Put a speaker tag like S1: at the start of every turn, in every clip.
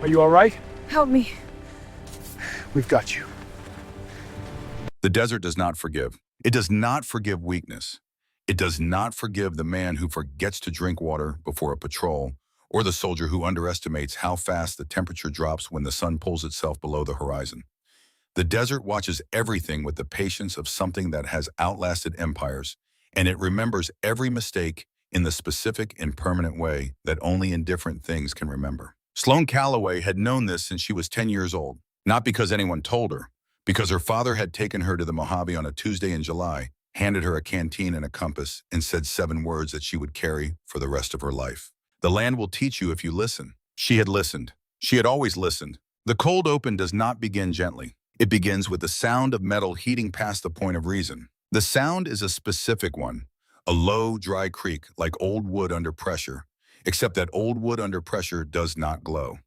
S1: Are you all right?
S2: Help me.
S1: We've got you.
S3: The desert does not forgive. It does not forgive weakness. It does not forgive the man who forgets to drink water before a patrol, or the soldier who underestimates how fast the temperature drops when the sun pulls itself below the horizon. The desert watches everything with the patience of something that has outlasted empires, and it remembers every mistake in the specific and permanent way that only indifferent things can remember. Sloan Calloway had known this since she was 10 years old, not because anyone told her, because her father had taken her to the Mojave on a Tuesday in July, handed her a canteen and a compass, and said 7 words that she would carry for the rest of her life. The land will teach you if you listen. She had listened. She had always listened. The cold open does not begin gently. It begins with the sound of metal heating past the point of reason. The sound is a specific one, a low, dry creak like old wood under pressure, except that old wood under pressure does not glow.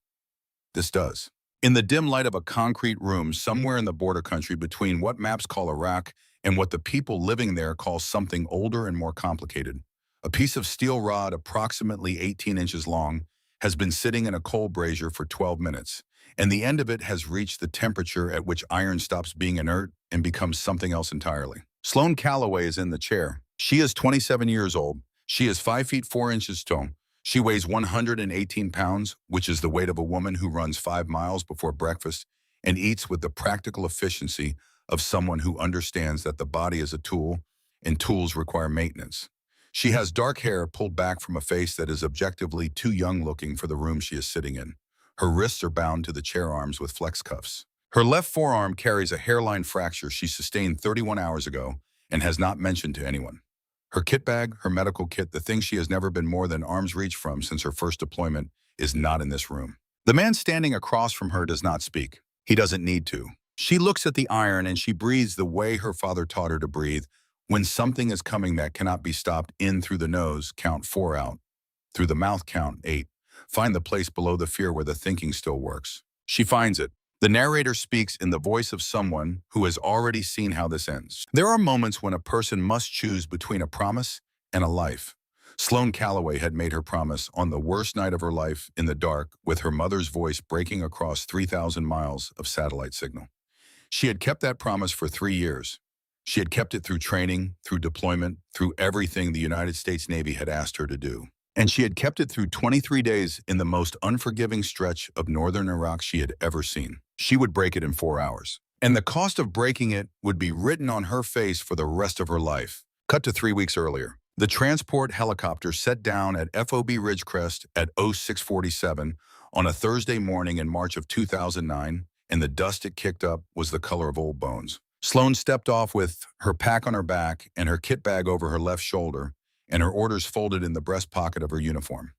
S3: This does. In the dim light of a concrete room somewhere in the border country between what maps call Iraq and what the people living there call something older and more complicated, a piece of steel rod approximately 18 inches long has been sitting in a coal brazier for 12 minutes, and the end of it has reached the temperature at which iron stops being inert and becomes something else entirely. Sloan Calloway is in the chair. She is 27 years old. She is 5 feet 4 inches tall. She weighs 118 pounds, which is the weight of a woman who runs 5 miles before breakfast and eats with the practical efficiency of someone who understands that the body is a tool and tools require maintenance. She has dark hair pulled back from a face that is objectively too young looking for the room she is sitting in. Her wrists are bound to the chair arms with flex cuffs. Her left forearm carries a hairline fracture she sustained 31 hours ago and has not mentioned to anyone. Her kit bag, her medical kit, the thing she has never been more than arm's reach from since her first deployment, is not in this room. The man standing across from her does not speak. He doesn't need to. She looks at the iron and she breathes the way her father taught her to breathe. When something is coming that cannot be stopped, in through the nose, count 4 out. Through the mouth, count 8. Find the place below the fear where the thinking still works. She finds it. The narrator speaks in the voice of someone who has already seen how this ends. There are moments when a person must choose between a promise and a life. Sloan Calloway had made her promise on the worst night of her life in the dark, with her mother's voice breaking across 3,000 miles of satellite signal. She had kept that promise for 3 years. She had kept it through training, through deployment, through everything the United States Navy had asked her to do. And she had kept it through 23 days in the most unforgiving stretch of northern Iraq she had ever seen. She would break it in 4 hours. And the cost of breaking it would be written on her face for the rest of her life. Cut to 3 weeks earlier. The transport helicopter set down at FOB Ridgecrest at 0647 on a Thursday morning in March of 2009, and the dust it kicked up was the color of old bones. Sloan stepped off with her pack on her back and her kit bag over her left shoulder, and her orders folded in the breast pocket of her uniform.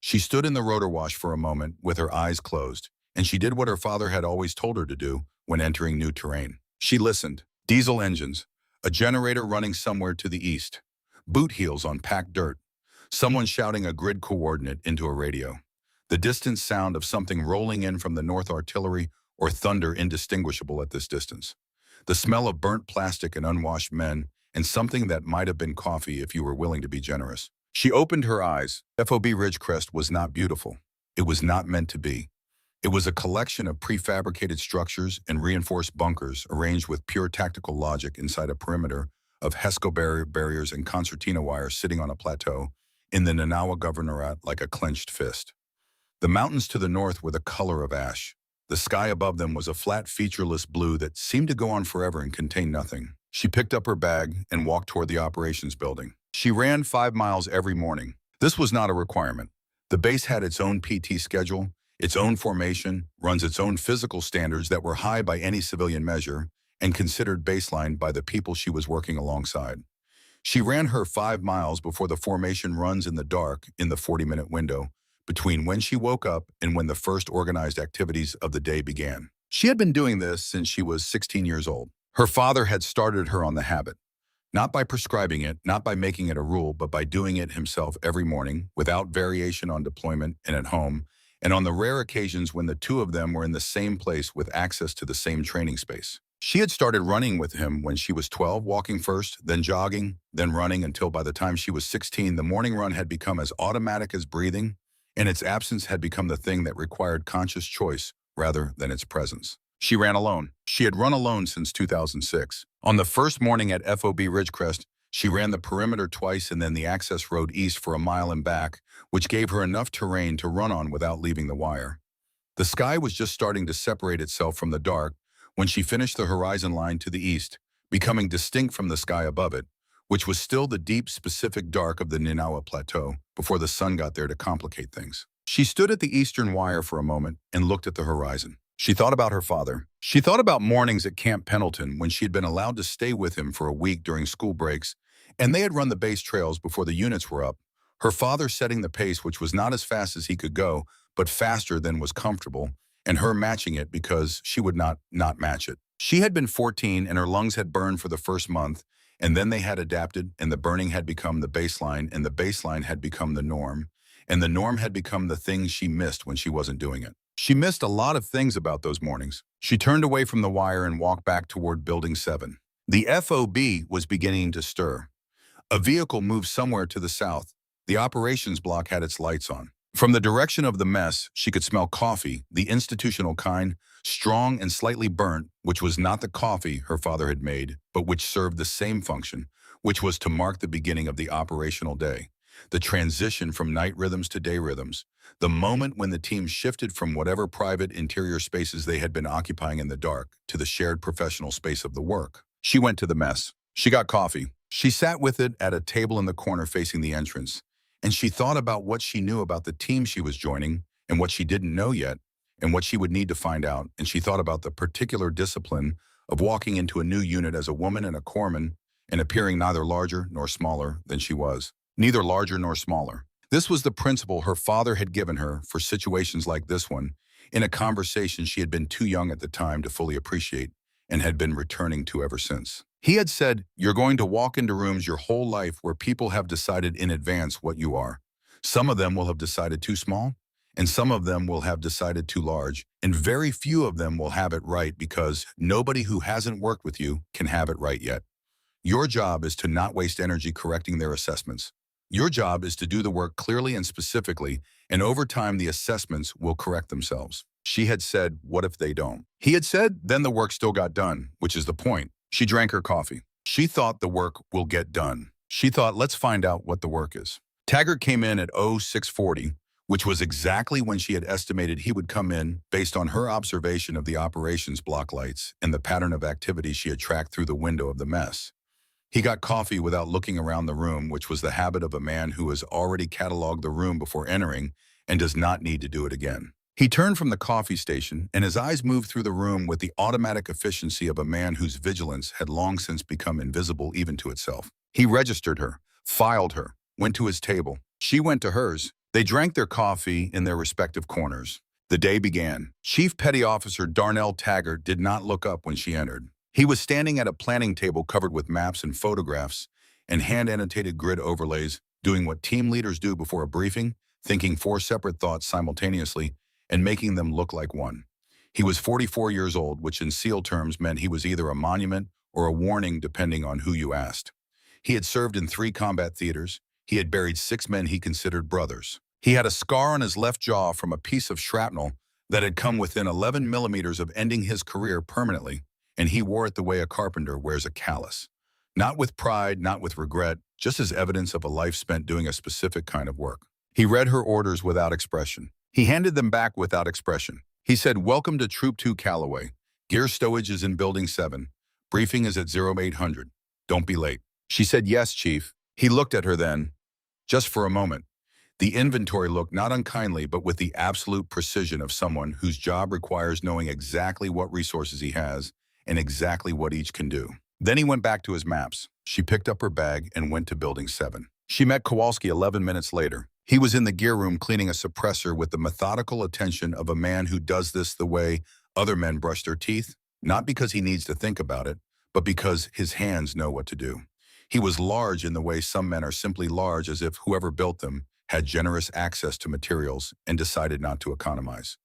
S3: She stood in the rotor wash for a moment with her eyes closed, and she did what her father had always told her to do when entering new terrain. She listened. Diesel engines, a generator running somewhere to the east, boot heels on packed dirt, someone shouting a grid coordinate into a radio, the distant sound of something rolling in from the North Artillery or thunder indistinguishable at this distance, the smell of burnt plastic and unwashed men, and something that might have been coffee if you were willing to be generous. She opened her eyes. FOB Ridgecrest was not beautiful. It was not meant to be. It was a collection of prefabricated structures and reinforced bunkers arranged with pure tactical logic inside a perimeter of HESCO barriers and concertina wires sitting on a plateau in the Nanawa Governorate like a clenched fist. The mountains to the north were the color of ash. The sky above them was a flat, featureless blue that seemed to go on forever and contain nothing. She picked up her bag and walked toward the operations building. She ran 5 miles every morning. This was not a requirement. The base had its own PT schedule, its own formation, runs its own physical standards that were high by any civilian measure and considered baseline by the people she was working alongside. She ran her 5 miles before the formation runs in the dark in the 40-minute window between when she woke up and when the first organized activities of the day began. She had been doing this since she was 16 years old. Her father had started her on the habit, not by prescribing it, not by making it a rule, but by doing it himself every morning, without variation on deployment and at home, and on the rare occasions when the two of them were in the same place with access to the same training space. She had started running with him when she was 12, walking first, then jogging, then running, until by the time she was 16, the morning run had become as automatic as breathing and its absence had become the thing that required conscious choice rather than its presence. She ran alone. She had run alone since 2006. On the first morning at FOB Ridgecrest, she ran the perimeter twice and then the access road east for a mile and back, which gave her enough terrain to run on without leaving the wire. The sky was just starting to separate itself from the dark when she finished the horizon line to the east, becoming distinct from the sky above it, which was still the deep, specific dark of the Ninawa Plateau before the sun got there to complicate things. She stood at the eastern wire for a moment and looked at the horizon. She thought about her father. She thought about mornings at Camp Pendleton when she had been allowed to stay with him for a week during school breaks, and they had run the base trails before the units were up. Her father setting the pace, which was not as fast as he could go, but faster than was comfortable, and her matching it because she would not match it. She had been 14 and her lungs had burned for the first month, and then they had adapted and the burning had become the baseline and the baseline had become the norm, and the norm had become the things she missed when she wasn't doing it. She missed a lot of things about those mornings. She turned away from the wire and walked back toward Building 7. The FOB was beginning to stir. A vehicle moved somewhere to the south. The operations block had its lights on. From the direction of the mess, she could smell coffee, the institutional kind, strong and slightly burnt, which was not the coffee her father had made, but which served the same function, which was to mark the beginning of the operational day, the transition from night rhythms to day rhythms, the moment when the team shifted from whatever private interior spaces they had been occupying in the dark to the shared professional space of the work. She went to the mess. She got coffee. She sat with it at a table in the corner facing the entrance, and she thought about what she knew about the team she was joining and what she didn't know yet and what she would need to find out, and she thought about the particular discipline of walking into a new unit as a woman and a corpsman and appearing neither larger nor smaller than she was. Neither larger nor smaller. This was the principle her father had given her for situations like this one, in a conversation she had been too young at the time to fully appreciate and had been returning to ever since. He had said, "You're going to walk into rooms your whole life where people have decided in advance what you are. Some of them will have decided too small, and some of them will have decided too large, and very few of them will have it right because nobody who hasn't worked with you can have it right yet. Your job is to not waste energy correcting their assessments. Your job is to do the work clearly and specifically, and over time the assessments will correct themselves." She had said, "What if they don't?" He had said, "Then the work still got done," which is the point. She drank her coffee. She thought the work will get done. She thought, let's find out what the work is. Taggart came in at 0640, which was exactly when she had estimated he would come in based on her observation of the operations block lights and the pattern of activity she had tracked through the window of the mess. He got coffee without looking around the room, which was the habit of a man who has already cataloged the room before entering and does not need to do it again. He turned from the coffee station, and his eyes moved through the room with the automatic efficiency of a man whose vigilance had long since become invisible even to itself. He registered her, filed her, went to his table. She went to hers. They drank their coffee in their respective corners. The day began. Chief Petty Officer Darnell Taggart did not look up when she entered. He was standing at a planning table covered with maps and photographs and hand-annotated grid overlays, doing what team leaders do before a briefing, thinking 4 separate thoughts simultaneously and making them look like one. He was 44 years old, which in SEAL terms meant he was either a monument or a warning depending on who you asked. He had served in 3 combat theaters. He had buried 6 men he considered brothers. He had a scar on his left jaw from a piece of shrapnel that had come within 11 millimeters of ending his career permanently, and he wore it the way a carpenter wears a callus. Not with pride, not with regret, just as evidence of a life spent doing a specific kind of work. He read her orders without expression. He handed them back without expression. He said, "Welcome to Troop 2 Calloway. Gear stowage is in Building 7. Briefing is at 0800. Don't be late." She said, "Yes, Chief." He looked at her then, just for a moment. The inventory looked not unkindly, but with the absolute precision of someone whose job requires knowing exactly what resources he has and exactly what each can do. Then he went back to his maps. She picked up her bag and went to Building 7. She met Kowalski 11 minutes later. He was in the gear room cleaning a suppressor with the methodical attention of a man who does this the way other men brush their teeth, not because he needs to think about it, but because his hands know what to do. He was large in the way some men are simply large, as if whoever built them had generous access to materials and decided not to economize.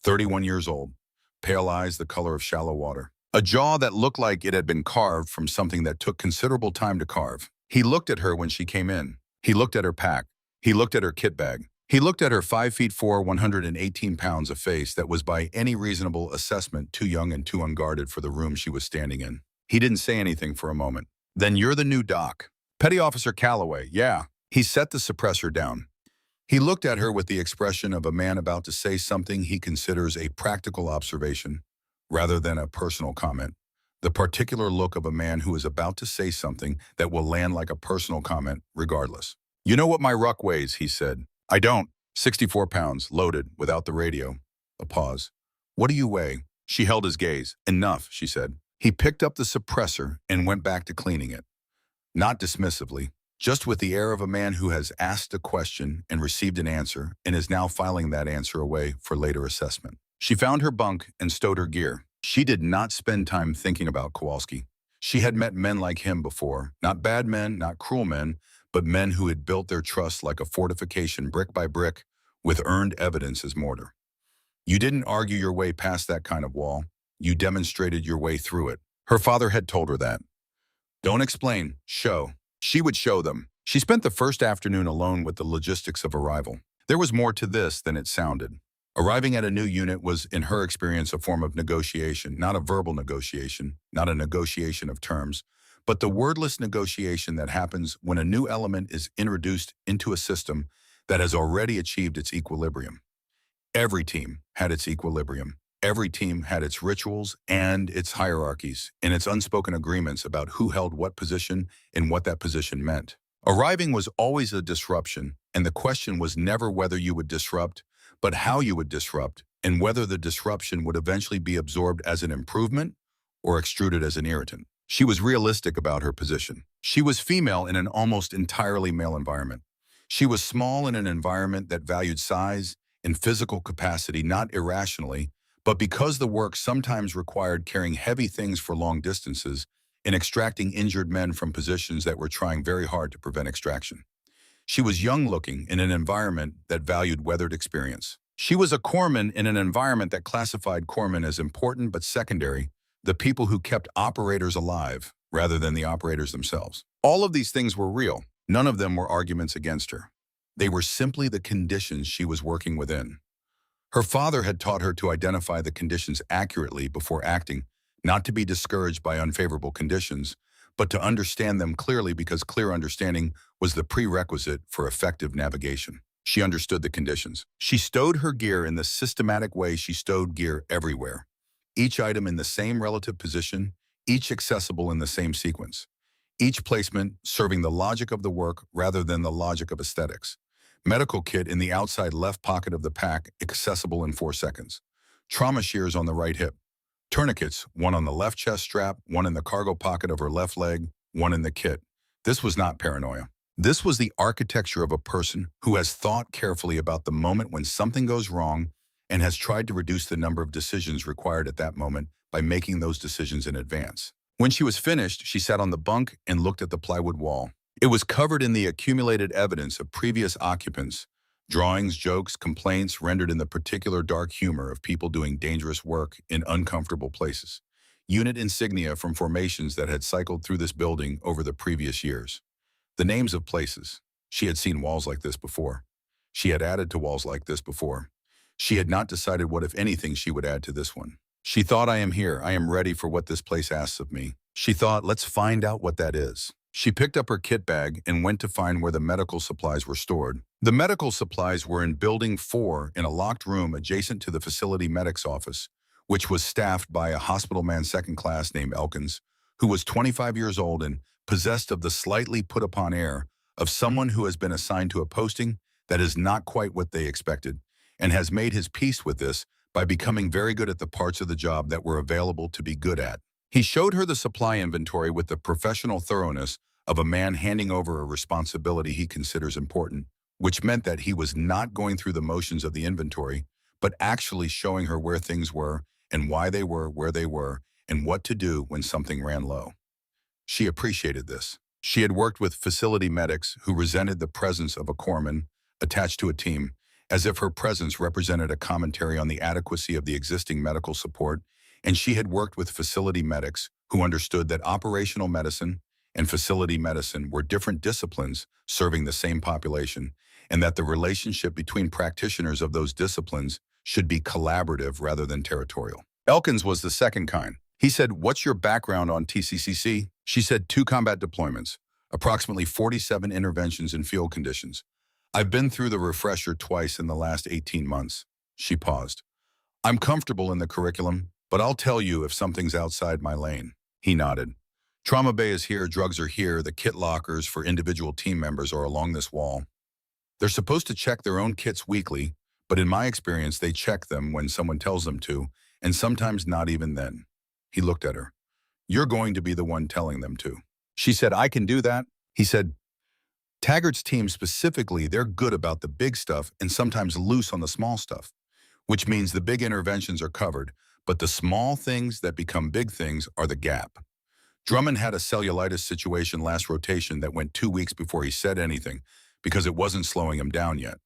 S3: 31 years old, pale eyes the color of shallow water, a jaw that looked like it had been carved from something that took considerable time to carve. He looked at her when she came in. He looked at her pack. He looked at her kit bag. He looked at her 5'4", 118 pounds of face that was by any reasonable assessment too young and too unguarded for the room she was standing in. He didn't say anything for a moment. Then you're the new doc. Petty Officer Calloway, yeah. He set the suppressor down. He looked at her with the expression of a man about to say something he considers a practical observation, rather than a personal comment. The particular look of a man who is about to say something that will land like a personal comment, regardless. You know what my ruck weighs, he said. I don't. 64 pounds, loaded, without the radio. A pause. What do you weigh? She held his gaze. Enough, she said. He picked up the suppressor and went back to cleaning it. Not dismissively, just with the air of a man who has asked a question and received an answer and is now filing that answer away for later assessment. She found her bunk and stowed her gear. She did not spend time thinking about Kowalski. She had met men like him before, not bad men, not cruel men, but men who had built their trust like a fortification brick by brick with earned evidence as mortar. You didn't argue your way past that kind of wall. You demonstrated your way through it. Her father had told her that. Don't explain, show. She would show them. She spent the first afternoon alone with the logistics of arrival. There was more to this than it sounded. Arriving at a new unit was, in her experience, a form of negotiation, not a verbal negotiation, not a negotiation of terms, but the wordless negotiation that happens when a new element is introduced into a system that has already achieved its equilibrium. Every team had its equilibrium. Every team had its rituals and its hierarchies and its unspoken agreements about who held what position and what that position meant. Arriving was always a disruption, and the question was never whether you would disrupt, but how you would disrupt, and whether the disruption would eventually be absorbed as an improvement or extruded as an irritant. She was realistic about her position. She was female in an almost entirely male environment. She was small in an environment that valued size and physical capacity not irrationally, but because the work sometimes required carrying heavy things for long distances and extracting injured men from positions that were trying very hard to prevent extraction. She was young-looking in an environment that valued weathered experience. She was a corpsman in an environment that classified corpsmen as important but secondary, the people who kept operators alive rather than the operators themselves. All of these things were real. None of them were arguments against her. They were simply the conditions she was working within. Her father had taught her to identify the conditions accurately before acting, not to be discouraged by unfavorable conditions, but to understand them clearly because clear understanding was the prerequisite for effective navigation. She understood the conditions. She stowed her gear in the systematic way she stowed gear everywhere. Each item in the same relative position, each accessible in the same sequence. Each placement serving the logic of the work rather than the logic of aesthetics. Medical kit in the outside left pocket of the pack, accessible in 4 seconds. Trauma shears on the right hip. Tourniquets, one on the left chest strap, one in the cargo pocket of her left leg, one in the kit. This was not paranoia. This was the architecture of a person who has thought carefully about the moment when something goes wrong and has tried to reduce the number of decisions required at that moment by making those decisions in advance. When she was finished, she sat on the bunk and looked at the plywood wall. It was covered in the accumulated evidence of previous occupants, drawings, jokes, complaints rendered in the particular dark humor of people doing dangerous work in uncomfortable places. Unit insignia from formations that had cycled through this building over the previous years. The names of places. She had seen walls like this before. She had added to walls like this before. She had not decided what, if anything, she would add to this one. She thought, I am here. I am ready for what this place asks of me. She thought, let's find out what that is. She picked up her kit bag and went to find where the medical supplies were stored. The medical supplies were in Building 4 in a locked room adjacent to the facility medic's office, which was staffed by a hospital man second class named Elkins, who was 25 years old and possessed of the slightly put-upon air of someone who has been assigned to a posting that is not quite what they expected, and has made his peace with this by becoming very good at the parts of the job that were available to be good at. He showed her the supply inventory with the professional thoroughness of a man handing over a responsibility he considers important, which meant that he was not going through the motions of the inventory, but actually showing her where things were and why they were where they were and what to do when something ran low. She appreciated this. She had worked with facility medics who resented the presence of a corpsman attached to a team, as if her presence represented a commentary on the adequacy of the existing medical support, and she had worked with facility medics who understood that operational medicine and facility medicine were different disciplines serving the same population, and that the relationship between practitioners of those disciplines should be collaborative rather than territorial. Elkins was the second kind. He said, "What's your background on TCCC?" She said, "2 combat deployments, approximately 47 interventions in field conditions. I've been through the refresher twice in the last 18 months." She paused. "I'm comfortable in the curriculum, but I'll tell you if something's outside my lane." He nodded. "Trauma bay is here, drugs are here, the kit lockers for individual team members are along this wall. They're supposed to check their own kits weekly, but in my experience, they check them when someone tells them to, and sometimes not even then." He looked at her. "You're going to be the one telling them to." She said, "I can do that." He said, "Taggart's team specifically, they're good about the big stuff and sometimes loose on the small stuff, which means the big interventions are covered, but the small things that become big things are the gap." Drummond had a cellulitis situation last rotation that went 2 weeks before he said anything because it wasn't slowing him down yet.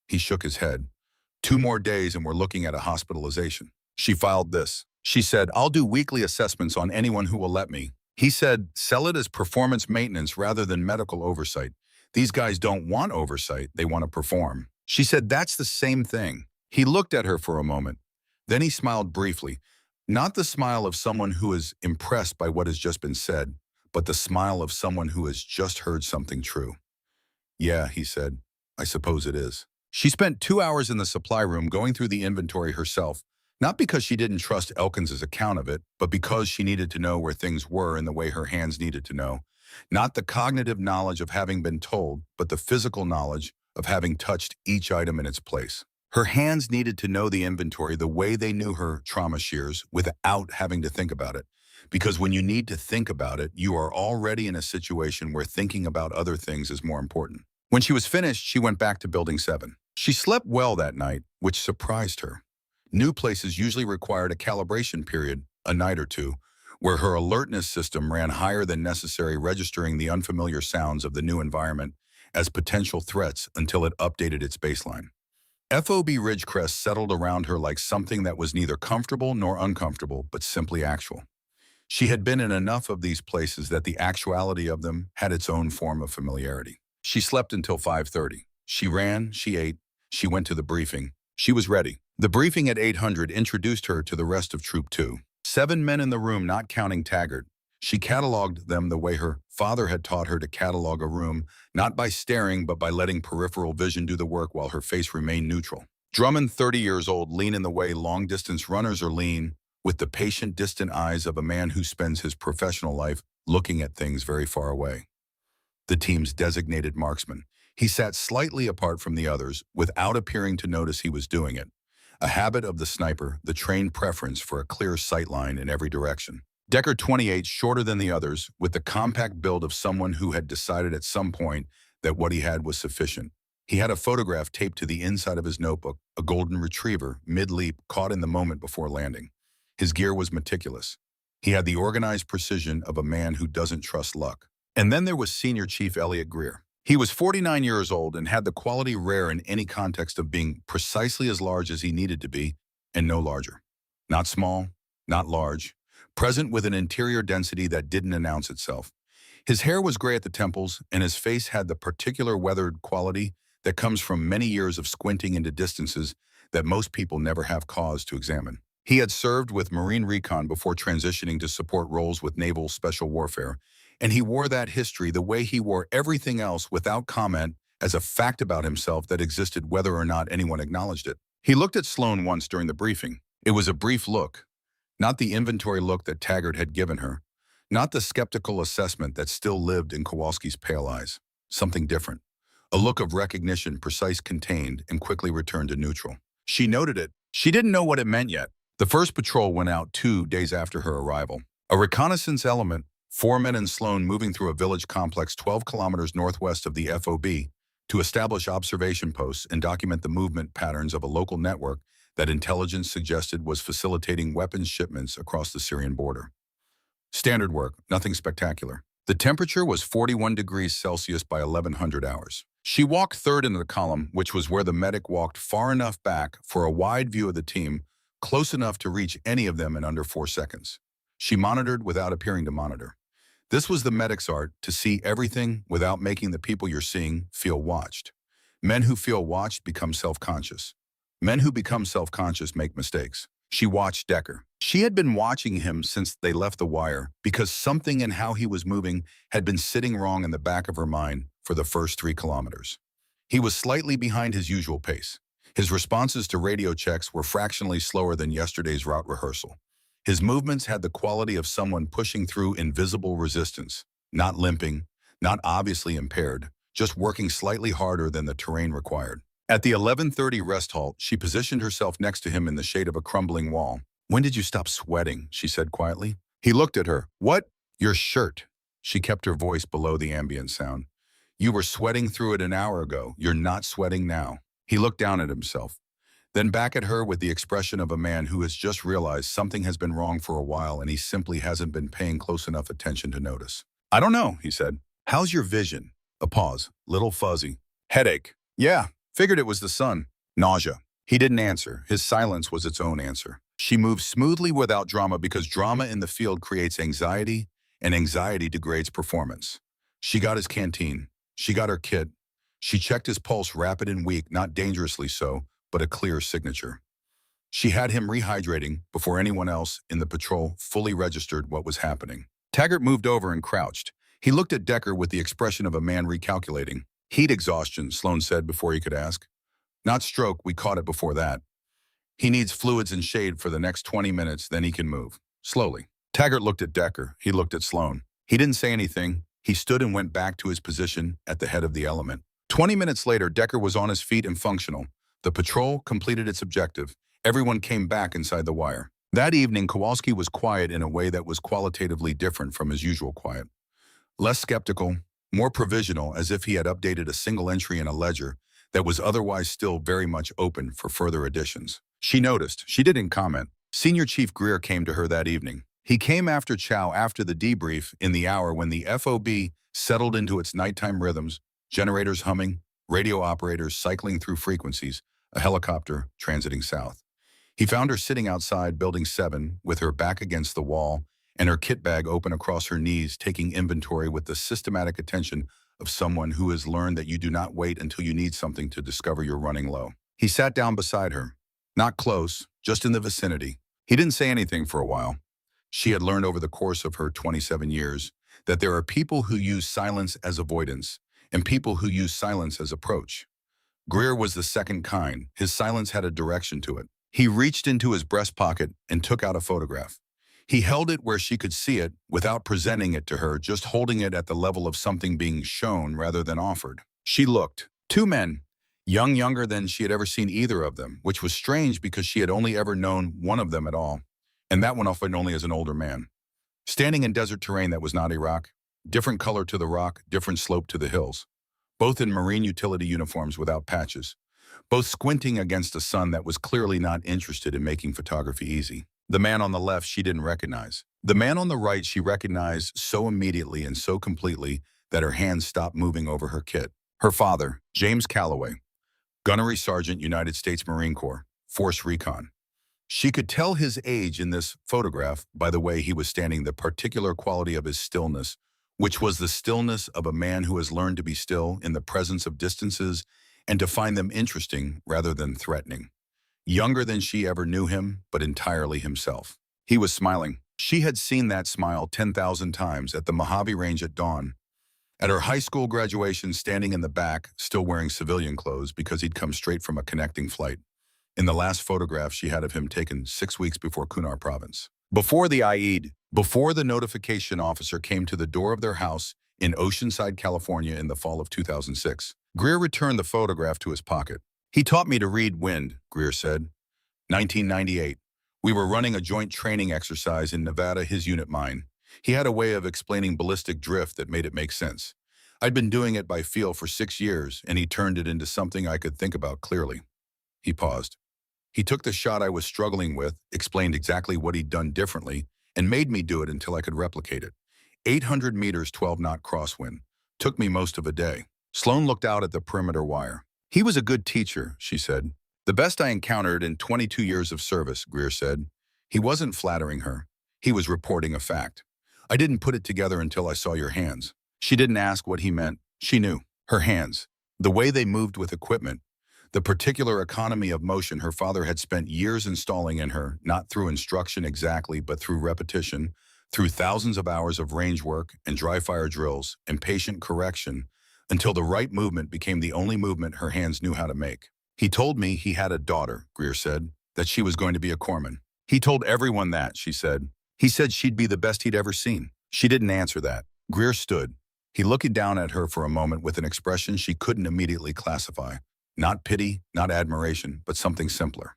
S3: He shook his head. 2 more days and we're looking at a hospitalization." She filed this. She said, "I'll do weekly assessments on anyone who will let me." He said, "Sell it as performance maintenance rather than medical oversight. These guys don't want oversight, they want to perform." She said, "That's the same thing." He looked at her for a moment. Then he smiled briefly, not the smile of someone who is impressed by what has just been said, but the smile of someone who has just heard something true. "Yeah," he said, "I suppose it is." She spent 2 hours in the supply room going through the inventory herself, not because she didn't trust Elkins's account of it, but because she needed to know where things were in the way her hands needed to know. Not the cognitive knowledge of having been told, but the physical knowledge of having touched each item in its place. Her hands needed to know the inventory the way they knew her trauma shears without having to think about it. Because when you need to think about it, you are already in a situation where thinking about other things is more important. When she was finished, she went back to Building 7. She slept well that night, which surprised her. New places usually required a calibration period, a night or two, where her alertness system ran higher than necessary, registering the unfamiliar sounds of the new environment as potential threats until it updated its baseline. FOB Ridgecrest settled around her like something that was neither comfortable nor uncomfortable, but simply actual. She had been in enough of these places that the actuality of them had its own form of familiarity. She slept until 5:30. She ran, she ate, she went to the briefing. She was ready. The briefing at 800 introduced her to the rest of Troop 2. 7 men in the room, not counting Taggart. She cataloged them the way her father had taught her to catalog a room, not by staring, but by letting peripheral vision do the work while her face remained neutral. Drummond, 30 years old, lean in the way long-distance runners are lean, with the patient, distant eyes of a man who spends his professional life looking at things very far away. The team's designated marksman. He sat slightly apart from the others without appearing to notice he was doing it. A habit of the sniper, the trained preference for a clear sight line in every direction. Decker 28, shorter than the others, with the compact build of someone who had decided at some point that what he had was sufficient. He had a photograph taped to the inside of his notebook, a golden retriever, mid-leap, caught in the moment before landing. His gear was meticulous. He had the organized precision of a man who doesn't trust luck. And then there was Senior Chief Elliot Greer. He was 49 years old and had the quality rare in any context of being precisely as large as he needed to be, and no larger. Not small, not large, present with an interior density that didn't announce itself. His hair was gray at the temples, and his face had the particular weathered quality that comes from many years of squinting into distances that most people never have cause to examine. He had served with Marine Recon before transitioning to support roles with Naval Special Warfare, and he wore that history the way he wore everything else without comment as a fact about himself that existed whether or not anyone acknowledged it. He looked at Sloan once during the briefing. It was a brief look, not the inventory look that Taggart had given her, not the skeptical assessment that still lived in Kowalski's pale eyes. Something different. A look of recognition, precise, contained, and quickly returned to neutral. She noted it. She didn't know what it meant yet. The first patrol went out 2 days after her arrival. A reconnaissance element, 4 men and Sloan moving through a village complex 12 kilometers northwest of the FOB to establish observation posts and document the movement patterns of a local network that intelligence suggested was facilitating weapons shipments across the Syrian border. Standard work, nothing spectacular. The temperature was 41 degrees Celsius by 1100 hours. She walked third into the column, which was where the medic walked far enough back for a wide view of the team, close enough to reach any of them in under 4 seconds. She monitored without appearing to monitor. This was the medic's art, to see everything without making the people you're seeing feel watched. Men who feel watched become self-conscious. Men who become self-conscious make mistakes. She watched Decker. She had been watching him since they left the wire because something in how he was moving had been sitting wrong in the back of her mind for the first 3 kilometers. He was slightly behind his usual pace. His responses to radio checks were fractionally slower than yesterday's route rehearsal. His movements had the quality of someone pushing through invisible resistance, not limping, not obviously impaired, just working slightly harder than the terrain required. At the 11:30 rest halt, she positioned herself next to him in the shade of a crumbling wall. "When did you stop sweating?" she said quietly. He looked at her. "What? Your shirt." She kept her voice below the ambient sound. "You were sweating through it an hour ago. You're not sweating now." He looked down at himself, then back at her with the expression of a man who has just realized something has been wrong for a while and he simply hasn't been paying close enough attention to notice. "I don't know," he said. "How's your vision?" A pause. "Little fuzzy." "Headache." "Yeah, figured it was the sun." "Nausea." He didn't answer. His silence was its own answer. She moved smoothly without drama because drama in the field creates anxiety, and anxiety degrades performance. She got his canteen. She got her kit. She checked his pulse, rapid and weak, not dangerously so, but a clear signature. She had him rehydrating before anyone else in the patrol fully registered what was happening. Taggart moved over and crouched. He looked at Decker with the expression of a man recalculating. "Heat exhaustion," Sloan said before he could ask. "Not stroke, we caught it before that. He needs fluids and shade for the next 20 minutes, then he can move." Slowly. Taggart looked at Decker. He looked at Sloan. He didn't say anything. He stood and went back to his position at the head of the element. 20 minutes later, Decker was on his feet and functional. The patrol completed its objective. Everyone came back inside the wire. That evening, Kowalski was quiet in a way that was qualitatively different from his usual quiet. Less skeptical, more provisional, as if he had updated a single entry in a ledger that was otherwise still very much open for further additions. She noticed. She didn't comment. Senior Chief Greer came to her that evening. He came after chow after the debrief in the hour when the FOB settled into its nighttime rhythms, generators humming, radio operators cycling through frequencies, a helicopter transiting south. He found her sitting outside Building 7 with her back against the wall and her kit bag open across her knees, taking inventory with the systematic attention of someone who has learned that you do not wait until you need something to discover you're running low. He sat down beside her. Not close, just in the vicinity. He didn't say anything for a while. She had learned over the course of her 27 years that there are people who use silence as avoidance and people who use silence as approach. Greer was the second kind. His silence had a direction to it. He reached into his breast pocket and took out a photograph. He held it where she could see it without presenting it to her, just holding it at the level of something being shown rather than offered. She looked. 2 men, younger than she had ever seen either of them, which was strange because she had only ever known one of them at all, and that one often only as an older man. Standing in desert terrain that was not Iraq, different color to the rock, different slope to the hills. Both in marine utility uniforms without patches. Both squinting against a sun that was clearly not interested in making photography easy. The man on the left she didn't recognize. The man on the right she recognized so immediately and so completely that her hands stopped moving over her kit. Her father, James Calloway, Gunnery Sergeant, United States Marine Corps, Force Recon. She could tell his age in this photograph by the way he was standing, the particular quality of his stillness, which was the stillness of a man who has learned to be still in the presence of distances and to find them interesting rather than threatening. Younger than she ever knew him, but entirely himself. He was smiling. She had seen that smile 10,000 times at the Mojave Range at dawn. At her high school graduation, standing in the back, still wearing civilian clothes because he'd come straight from a connecting flight. In the last photograph she had of him taken 6 weeks before Kunar Province. Before the IED, before the notification officer came to the door of their house in Oceanside, California in the fall of 2006. Greer returned the photograph to his pocket. "He taught me to read wind," Greer said. 1998. We were running a joint training exercise in Nevada, his unit mine. He had a way of explaining ballistic drift that made it make sense. I'd been doing it by feel for 6 years, and he turned it into something I could think about clearly. He paused. He took the shot I was struggling with, explained exactly what he'd done differently, and made me do it until I could replicate it. 800 meters, 12-knot crosswind. Took me most of a day. Sloan looked out at the perimeter wire. "He was a good teacher," she said. "The best I encountered in 22 years of service," Greer said. He wasn't flattering her. He was reporting a fact. I didn't put it together until I saw your hands. She didn't ask what he meant. She knew. Her hands. The way they moved with equipment. The particular economy of motion her father had spent years installing in her, not through instruction exactly, but through repetition, through thousands of hours of range work and dry fire drills and patient correction, until the right movement became the only movement her hands knew how to make. He told me he had a daughter, Greer said, that she was going to be a corpsman. He told everyone that, she said. He said she'd be the best he'd ever seen. She didn't answer that. Greer stood. He looked down at her for a moment with an expression she couldn't immediately classify. Not pity, not admiration, but something simpler.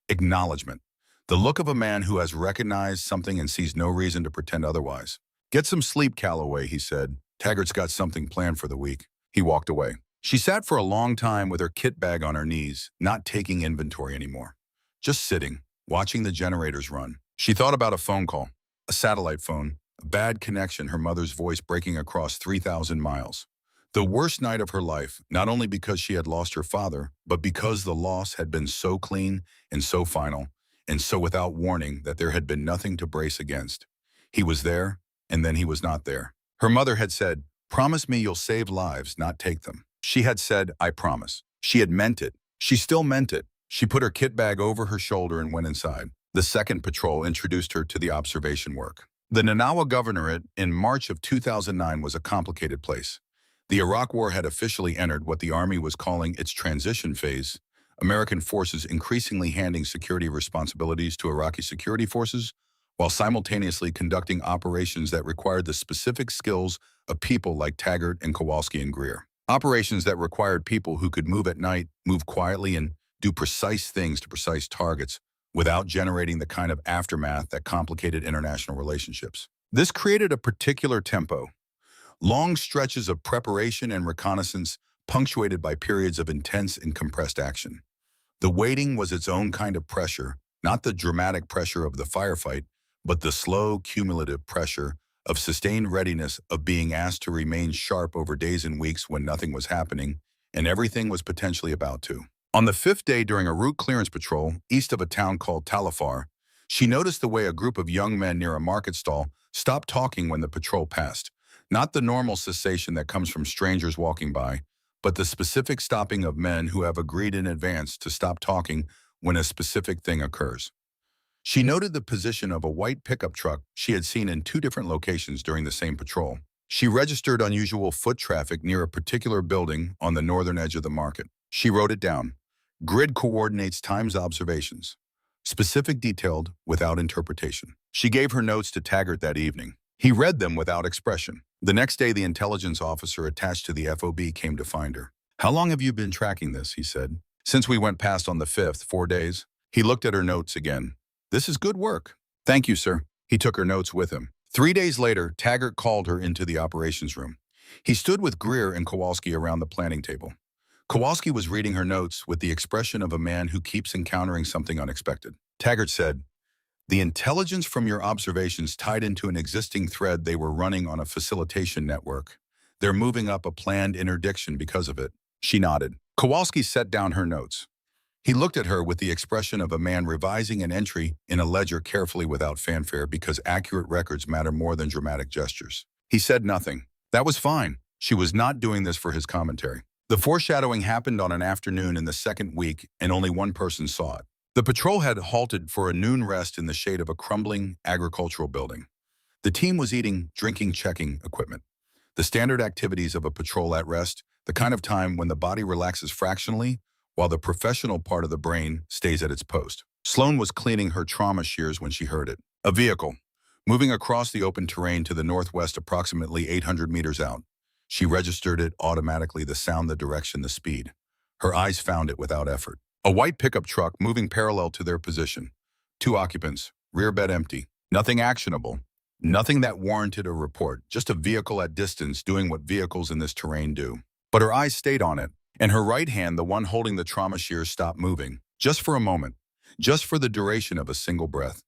S3: Acknowledgement. The look of a man who has recognized something and sees no reason to pretend otherwise. Get some sleep, Calloway, he said. Taggart's got something planned for the week. He walked away. She sat for a long time with her kit bag on her knees, not taking inventory anymore. Just sitting, watching the generators run. She thought about a phone call, a satellite phone, a bad connection, her mother's voice breaking across 3,000 miles. The worst night of her life, not only because she had lost her father, but because the loss had been so clean and so final, and so without warning that there had been nothing to brace against. He was there, and then he was not there. Her mother had said, "Promise me you'll save lives, not take them." She had said, "I promise." She had meant it. She still meant it. She put her kit bag over her shoulder and went inside. The second patrol introduced her to the observation work. The Nanawa Governorate in March of 2009 was a complicated place. The Iraq War had officially entered what the Army was calling its transition phase, American forces increasingly handing security responsibilities to Iraqi security forces, while simultaneously conducting operations that required the specific skills of people like Taggart and Kowalski and Greer. Operations that required people who could move at night, move quietly, and do precise things to precise targets without generating the kind of aftermath that complicated international relationships. This created a particular tempo. Long stretches of preparation and reconnaissance punctuated by periods of intense and compressed action. The waiting was its own kind of pressure, not the dramatic pressure of the firefight, but the slow, cumulative pressure of sustained readiness, of being asked to remain sharp over days and weeks when nothing was happening and everything was potentially about to. On the fifth day during a route clearance patrol east of a town called Talafar, she noticed the way a group of young men near a market stall stopped talking when the patrol passed. Not the normal cessation that comes from strangers walking by, but the specific stopping of men who have agreed in advance to stop talking when a specific thing occurs. She noted the position of a white pickup truck she had seen in two different locations during the same patrol. She registered unusual foot traffic near a particular building on the northern edge of the market. She wrote it down. Grid coordinates times observations. Specific, detailed, without interpretation. She gave her notes to Taggart that evening. He read them without expression. The next day, the intelligence officer attached to the FOB came to find her. "How long have you been tracking this?" he said. "Since we went past on the 5th, 4 days. He looked at her notes again. "This is good work." "Thank you, sir." He took her notes with him. 3 days later, Taggart called her into the operations room. He stood with Greer and Kowalski around the planning table. Kowalski was reading her notes with the expression of a man who keeps encountering something unexpected. Taggart said, "The intelligence from your observations tied into an existing thread they were running on a facilitation network. They're moving up a planned interdiction because of it." She nodded. Kowalski set down her notes. He looked at her with the expression of a man revising an entry in a ledger carefully without fanfare because accurate records matter more than dramatic gestures. He said nothing. That was fine. She was not doing this for his commentary. The foreshadowing happened on an afternoon in the second week, and only one person saw it. The patrol had halted for a noon rest in the shade of a crumbling agricultural building. The team was eating, drinking, checking equipment. The standard activities of a patrol at rest, the kind of time when the body relaxes fractionally while the professional part of the brain stays at its post. Sloan was cleaning her trauma shears when she heard it. A vehicle, moving across the open terrain to the northwest approximately 800 meters out. She registered it automatically, the sound, the direction, the speed. Her eyes found it without effort. A white pickup truck moving parallel to their position. 2 occupants, rear bed empty. Nothing actionable. Nothing that warranted a report. Just a vehicle at distance doing what vehicles in this terrain do. But her eyes stayed on it, and her right hand, the one holding the trauma shears, stopped moving. Just for a moment. Just for the duration of a single breath.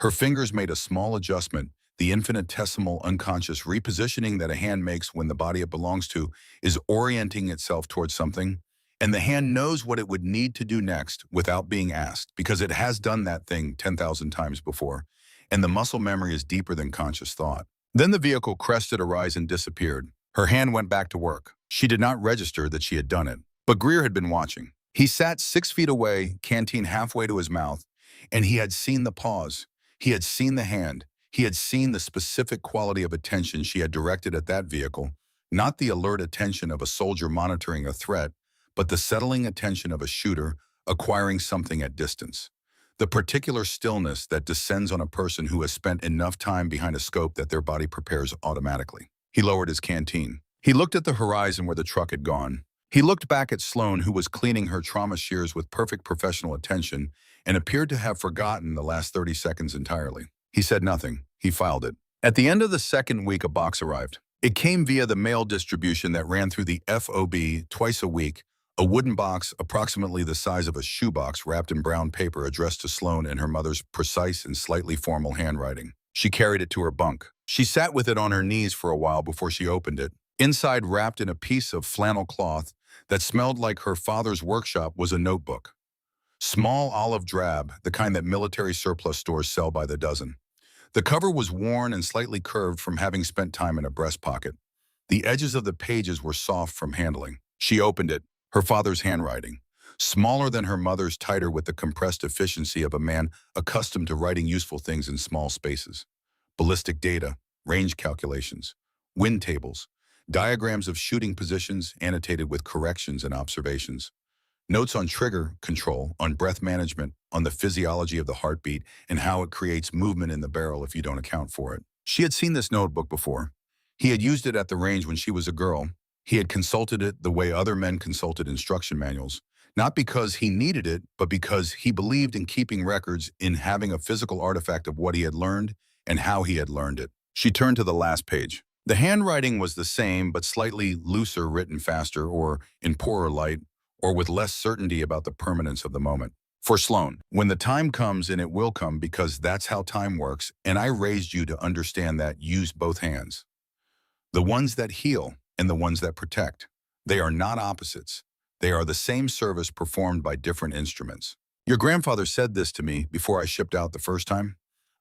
S3: Her fingers made a small adjustment, the infinitesimal unconscious repositioning that a hand makes when the body it belongs to is orienting itself towards something, and the hand knows what it would need to do next without being asked, because it has done that thing 10,000 times before, and the muscle memory is deeper than conscious thought. Then the vehicle crested a rise and disappeared. Her hand went back to work. She did not register that she had done it. But Greer had been watching. He sat 6 feet away, canteen halfway to his mouth, and he had seen the pause. He had seen the hand. He had seen the specific quality of attention she had directed at that vehicle, not the alert attention of a soldier monitoring a threat, but the settling attention of a shooter acquiring something at distance. The particular stillness that descends on a person who has spent enough time behind a scope that their body prepares automatically. He lowered his canteen. He looked at the horizon where the truck had gone. He looked back at Sloan, who was cleaning her trauma shears with perfect professional attention and appeared to have forgotten the last 30 seconds entirely. He said nothing. He filed it. At the end of the second week, a box arrived. It came via the mail distribution that ran through the FOB twice a week, a wooden box approximately the size of a shoebox wrapped in brown paper addressed to Sloan in her mother's precise and slightly formal handwriting. She carried it to her bunk. She sat with it on her knees for a while before she opened it. Inside, wrapped in a piece of flannel cloth that smelled like her father's workshop, was a notebook. Small olive drab, the kind that military surplus stores sell by the dozen. The cover was worn and slightly curved from having spent time in a breast pocket. The edges of the pages were soft from handling. She opened it, her father's handwriting, smaller than her mother's, tighter with the compressed efficiency of a man accustomed to writing useful things in small spaces. Ballistic data, range calculations, wind tables, diagrams of shooting positions annotated with corrections and observations. Notes on trigger control, on breath management, on the physiology of the heartbeat, and how it creates movement in the barrel if you don't account for it. She had seen this notebook before. He had used it at the range when she was a girl. He had consulted it the way other men consulted instruction manuals, not because he needed it, but because he believed in keeping records, in having a physical artifact of what he had learned and how he had learned it. She turned to the last page. The handwriting was the same, but slightly looser, written faster, or in poorer light, or with less certainty about the permanence of the moment. For Sloan, when the time comes, and it will come because that's how time works, and I raised you to understand that, use both hands. The ones that heal and the ones that protect. They are not opposites. They are the same service performed by different instruments. Your grandfather said this to me before I shipped out the first time.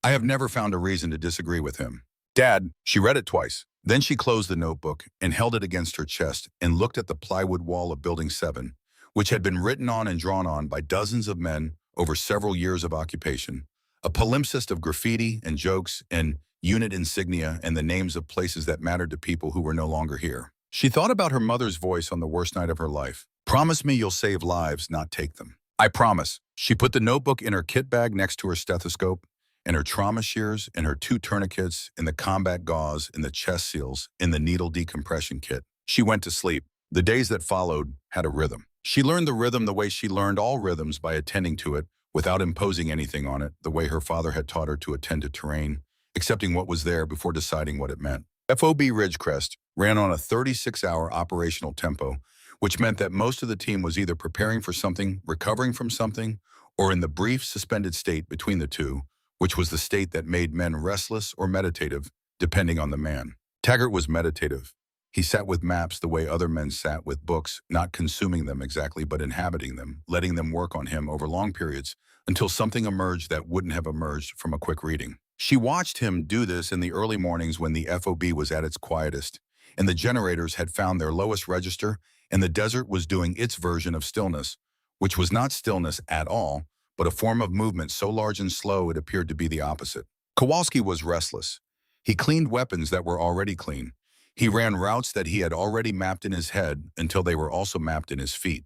S3: I have never found a reason to disagree with him. Dad, she read it twice. Then she closed the notebook and held it against her chest and looked at the plywood wall of Building 7, which had been written on and drawn on by dozens of men over several years of occupation, a palimpsest of graffiti and jokes and unit insignia and the names of places that mattered to people who were no longer here. She thought about her mother's voice on the worst night of her life. Promise me you'll save lives, not take them. I promise. She put the notebook in her kit bag next to her stethoscope, and her trauma shears, and her 2 tourniquets, and the combat gauze, and the chest seals, and the needle decompression kit. She went to sleep. The days that followed had a rhythm. She learned the rhythm the way she learned all rhythms, by attending to it without imposing anything on it, the way her father had taught her to attend to terrain, accepting what was there before deciding what it meant. FOB Ridgecrest ran on a 36-hour operational tempo, which meant that most of the team was either preparing for something, recovering from something, or in the brief suspended state between the two, which was the state that made men restless or meditative, depending on the man. Taggart was meditative. He sat with maps the way other men sat with books, not consuming them exactly, but inhabiting them, letting them work on him over long periods until something emerged that wouldn't have emerged from a quick reading. She watched him do this in the early mornings when the FOB was at its quietest, and the generators had found their lowest register, and the desert was doing its version of stillness, which was not stillness at all, but a form of movement so large and slow it appeared to be the opposite. Kowalski was restless. He cleaned weapons that were already clean. He ran routes that he had already mapped in his head until they were also mapped in his feet.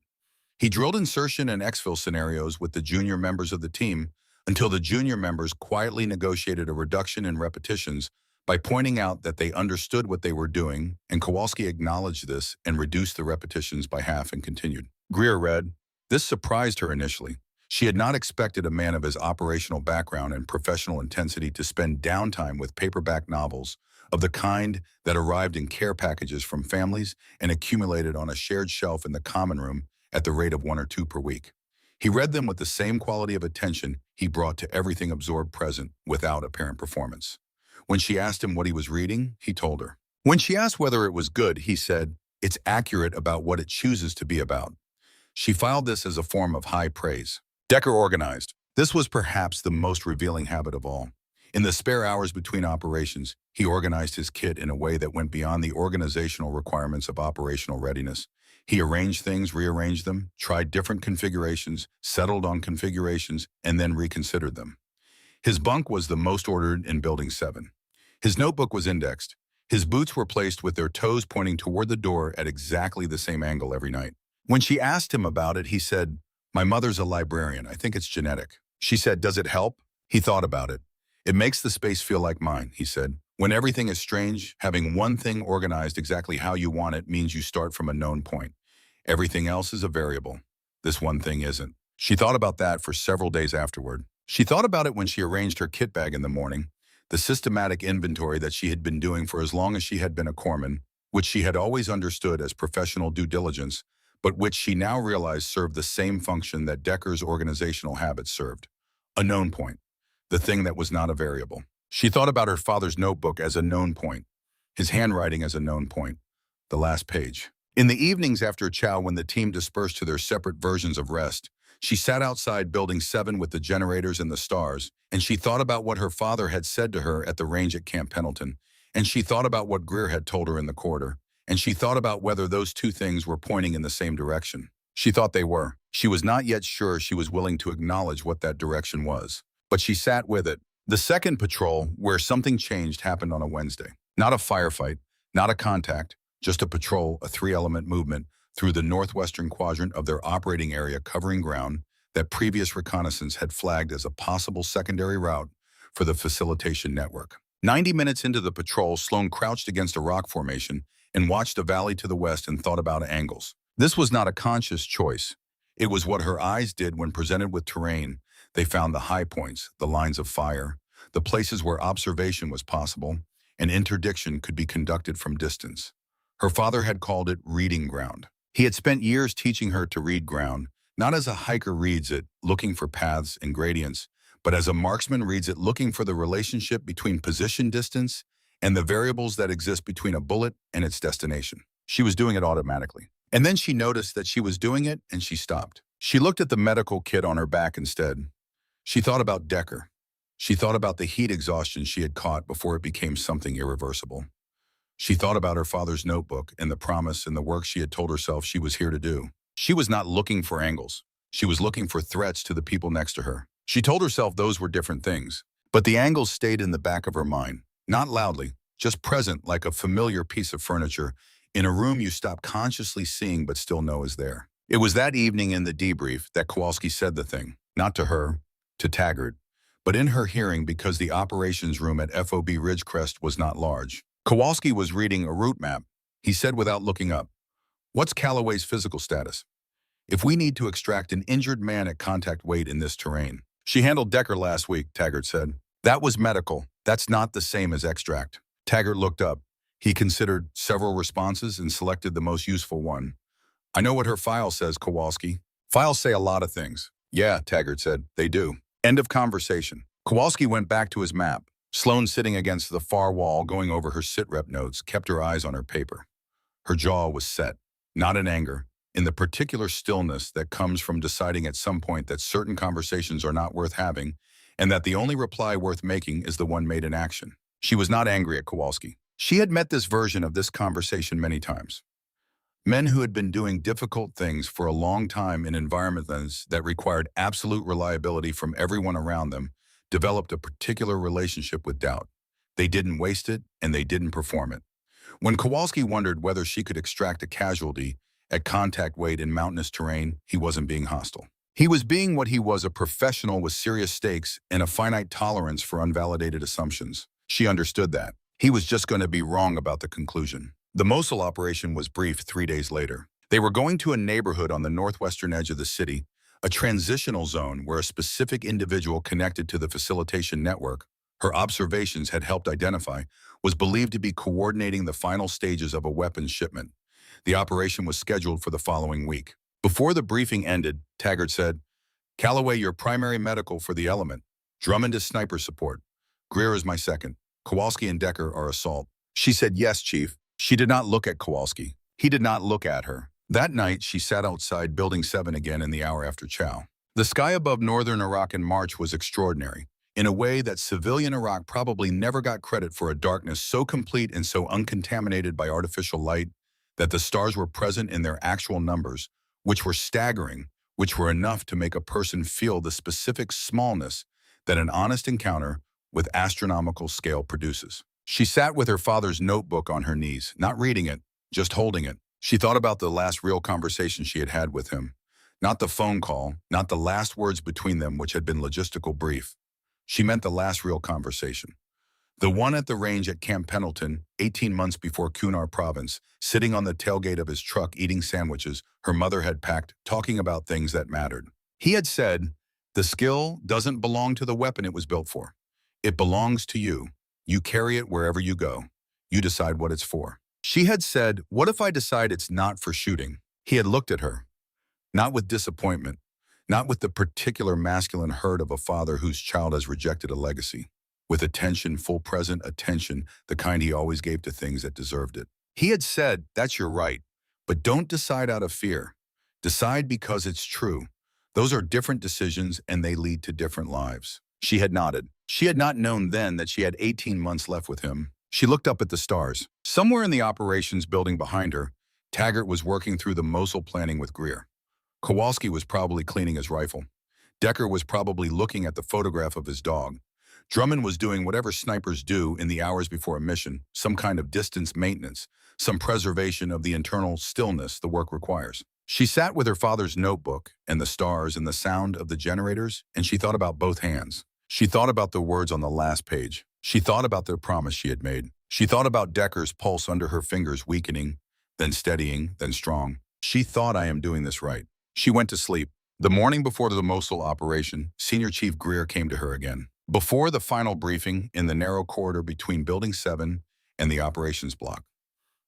S3: He drilled insertion and exfil scenarios with the junior members of the team until the junior members quietly negotiated a reduction in repetitions by pointing out that they understood what they were doing, and Kowalski acknowledged this and reduced the repetitions by half and continued. Greer read. This surprised her initially. She had not expected a man of his operational background and professional intensity to spend downtime with paperback novels of the kind that arrived in care packages from families and accumulated on a shared shelf in the common room at the rate of 1 or 2 per week. He read them with the same quality of attention he brought to everything absorbed present without apparent performance. When she asked him what he was reading, he told her. When she asked whether it was good, he said, "It's accurate about what it chooses to be about." She filed this as a form of high praise. Decker organized. This was perhaps the most revealing habit of all. In the spare hours between operations, he organized his kit in a way that went beyond the organizational requirements of operational readiness. He arranged things, rearranged them, tried different configurations, settled on configurations, and then reconsidered them. His bunk was the most ordered in Building 7. His notebook was indexed. His boots were placed with their toes pointing toward the door at exactly the same angle every night. When she asked him about it, he said, "My mother's a librarian. I think it's genetic." She said, "Does it help?" He thought about it. "It makes the space feel like mine," he said. "When everything is strange, having one thing organized exactly how you want it means you start from a known point. Everything else is a variable. This one thing isn't." She thought about that for several days afterward. She thought about it when she arranged her kit bag in the morning, the systematic inventory that she had been doing for as long as she had been a corpsman, which she had always understood as professional due diligence, but which she now realized served the same function that Decker's organizational habits served. A known point. The thing that was not a variable. She thought about her father's notebook as a known point, his handwriting as a known point, the last page. In the evenings after chow, when the team dispersed to their separate versions of rest, she sat outside Building 7 with the generators and the stars, and she thought about what her father had said to her at the range at Camp Pendleton, and she thought about what Greer had told her in the corridor, and she thought about whether those two things were pointing in the same direction. She thought they were. She was not yet sure she was willing to acknowledge what that direction was, but she sat with it. The second patrol, where something changed, happened on a Wednesday. Not a firefight, not a contact, just a patrol, a three-element movement through the northwestern quadrant of their operating area, covering ground that previous reconnaissance had flagged as a possible secondary route for the facilitation network. 90 minutes into the patrol, Sloan crouched against a rock formation and watched a valley to the west and thought about angles. This was not a conscious choice. It was what her eyes did when presented with terrain. They found the high points, the lines of fire, the places where observation was possible, and interdiction could be conducted from distance. Her father had called it reading ground. He had spent years teaching her to read ground, not as a hiker reads it, looking for paths and gradients, but as a marksman reads it, looking for the relationship between position distance and the variables that exist between a bullet and its destination. She was doing it automatically. And then she noticed that she was doing it, and she stopped. She looked at the medical kit on her back instead. She thought about Decker. She thought about the heat exhaustion she had caught before it became something irreversible. She thought about her father's notebook and the promise and the work she had told herself she was here to do. She was not looking for angles. She was looking for threats to the people next to her. She told herself those were different things, but the angles stayed in the back of her mind, not loudly, just present like a familiar piece of furniture in a room you stop consciously seeing but still know is there. It was that evening in the debrief that Kowalski said the thing, not to her, to Taggart, but in her hearing because the operations room at FOB Ridgecrest was not large. Kowalski was reading a route map. He said without looking up, "What's Calloway's physical status? If we need to extract an injured man at contact weight in this terrain." "She handled Decker last week," Taggart said. "That was medical. That's not the same as extract." Taggart looked up. He considered several responses and selected the most useful one. "I know what her file says, Kowalski." "Files say a lot of things." "Yeah," Taggart said, "they do." End of conversation. Kowalski went back to his map. Sloan, sitting against the far wall, going over her sit-rep notes, kept her eyes on her paper. Her jaw was set, not in anger, in the particular stillness that comes from deciding at some point that certain conversations are not worth having, and that the only reply worth making is the one made in action. She was not angry at Kowalski. She had met this version of this conversation many times. Men who had been doing difficult things for a long time in environments that required absolute reliability from everyone around them developed a particular relationship with doubt. They didn't waste it, and they didn't perform it. When Kowalski wondered whether she could extract a casualty at contact weight in mountainous terrain, he wasn't being hostile. He was being what he was, a professional with serious stakes and a finite tolerance for unvalidated assumptions. She understood that. He was just going to be wrong about the conclusion. The Mosul operation was briefed 3 days later. They were going to a neighborhood on the northwestern edge of the city, a transitional zone where a specific individual connected to the facilitation network, her observations had helped identify, was believed to be coordinating the final stages of a weapons shipment. The operation was scheduled for the following week. Before the briefing ended, Taggart said, "Calloway, your primary medical for the element. Drummond is sniper support. Greer is my second. Kowalski and Decker are assault." She said, "Yes, Chief." She did not look at Kowalski. He did not look at her. That night, she sat outside Building 7 again in the hour after chow. The sky above northern Iraq in March was extraordinary. in a way that civilian Iraq probably never got credit for, a darkness so complete and so uncontaminated by artificial light that the stars were present in their actual numbers, which were staggering, which were enough to make a person feel the specific smallness that an honest encounter with astronomical scale produces. She sat with her father's notebook on her knees, not reading it, just holding it. She thought about the last real conversation she had had with him. Not the phone call, not the last words between them, which had been logistical brief. She meant the last real conversation. The one at the range at Camp Pendleton, 18 months before Kunar Province, sitting on the tailgate of his truck eating sandwiches her mother had packed, talking about things that mattered. He had said, "The skill doesn't belong to the weapon it was built for. It belongs to you. You carry it wherever you go. You decide what it's for." She had said, "What if I decide it's not for shooting?" He had looked at her, not with disappointment, not with the particular masculine hurt of a father whose child has rejected a legacy, with attention, full present attention, the kind he always gave to things that deserved it. He had said, "That's your right, but don't decide out of fear. Decide because it's true. Those are different decisions and they lead to different lives." She had nodded. She had not known then that she had 18 months left with him. She looked up at the stars. Somewhere in the operations building behind her, Taggart was working through the Mosul planning with Greer. Kowalski was probably cleaning his rifle. Decker was probably looking at the photograph of his dog. Drummond was doing whatever snipers do in the hours before a mission, some kind of distance maintenance, some preservation of the internal stillness the work requires. She sat with her father's notebook and the stars and the sound of the generators, and she thought about both hands. She thought about the words on the last page. She thought about the promise she had made. She thought about Decker's pulse under her fingers weakening, then steadying, then strong. She thought, "I am doing this right." She went to sleep. The morning before the Mosul operation, Senior Chief Greer came to her again. Before the final briefing in the narrow corridor between Building 7 and the operations block,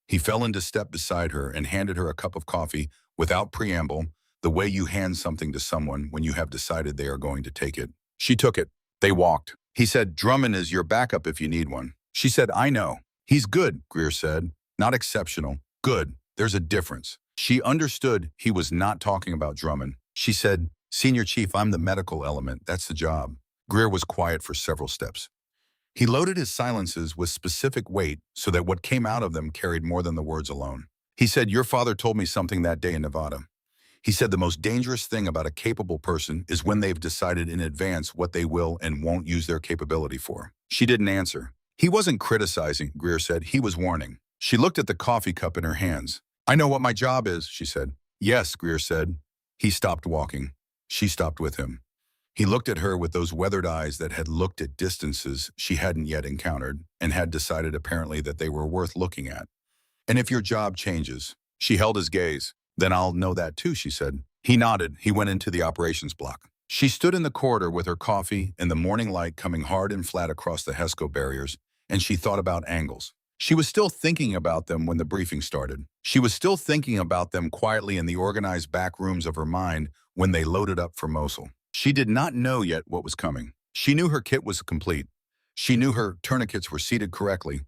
S3: he fell into step beside her and handed her a cup of coffee without preamble, the way you hand something to someone when you have decided they are going to take it. She took it. They walked. He said, "Drummond is your backup if you need one." She said, "I know." "He's good," Greer said. "Not exceptional. Good. There's a difference." She understood he was not talking about Drummond. She said, "Senior Chief, I'm the medical element. That's the job." Greer was quiet for several steps. He loaded his silences with specific weight so that what came out of them carried more than the words alone. He said, "Your father told me something that day in Nevada. He said the most dangerous thing about a capable person is when they've decided in advance what they will and won't use their capability for." She didn't answer. "He wasn't criticizing," Greer said. "He was warning." She looked at the coffee cup in her hands. "I know what my job is," she said. "Yes," Greer said. He stopped walking. She stopped with him. He looked at her with those weathered eyes that had looked at distances she hadn't yet encountered and had decided apparently that they were worth looking at. "And if your job changes," she held his gaze. "Then I'll know that too," she said. He nodded. He went into the operations block. She stood in the corridor with her coffee and the morning light coming hard and flat across the HESCO barriers, and she thought about angles. She was still thinking about them when the briefing started. She was still thinking about them quietly in the organized back rooms of her mind when they loaded up for Mosul. She did not know yet what was coming. She knew her kit was complete. She knew her tourniquets were seated correctly.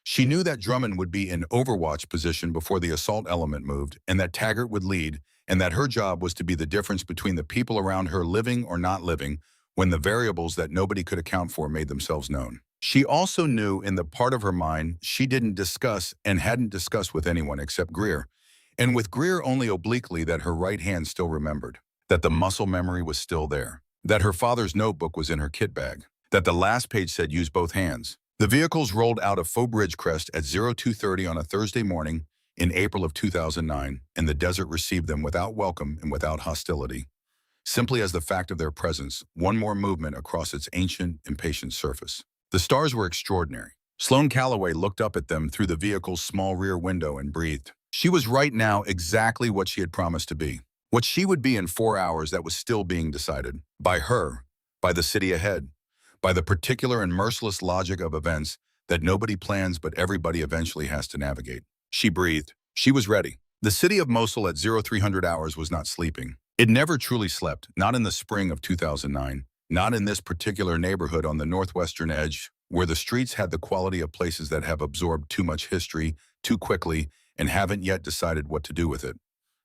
S3: She knew that Drummond would be in overwatch position before the assault element moved, and that Taggart would lead, and that her job was to be the difference between the people around her living or not living when the variables that nobody could account for made themselves known. She also knew in the part of her mind she didn't discuss and hadn't discussed with anyone except Greer, and with Greer only obliquely, that her right hand still remembered, that the muscle memory was still there, that her father's notebook was in her kit bag, that the last page said use both hands. The vehicles rolled out of Faux Bridge Crest at 02:30 on a Thursday morning in April of 2009, and the desert received them without welcome and without hostility, simply as the fact of their presence, one more movement across its ancient, impatient surface. The stars were extraordinary. Sloan Calloway looked up at them through the vehicle's small rear window and breathed. She was right now exactly what she had promised to be. What she would be in 4 hours that was still being decided. By her, by the city ahead, by the particular and merciless logic of events that nobody plans but everybody eventually has to navigate. She breathed. She was ready. The city of Mosul at 0300 hours was not sleeping. It never truly slept, not in the spring of 2009, not in this particular neighborhood on the northwestern edge, where the streets had the quality of places that have absorbed too much history too quickly and haven't yet decided what to do with it.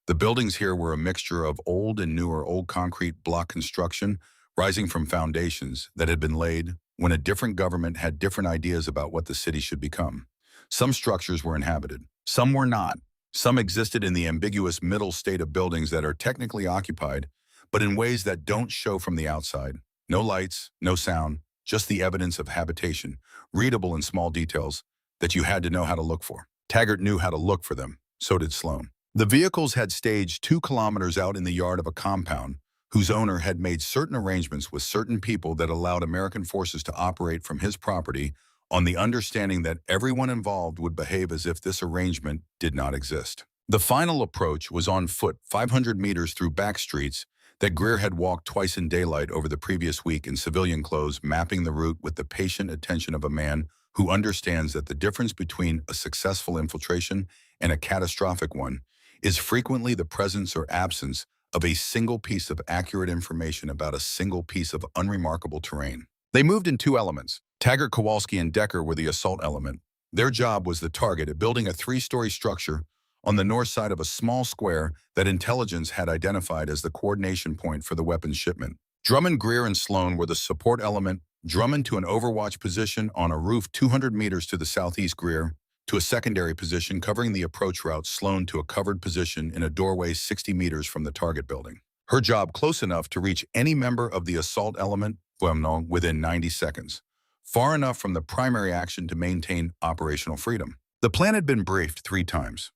S3: The buildings here were a mixture of old and newer old concrete block construction, rising from foundations that had been laid when a different government had different ideas about what the city should become. Some structures were inhabited, some were not. Some existed in the ambiguous middle state of buildings that are technically occupied, but in ways that don't show from the outside. No lights, no sound, just the evidence of habitation, readable in small details that you had to know how to look for. Taggart knew how to look for them. So did Sloan. The vehicles had staged 2 kilometers out in the yard of a compound whose owner had made certain arrangements with certain people that allowed American forces to operate from his property on the understanding that everyone involved would behave as if this arrangement did not exist. The final approach was on foot 500 meters through back streets that Greer had walked twice in daylight over the previous week in civilian clothes, mapping the route with the patient attention of a man who understands that the difference between a successful infiltration and a catastrophic one is frequently the presence or absence of a single piece of accurate information about a single piece of unremarkable terrain. They moved in 2 elements. Taggart, Kowalski, and Decker were the assault element. Their job was the target at building a 3-story structure on the north side of a small square that intelligence had identified as the coordination point for the weapons shipment. Drummond, Greer, and Sloan were the support element. Drummond to an overwatch position on a roof 200 meters to the southeast, Greer to a secondary position covering the approach route, Sloan to a covered position in a doorway 60 meters from the target building. Her job close enough to reach any member of the assault element within 90 seconds, far enough from the primary action to maintain operational freedom. The plan had been briefed 3 times.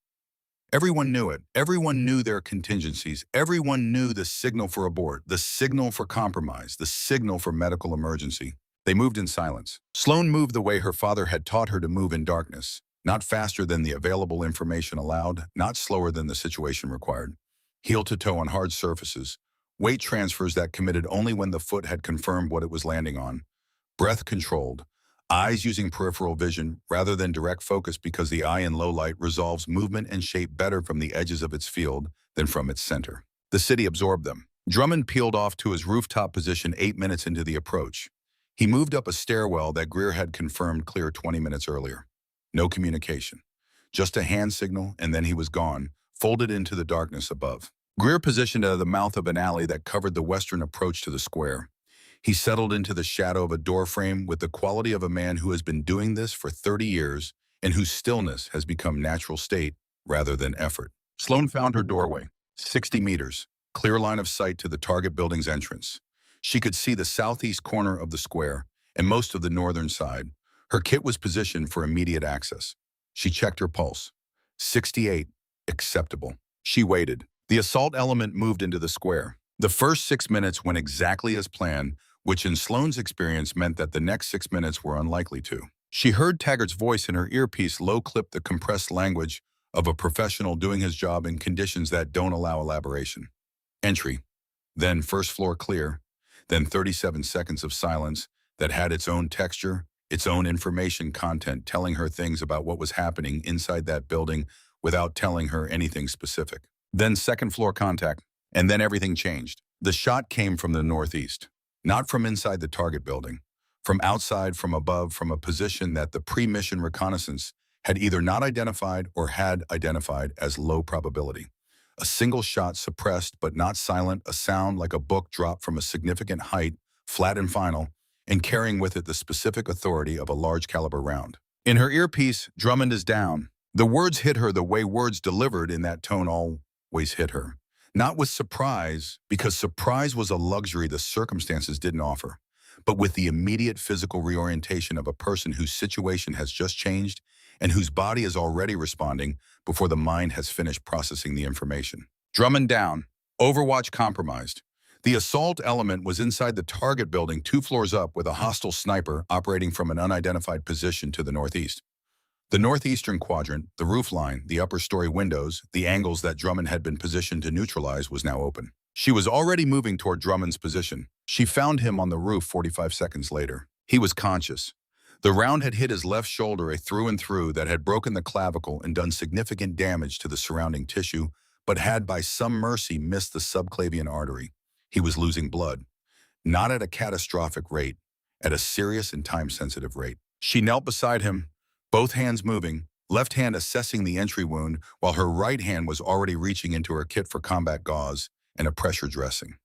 S3: Everyone knew it. Everyone knew their contingencies. Everyone knew the signal for abort, the signal for compromise, the signal for medical emergency. They moved in silence. Sloan moved the way her father had taught her to move in darkness, not faster than the available information allowed, not slower than the situation required. Heel to toe on hard surfaces, weight transfers that committed only when the foot had confirmed what it was landing on, breath controlled, eyes using peripheral vision rather than direct focus because the eye in low light resolves movement and shape better from the edges of its field than from its center. The city absorbed them. Drummond peeled off to his rooftop position 8 minutes into the approach. He moved up a stairwell that Greer had confirmed clear 20 minutes earlier. No communication. Just a hand signal, and then he was gone, folded into the darkness above. Greer positioned at the mouth of an alley that covered the western approach to the square. He settled into the shadow of a doorframe with the quality of a man who has been doing this for 30 years and whose stillness has become natural state rather than effort. Sloan found her doorway, 60 meters, clear line of sight to the target building's entrance. She could see the southeast corner of the square and most of the northern side. Her kit was positioned for immediate access. She checked her pulse. 68, acceptable. She waited. The assault element moved into the square. The first 6 minutes went exactly as planned, which in Sloan's experience meant that the next 6 minutes were unlikely to. She heard Taggart's voice in her earpiece low-clip the compressed language of a professional doing his job in conditions that don't allow elaboration. Entry, then first floor clear, then 37 seconds of silence that had its own texture, its own information content telling her things about what was happening inside that building without telling her anything specific. Then second floor contact, and then everything changed. The shot came from the northeast. Not from inside the target building, from outside, from above, from a position that the pre-mission reconnaissance had either not identified or had identified as low probability. A single shot suppressed but not silent, a sound like a book dropped from a significant height, flat and final, and carrying with it the specific authority of a large caliber round. In her earpiece, Drummond is down. The words hit her the way words delivered in that tone always hit her. Not with surprise, because surprise was a luxury the circumstances didn't offer, but with the immediate physical reorientation of a person whose situation has just changed and whose body is already responding before the mind has finished processing the information. Drummond down. Overwatch compromised. The assault element was inside the target building 2 floors up with a hostile sniper operating from an unidentified position to the northeast. The northeastern quadrant, the roof line, the upper story windows, the angles that Drummond had been positioned to neutralize was now open. She was already moving toward Drummond's position. She found him on the roof 45 seconds later. He was conscious. The round had hit his left shoulder a through and through that had broken the clavicle and done significant damage to the surrounding tissue, but had by some mercy missed the subclavian artery. He was losing blood. Not at a catastrophic rate, at a serious and time-sensitive rate. She knelt beside him, both hands moving, left hand assessing the entry wound, while her right hand was already reaching into her kit for combat gauze and a pressure dressing.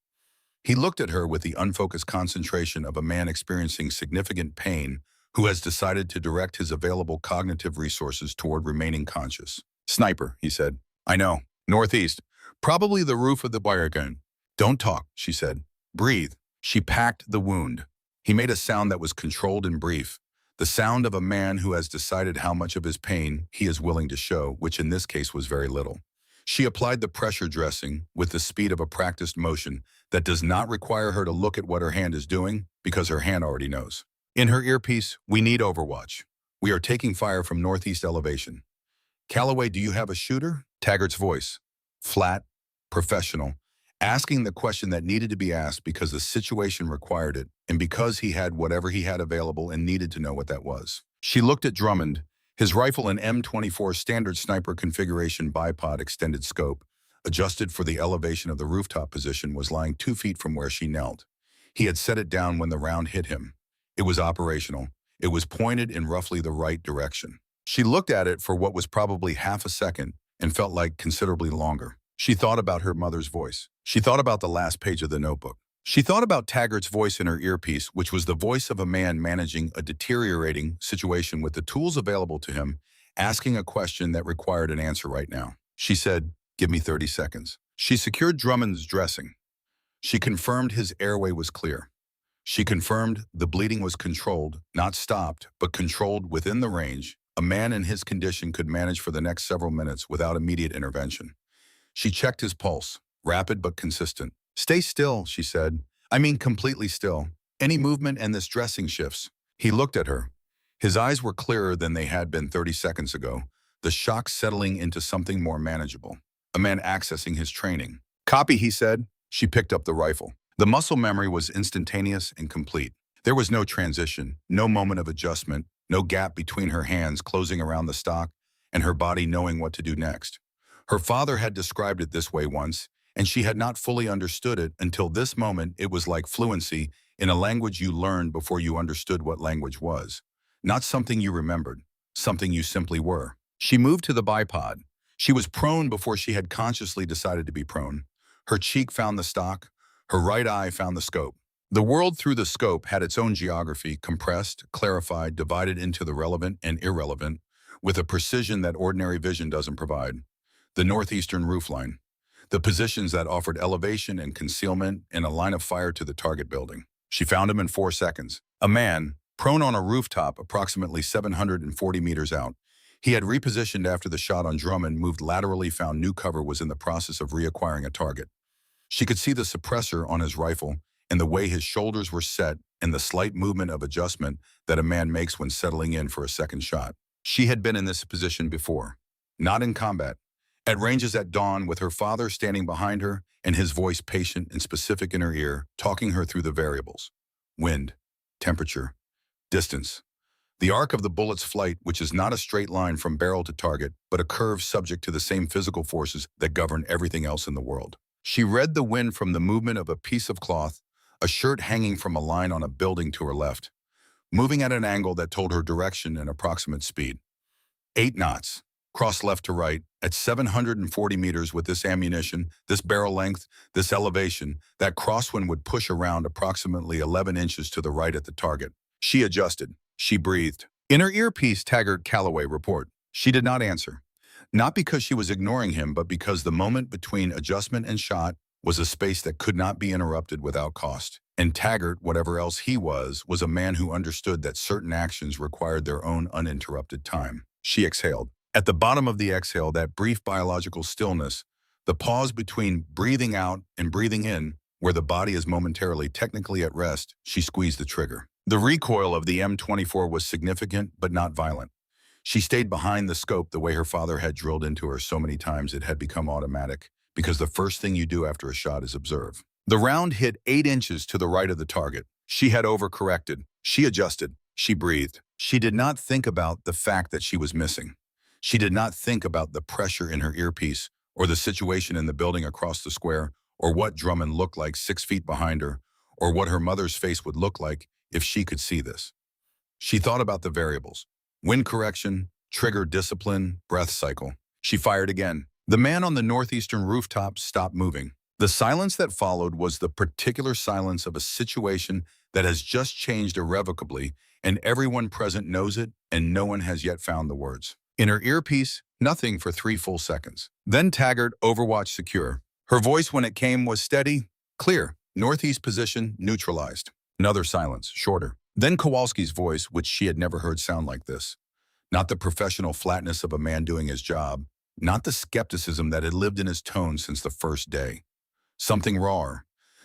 S3: He looked at her with the unfocused concentration of a man experiencing significant pain who has decided to direct his available cognitive resources toward remaining conscious. Sniper, he said. I know. Northeast. Probably the roof of the barricade. Don't talk, she said. Breathe. She packed the wound. He made a sound that was controlled and brief, the sound of a man who has decided how much of his pain he is willing to show, which in this case was very little. She applied the pressure dressing with the speed of a practiced motion that does not require her to look at what her hand is doing because her hand already knows. In her earpiece, we need overwatch. We are taking fire from northeast elevation. Calloway, do you have a shooter? Taggart's voice, flat, professional, asking the question that needed to be asked because the situation required it and because he had whatever he had available and needed to know what that was. She looked at Drummond, his rifle an M24 standard sniper configuration bipod extended scope, adjusted for the elevation of the rooftop position, was lying 2 feet from where she knelt. He had set it down when the round hit him. It was operational. It was pointed in roughly the right direction. She looked at it for what was probably half a second and felt like considerably longer. She thought about her mother's voice. She thought about the last page of the notebook. She thought about Taggart's voice in her earpiece, which was the voice of a man managing a deteriorating situation with the tools available to him, asking a question that required an answer right now. She said, "Give me 30 seconds." She secured Drummond's dressing. She confirmed his airway was clear. She confirmed the bleeding was controlled, not stopped, but controlled within the range a man in his condition could manage for the next several minutes without immediate intervention. She checked his pulse, rapid but consistent. "Stay still," she said. "I mean completely still. Any movement and this dressing shifts." He looked at her. His eyes were clearer than they had been 30 seconds ago, the shock settling into something more manageable. A man accessing his training. "Copy," he said. She picked up the rifle. The muscle memory was instantaneous and complete. There was no transition, no moment of adjustment, no gap between her hands closing around the stock and her body knowing what to do next. Her father had described it this way once, and she had not fully understood it until this moment. It was like fluency in a language you learned before you understood what language was. Not something you remembered, something you simply were. She moved to the bipod. She was prone before she had consciously decided to be prone. Her cheek found the stock. Her right eye found the scope. The world through the scope had its own geography, compressed, clarified, divided into the relevant and irrelevant, with a precision that ordinary vision doesn't provide. The northeastern roofline. The positions that offered elevation and concealment and a line of fire to the target building. She found him in 4 seconds. A man, prone on a rooftop approximately 740 meters out. He had repositioned after the shot on Drummond, moved laterally, found new cover, was in the process of reacquiring a target. She could see the suppressor on his rifle and the way his shoulders were set and the slight movement of adjustment that a man makes when settling in for a second shot. She had been in this position before, not in combat. At ranges at dawn, with her father standing behind her and his voice patient and specific in her ear, talking her through the variables. Wind, temperature, distance. The arc of the bullet's flight, which is not a straight line from barrel to target, but a curve subject to the same physical forces that govern everything else in the world. She read the wind from the movement of a piece of cloth, a shirt hanging from a line on a building to her left, moving at an angle that told her direction and approximate speed. 8 knots. Cross left to right, at 740 meters with this ammunition, this barrel length, this elevation, that crosswind would push around approximately 11 inches to the right at the target. She adjusted. She breathed. In her earpiece, Taggart Calloway report. She did not answer. Not because she was ignoring him, but because the moment between adjustment and shot was a space that could not be interrupted without cost. And Taggart, whatever else he was a man who understood that certain actions required their own uninterrupted time. She exhaled. At the bottom of the exhale, that brief biological stillness, the pause between breathing out and breathing in, where the body is momentarily technically at rest, she squeezed the trigger. The recoil of the M24 was significant, but not violent. She stayed behind the scope the way her father had drilled into her so many times it had become automatic, because the first thing you do after a shot is observe. The round hit 8 inches to the right of the target. She had overcorrected. She adjusted. She breathed. She did not think about the fact that she was missing. She did not think about the pressure in her earpiece, or the situation in the building across the square, or what Drummond looked like 6 feet behind her, or what her mother's face would look like if she could see this. She thought about the variables. Wind correction, trigger discipline, breath cycle. She fired again. The man on the northeastern rooftop stopped moving. The silence that followed was the particular silence of a situation that has just changed irrevocably, and everyone present knows it, and no one has yet found the words. In her earpiece, nothing for 3 full seconds. Then Taggart, Overwatch secure. Her voice when it came was steady, clear. Northeast position neutralized. Another silence, shorter. Then Kowalski's voice, which she had never heard sound like this. Not the professional flatness of a man doing his job, not the skepticism that had lived in his tone since the first day. Something raw,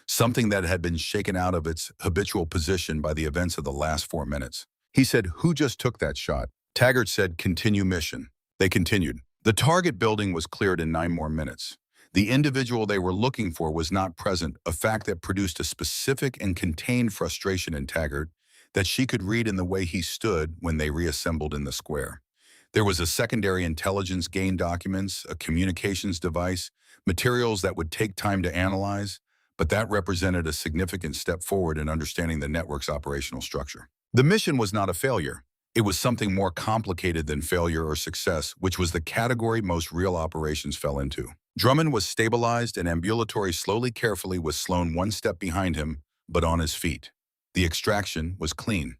S3: something that had been shaken out of its habitual position by the events of the last 4 minutes. He said, "Who just took that shot?" Taggart said, "Continue mission." They continued. The target building was cleared in 9 more minutes. The individual they were looking for was not present, a fact that produced a specific and contained frustration in Taggart that she could read in the way he stood when they reassembled in the square. There was a secondary intelligence gain documents, a communications device, materials that would take time to analyze, but that represented a significant step forward in understanding the network's operational structure. The mission was not a failure. It was something more complicated than failure or success, which was the category most real operations fell into. Drummond was stabilized and ambulatory slowly carefully with Sloan 1 step behind him, but on his feet. The extraction was clean.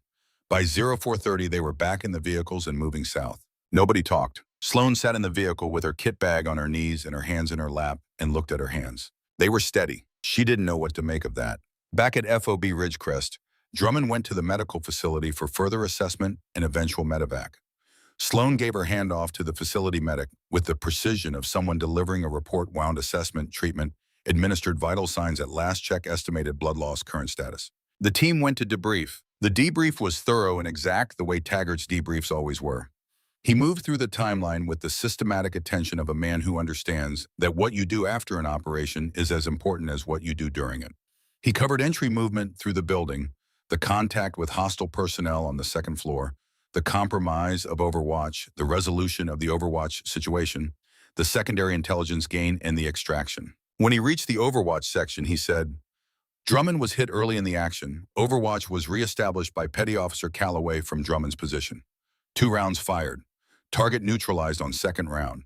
S3: By 0430, they were back in the vehicles and moving south. Nobody talked. Sloan sat in the vehicle with her kit bag on her knees and her hands in her lap and looked at her hands. They were steady. She didn't know what to make of that. Back at FOB Ridgecrest, Drummond went to the medical facility for further assessment and eventual medevac. Sloan gave her hand off to the facility medic with the precision of someone delivering a report-wound assessment treatment, administered vital signs at last check, estimated blood loss, current status. The team went to debrief. The debrief was thorough and exact, the way Taggart's debriefs always were. He moved through the timeline with the systematic attention of a man who understands that what you do after an operation is as important as what you do during it. He covered entry movement through the building, the contact with hostile personnel on the 2nd floor, the compromise of Overwatch, the resolution of the Overwatch situation, the secondary intelligence gain, and the extraction. When he reached the Overwatch section, he said, Drummond was hit early in the action. Overwatch was reestablished by Petty Officer Calloway from Drummond's position. 2 rounds fired. Target neutralized on 2nd round.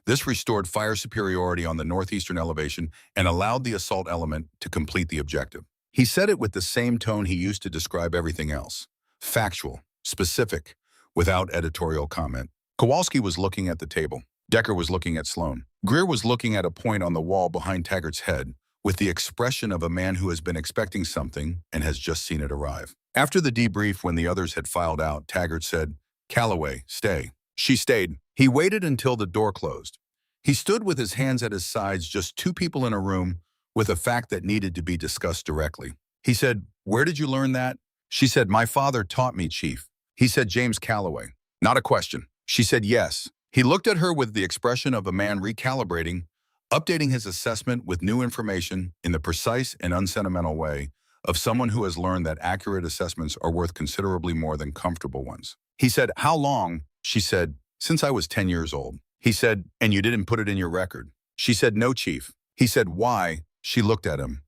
S3: This restored fire superiority on the northeastern elevation and allowed the assault element to complete the objective. He said it with the same tone he used to describe everything else. Factual, specific, without editorial comment. Kowalski was looking at the table. Decker was looking at Sloan. Greer was looking at a point on the wall behind Taggart's head, with the expression of a man who has been expecting something and has just seen it arrive. After the debrief, when the others had filed out, Taggart said, "Calloway, stay." She stayed. He waited until the door closed. He stood with his hands at his sides, just 2 people in a room, with a fact that needed to be discussed directly. He said, "Where did you learn that?" She said, "My father taught me, Chief." He said, "James Calloway." Not a question. She said, "Yes." He looked at her with the expression of a man recalibrating, updating his assessment with new information in the precise and unsentimental way of someone who has learned that accurate assessments are worth considerably more than comfortable ones. He said, "How long?" She said, "Since I was 10 years old." He said, "And you didn't put it in your record?" She said, "No, Chief." He said, "Why?" She looked at him.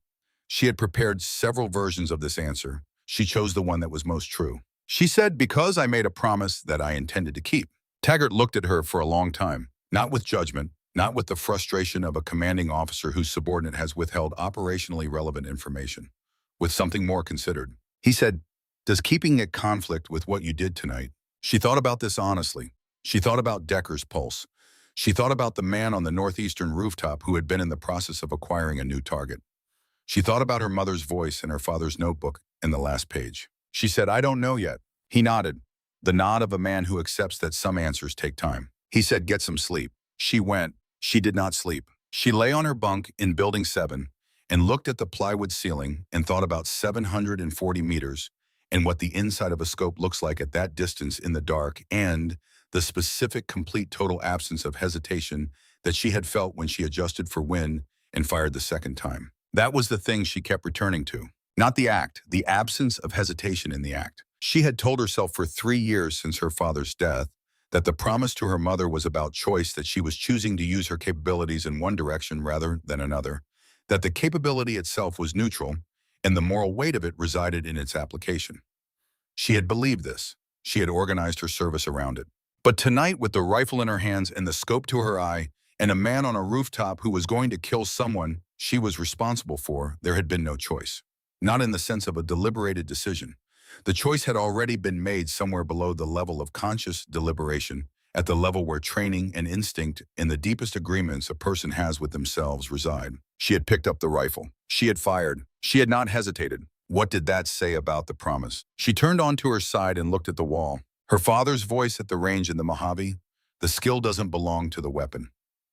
S3: She had prepared several versions of this answer. She chose the one that was most true. She said, "Because I made a promise that I intended to keep." Taggart looked at her for a long time, not with judgment, not with the frustration of a commanding officer whose subordinate has withheld operationally relevant information, with something more considered. He said, "Does keeping it conflict with what you did tonight?" She thought about this honestly. She thought about Decker's pulse. She thought about the man on the northeastern rooftop who had been in the process of acquiring a new target. She thought about her mother's voice in her father's notebook in the last page. She said, "I don't know yet." He nodded, the nod of a man who accepts that some answers take time. He said, "Get some sleep." She went. She did not sleep. She lay on her bunk in Building 7 and looked at the plywood ceiling and thought about 740 meters and what the inside of a scope looks like at that distance in the dark, and the specific, complete, total absence of hesitation that she had felt when she adjusted for wind and fired the 2nd time. That was the thing she kept returning to. Not the act, the absence of hesitation in the act. She had told herself for 3 years since her father's death that the promise to her mother was about choice, that she was choosing to use her capabilities in one direction rather than another, that the capability itself was neutral, and the moral weight of it resided in its application. She had believed this. She had organized her service around it. But tonight, with the rifle in her hands and the scope to her eye, and a man on a rooftop who was going to kill someone, she was responsible for, there had been no choice. Not in the sense of a deliberated decision. The choice had already been made somewhere below the level of conscious deliberation, at the level where training and instinct and the deepest agreements a person has with themselves reside. She had picked up the rifle. She had fired. She had not hesitated. What did that say about the promise? She turned onto her side and looked at the wall. Her father's voice at the range in the Mojave, "The skill doesn't belong to the weapon.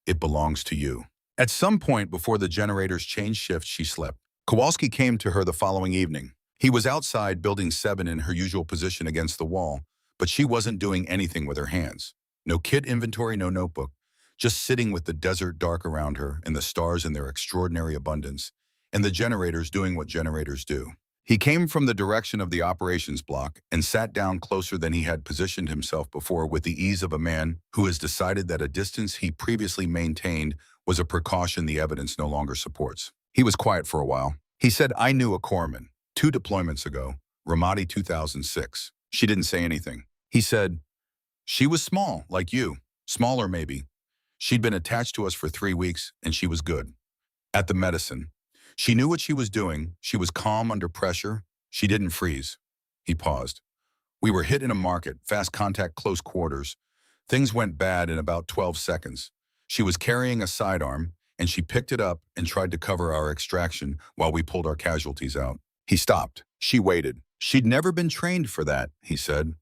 S3: It belongs to you." At some point before the generators changed shifts, she slept. Kowalski came to her the following evening. He was outside Building 7 in her usual position against the wall, but she wasn't doing anything with her hands. No kit inventory, no notebook. Just sitting with the desert dark around her and the stars in their extraordinary abundance, and the generators doing what generators do. He came from the direction of the operations block and sat down closer than he had positioned himself before with the ease of a man who has decided that a distance he previously maintained was a precaution the evidence no longer supports. He was quiet for a while. He said, "I knew a corpsman 2 deployments ago, Ramadi 2006. She didn't say anything. He said, "She was small, like you. Smaller, maybe. She'd been attached to us for 3 weeks, and she was good. At the medicine. She knew what she was doing. She was calm under pressure. She didn't freeze." He paused. "We were hit in a market, fast contact, close quarters. Things went bad in about 12 seconds. She was carrying a sidearm, and she picked it up and tried to cover our extraction while we pulled our casualties out." He stopped. She waited. "She'd never been trained for that," he said.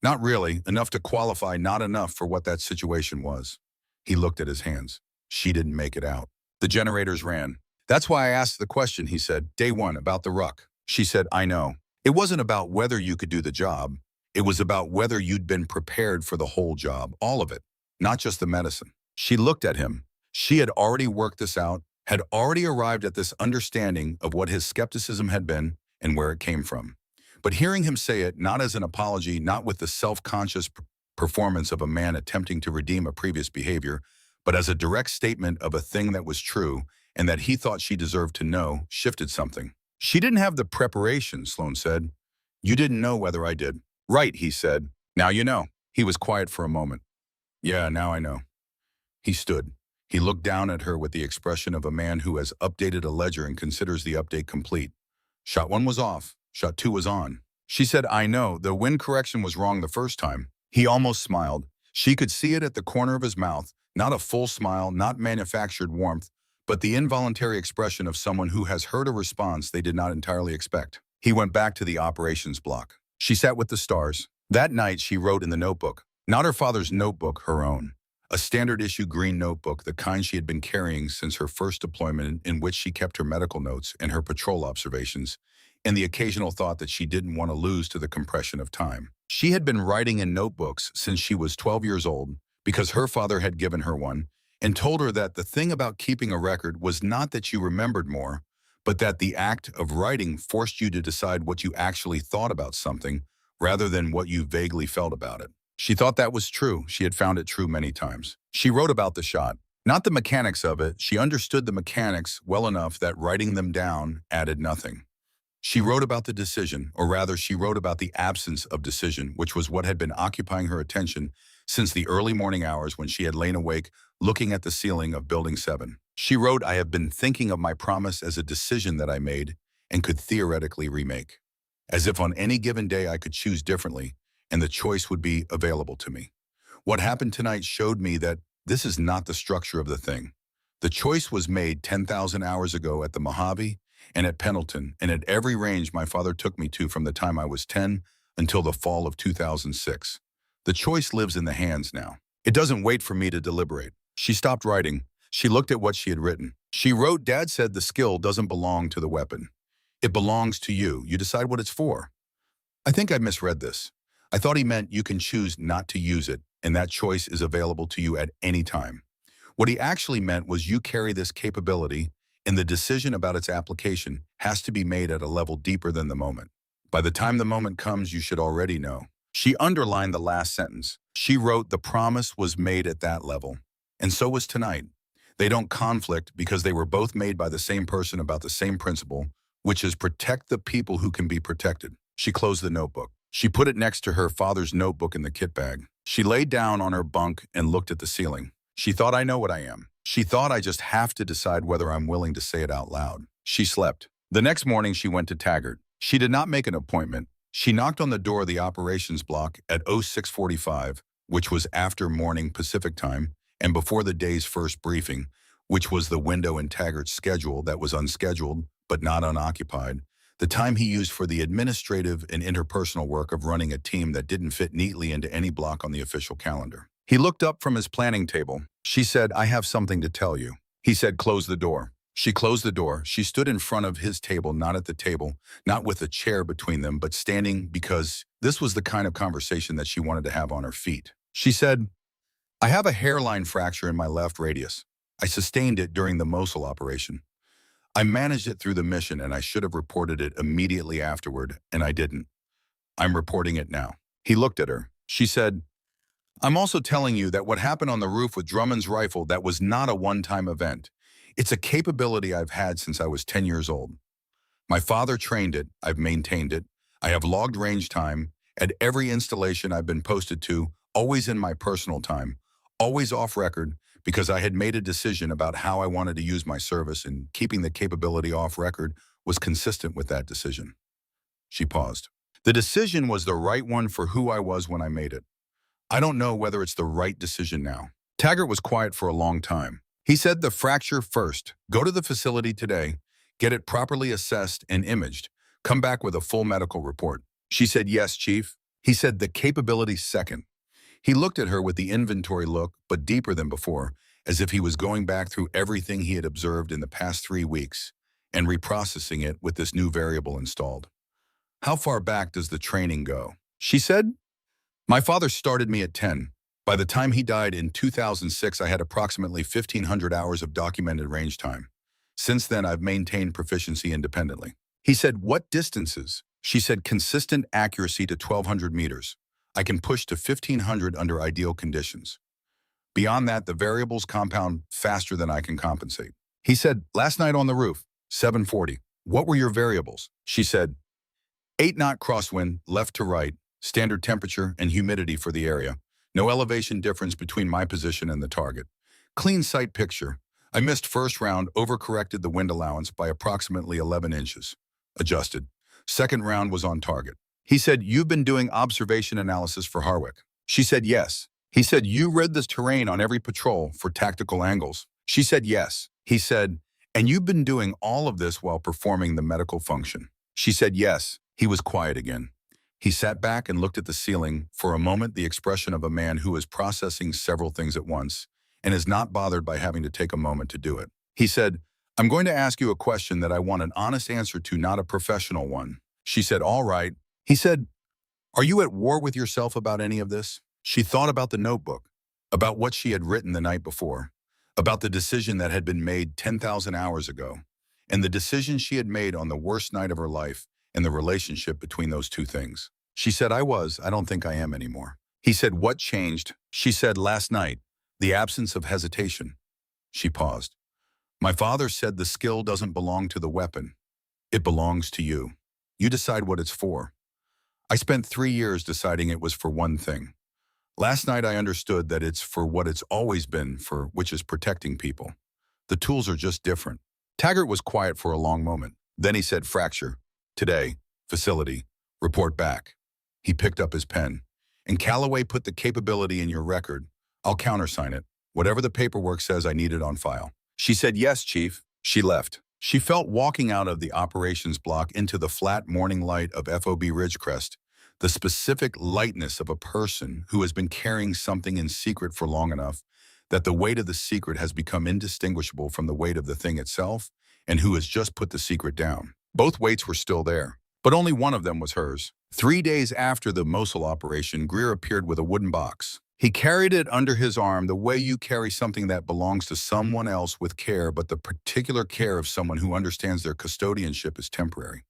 S3: "Not really, enough to qualify, not enough for what that situation was." He looked at his hands. She didn't make it out. The generators ran. "That's why I asked the question," he said. "Day 1, about the ruck." She said, "I know. It wasn't about whether you could do the job. It was about whether you'd been prepared for the whole job, all of it, not just the medicine." She looked at him. She had already worked this out, had already arrived at this understanding of what his skepticism had been and where it came from. But hearing him say it, not as an apology, not with the self-conscious performance of a man attempting to redeem a previous behavior, but as a direct statement of a thing that was true and that he thought she deserved to know, shifted something. "She didn't have the preparation," Sloan said. "You didn't know whether I did." "Right," he said. "Now you know." He was quiet for a moment. "Yeah, now I know." He stood. He looked down at her with the expression of a man who has updated a ledger and considers the update complete. Shot 1 was off. Shot 2 was on. She said, "I know, the wind correction was wrong the first time." He almost smiled. She could see it at the corner of his mouth, not a full smile, not manufactured warmth, but the involuntary expression of someone who has heard a response they did not entirely expect. He went back to the operations block. She sat with the stars. That night she wrote in the notebook, not her father's notebook, her own. A standard-issue green notebook, the kind she had been carrying since her first deployment, in which she kept her medical notes and her patrol observations, and the occasional thought that she didn't want to lose to the compression of time. She had been writing in notebooks since she was 12 years old because her father had given her one and told her that the thing about keeping a record was not that you remembered more, but that the act of writing forced you to decide what you actually thought about something rather than what you vaguely felt about it. She thought that was true. She had found it true many times. She wrote about the shot, not the mechanics of it. She understood the mechanics well enough that writing them down added nothing. She wrote about the decision, or rather she wrote about the absence of decision, which was what had been occupying her attention since the early morning hours when she had lain awake looking at the ceiling of Building 7. She wrote, "I have been thinking of my promise as a decision that I made and could theoretically remake. As if on any given day I could choose differently, and the choice would be available to me. What happened tonight showed me that this is not the structure of the thing. The choice was made 10,000 hours ago at the Mojave and at Pendleton and at every range my father took me to from the time I was 10 until the fall of 2006. The choice lives in the hands now. It doesn't wait for me to deliberate." She stopped writing. She looked at what she had written. She wrote, "Dad said the skill doesn't belong to the weapon. It belongs to you. You decide what it's for." I think I misread this. I thought he meant you can choose not to use it, and that choice is available to you at any time. What he actually meant was you carry this capability, and the decision about its application has to be made at a level deeper than the moment. By the time the moment comes, you should already know. She underlined the last sentence. She wrote, "The promise was made at that level." And so was tonight. They don't conflict because they were both made by the same person about the same principle, which is protect the people who can be protected. She closed the notebook. She put it next to her father's notebook in the kit bag. She laid down on her bunk and looked at the ceiling. She thought I know what I am. She thought I just have to decide whether I'm willing to say it out loud. She slept. The next morning, she went to Taggart. She did not make an appointment. She knocked on the door of the operations block at 06:45, which was after morning Pacific time, and before the day's first briefing, which was the window in Taggart's schedule that was unscheduled but not unoccupied, the time he used for the administrative and interpersonal work of running a team that didn't fit neatly into any block on the official calendar. He looked up from his planning table. She said, "I have something to tell you." He said, "Close the door." She closed the door. She stood in front of his table, not at the table, not with a chair between them, but standing because this was the kind of conversation that she wanted to have on her feet. She said, "I have a hairline fracture in my left radius. I sustained it during the Mosul operation. I managed it through the mission, and I should have reported it immediately afterward, and I didn't. I'm reporting it now." He looked at her. She said, "I'm also telling you that what happened on the roof with Drummond's rifle, that was not a one-time event. It's a capability I've had since I was 10 years old. My father trained it. I've maintained it. I have logged range time at every installation I've been posted to, always in my personal time, always off record, because I had made a decision about how I wanted to use my service, and keeping the capability off record was consistent with that decision." She paused. "The decision was the right one for who I was when I made it. I don't know whether it's the right decision now." Taggart was quiet for a long time. He said, "The fracture first. Go to the facility today, get it properly assessed and imaged. Come back with a full medical report." She said, "Yes, Chief." He said, "The capability second." He looked at her with the inventory look, but deeper than before, as if he was going back through everything he had observed in the past 3 weeks and reprocessing it with this new variable installed. "How far back does the training go?" She said, "My father started me at 10. By the time he died in 2006, I had approximately 1,500 hours of documented range time. Since then, I've maintained proficiency independently." He said, "What distances?" She said, "Consistent accuracy to 1,200 meters. I can push to 1,500 under ideal conditions. Beyond that, the variables compound faster than I can compensate." He said, "Last night on the roof, 740. What were your variables?" She said, 8-knot crosswind, left to right, standard temperature and humidity for the area. No elevation difference between my position and the target. Clean sight picture. I missed first round, overcorrected the wind allowance by approximately 11 inches. Adjusted. Second round was on target." He said, "You've been doing observation analysis for Harwick." She said, "Yes." He said, "You read this terrain on every patrol for tactical angles." She said, "Yes." He said, "And you've been doing all of this while performing the medical function." She said, "Yes." He was quiet again. He sat back and looked at the ceiling, for a moment the expression of a man who is processing several things at once and is not bothered by having to take a moment to do it. He said, "I'm going to ask you a question that I want an honest answer to, not a professional one." She said, "All right." He said, "Are you at war with yourself about any of this?" She thought about the notebook, about what she had written the night before, about the decision that had been made 10,000 hours ago, and the decision she had made on the worst night of her life, and the relationship between those two things. She said, I don't think I am anymore." He said, "What changed?" She said, "Last night, the absence of hesitation." She paused. "My father said the skill doesn't belong to the weapon. It belongs to you. You decide what it's for. I spent 3 years deciding it was for one thing. Last night I understood that it's for what it's always been for, which is protecting people. The tools are just different." Taggart was quiet for a long moment. Then he said, "Fracture. Today. Facility. Report back." He picked up his pen. "And Calloway put the capability in your record. I'll countersign it. Whatever the paperwork says, I need it on file." She said, "Yes, Chief." She left. She felt walking out of the operations block into the flat morning light of FOB Ridgecrest, the specific lightness of a person who has been carrying something in secret for long enough that the weight of the secret has become indistinguishable from the weight of the thing itself, and who has just put the secret down. Both weights were still there, but only one of them was hers. 3 days after the Mosul operation, Greer appeared with a wooden box. He carried it under his arm the way you carry something that belongs to someone else with care, but the particular care of someone who understands their custodianship is temporary.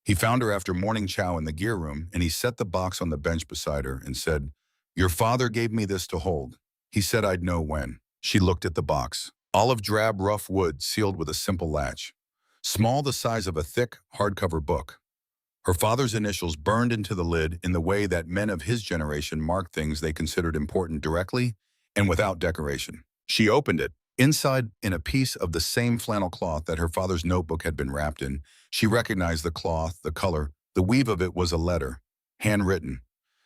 S3: He found her after morning chow in the gear room, and he set the box on the bench beside her and said, "Your father gave me this to hold. He said I'd know when." She looked at the box. Olive drab rough wood sealed with a simple latch. Small, the size of a thick, hardcover book. Her father's initials burned into the lid in the way that men of his generation marked things they considered important directly and without decoration. She opened it. Inside, in a piece of the same flannel cloth that her father's notebook had been wrapped in, she recognized the cloth, the color, the weave of it was a letter, handwritten.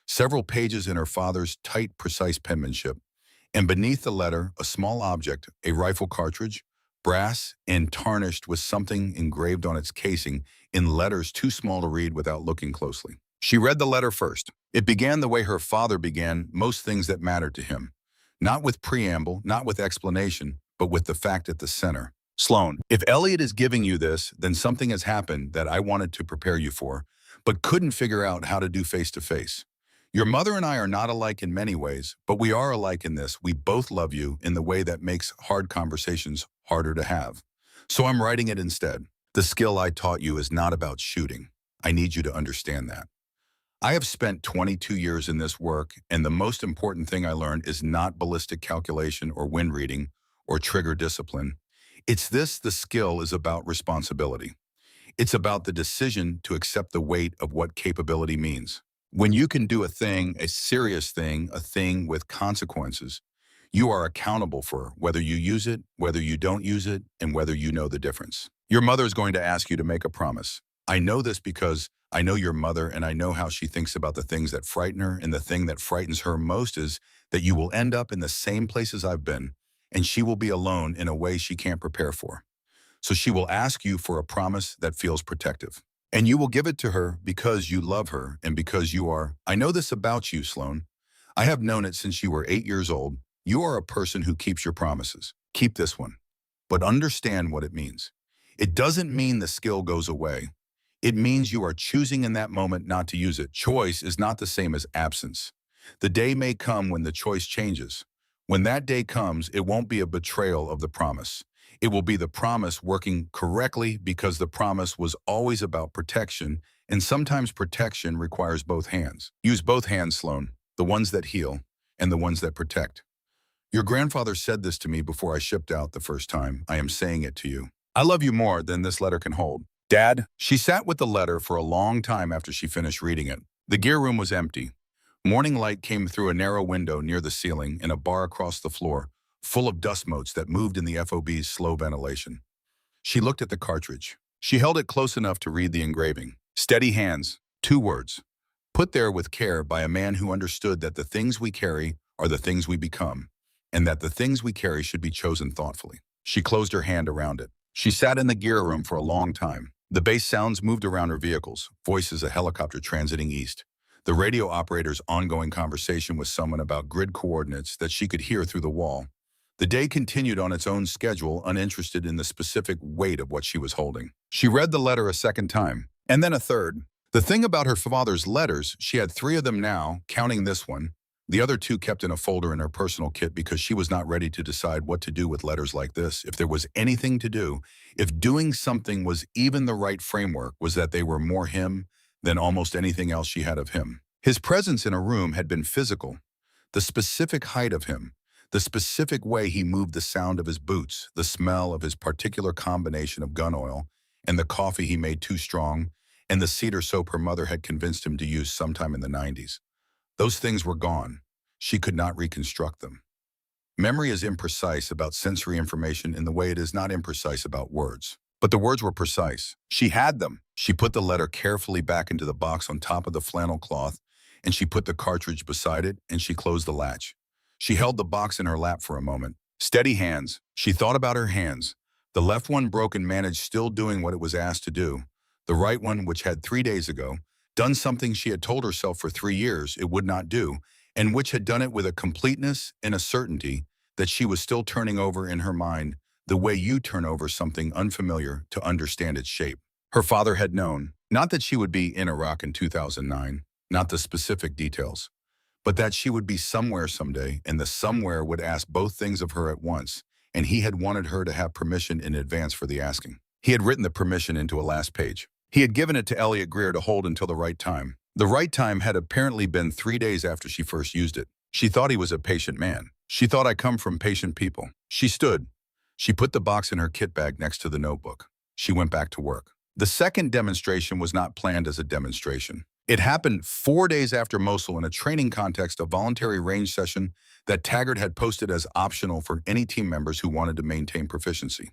S3: Several pages in her father's tight, precise penmanship. And beneath the letter, a small object, a rifle cartridge, brass and tarnished with something engraved on its casing in letters too small to read without looking closely. She read the letter first. It began the way her father began most things that mattered to him. Not with preamble, not with explanation, but with the fact at the center. Sloan, if Elliot is giving you this, then something has happened that I wanted to prepare you for, but couldn't figure out how to do face-to-face. Your mother and I are not alike in many ways, but we are alike in this. We both love you in the way that makes hard conversations harder to have. So I'm writing it instead. The skill I taught you is not about shooting. I need you to understand that. I have spent 22 years in this work, and the most important thing I learned is not ballistic calculation or wind reading or trigger discipline. It's this: the skill is about responsibility. It's about the decision to accept the weight of what capability means. When you can do a thing, a serious thing, a thing with consequences, you are accountable for whether you use it, whether you don't use it, and whether you know the difference. Your mother is going to ask you to make a promise. I know this because I know your mother, and I know how she thinks about the things that frighten her, and the thing that frightens her most is that you will end up in the same places I've been, and she will be alone in a way she can't prepare for. So she will ask you for a promise that feels protective. And you will give it to her because you love her and because you are. I know this about you, Sloan. I have known it since you were 8 years old. You are a person who keeps your promises. Keep this one. But understand what it means. It doesn't mean the skill goes away. It means you are choosing in that moment not to use it. Choice is not the same as absence. The day may come when the choice changes. When that day comes, it won't be a betrayal of the promise. It will be the promise working correctly because the promise was always about protection, and sometimes protection requires both hands. Use both hands, Sloan, the ones that heal and the ones that protect. Your grandfather said this to me before I shipped out the first time. I am saying it to you. I love you more than this letter can hold. Dad, she sat with the letter for a long time after she finished reading it. The gear room was empty. Morning light came through a narrow window near the ceiling in a bar across the floor, full of dust motes that moved in the FOB's slow ventilation. She looked at the cartridge. She held it close enough to read the engraving. Steady hands, 2 words. Put there with care by a man who understood that the things we carry are the things we become, and that the things we carry should be chosen thoughtfully. She closed her hand around it. She sat in the gear room for a long time. The bass sounds moved around her vehicles, voices a helicopter transiting east. The radio operator's ongoing conversation with someone about grid coordinates that she could hear through the wall. The day continued on its own schedule, uninterested in the specific weight of what she was holding. She read the letter a second time, and then a third. The thing about her father's letters, she had 3 of them now, counting this one. The other 2 kept in a folder in her personal kit because she was not ready to decide what to do with letters like this. If there was anything to do, if doing something was even the right framework, was that they were more him than almost anything else she had of him. His presence in a room had been physical. The specific height of him, the specific way he moved, the sound of his boots, the smell of his particular combination of gun oil, and the coffee he made too strong, and the cedar soap her mother had convinced him to use sometime in the 90s. Those things were gone. She could not reconstruct them. Memory is imprecise about sensory information in the way it is not imprecise about words. But the words were precise. She had them. She put the letter carefully back into the box on top of the flannel cloth, and she put the cartridge beside it, and she closed the latch. She held the box in her lap for a moment. Steady hands. She thought about her hands. The left one broken, managed, still doing what it was asked to do. The right one, which had 3 days ago done something she had told herself for 3 years it would not do, and which had done it with a completeness and a certainty that she was still turning over in her mind, the way you turn over something unfamiliar to understand its shape. Her father had known, not that she would be in Iraq in 2009, not the specific details, but that she would be somewhere someday, and the somewhere would ask both things of her at once, and he had wanted her to have permission in advance for the asking. He had written the permission into a last page. He had given it to Elliot Greer to hold until the right time. The right time had apparently been 3 days after she first used it. She thought he was a patient man. She thought, I come from patient people. She stood. She put the box in her kit bag next to the notebook. She went back to work. The second demonstration was not planned as a demonstration. It happened 4 days after Mosul in a training context, a voluntary range session that Taggart had posted as optional for any team members who wanted to maintain proficiency.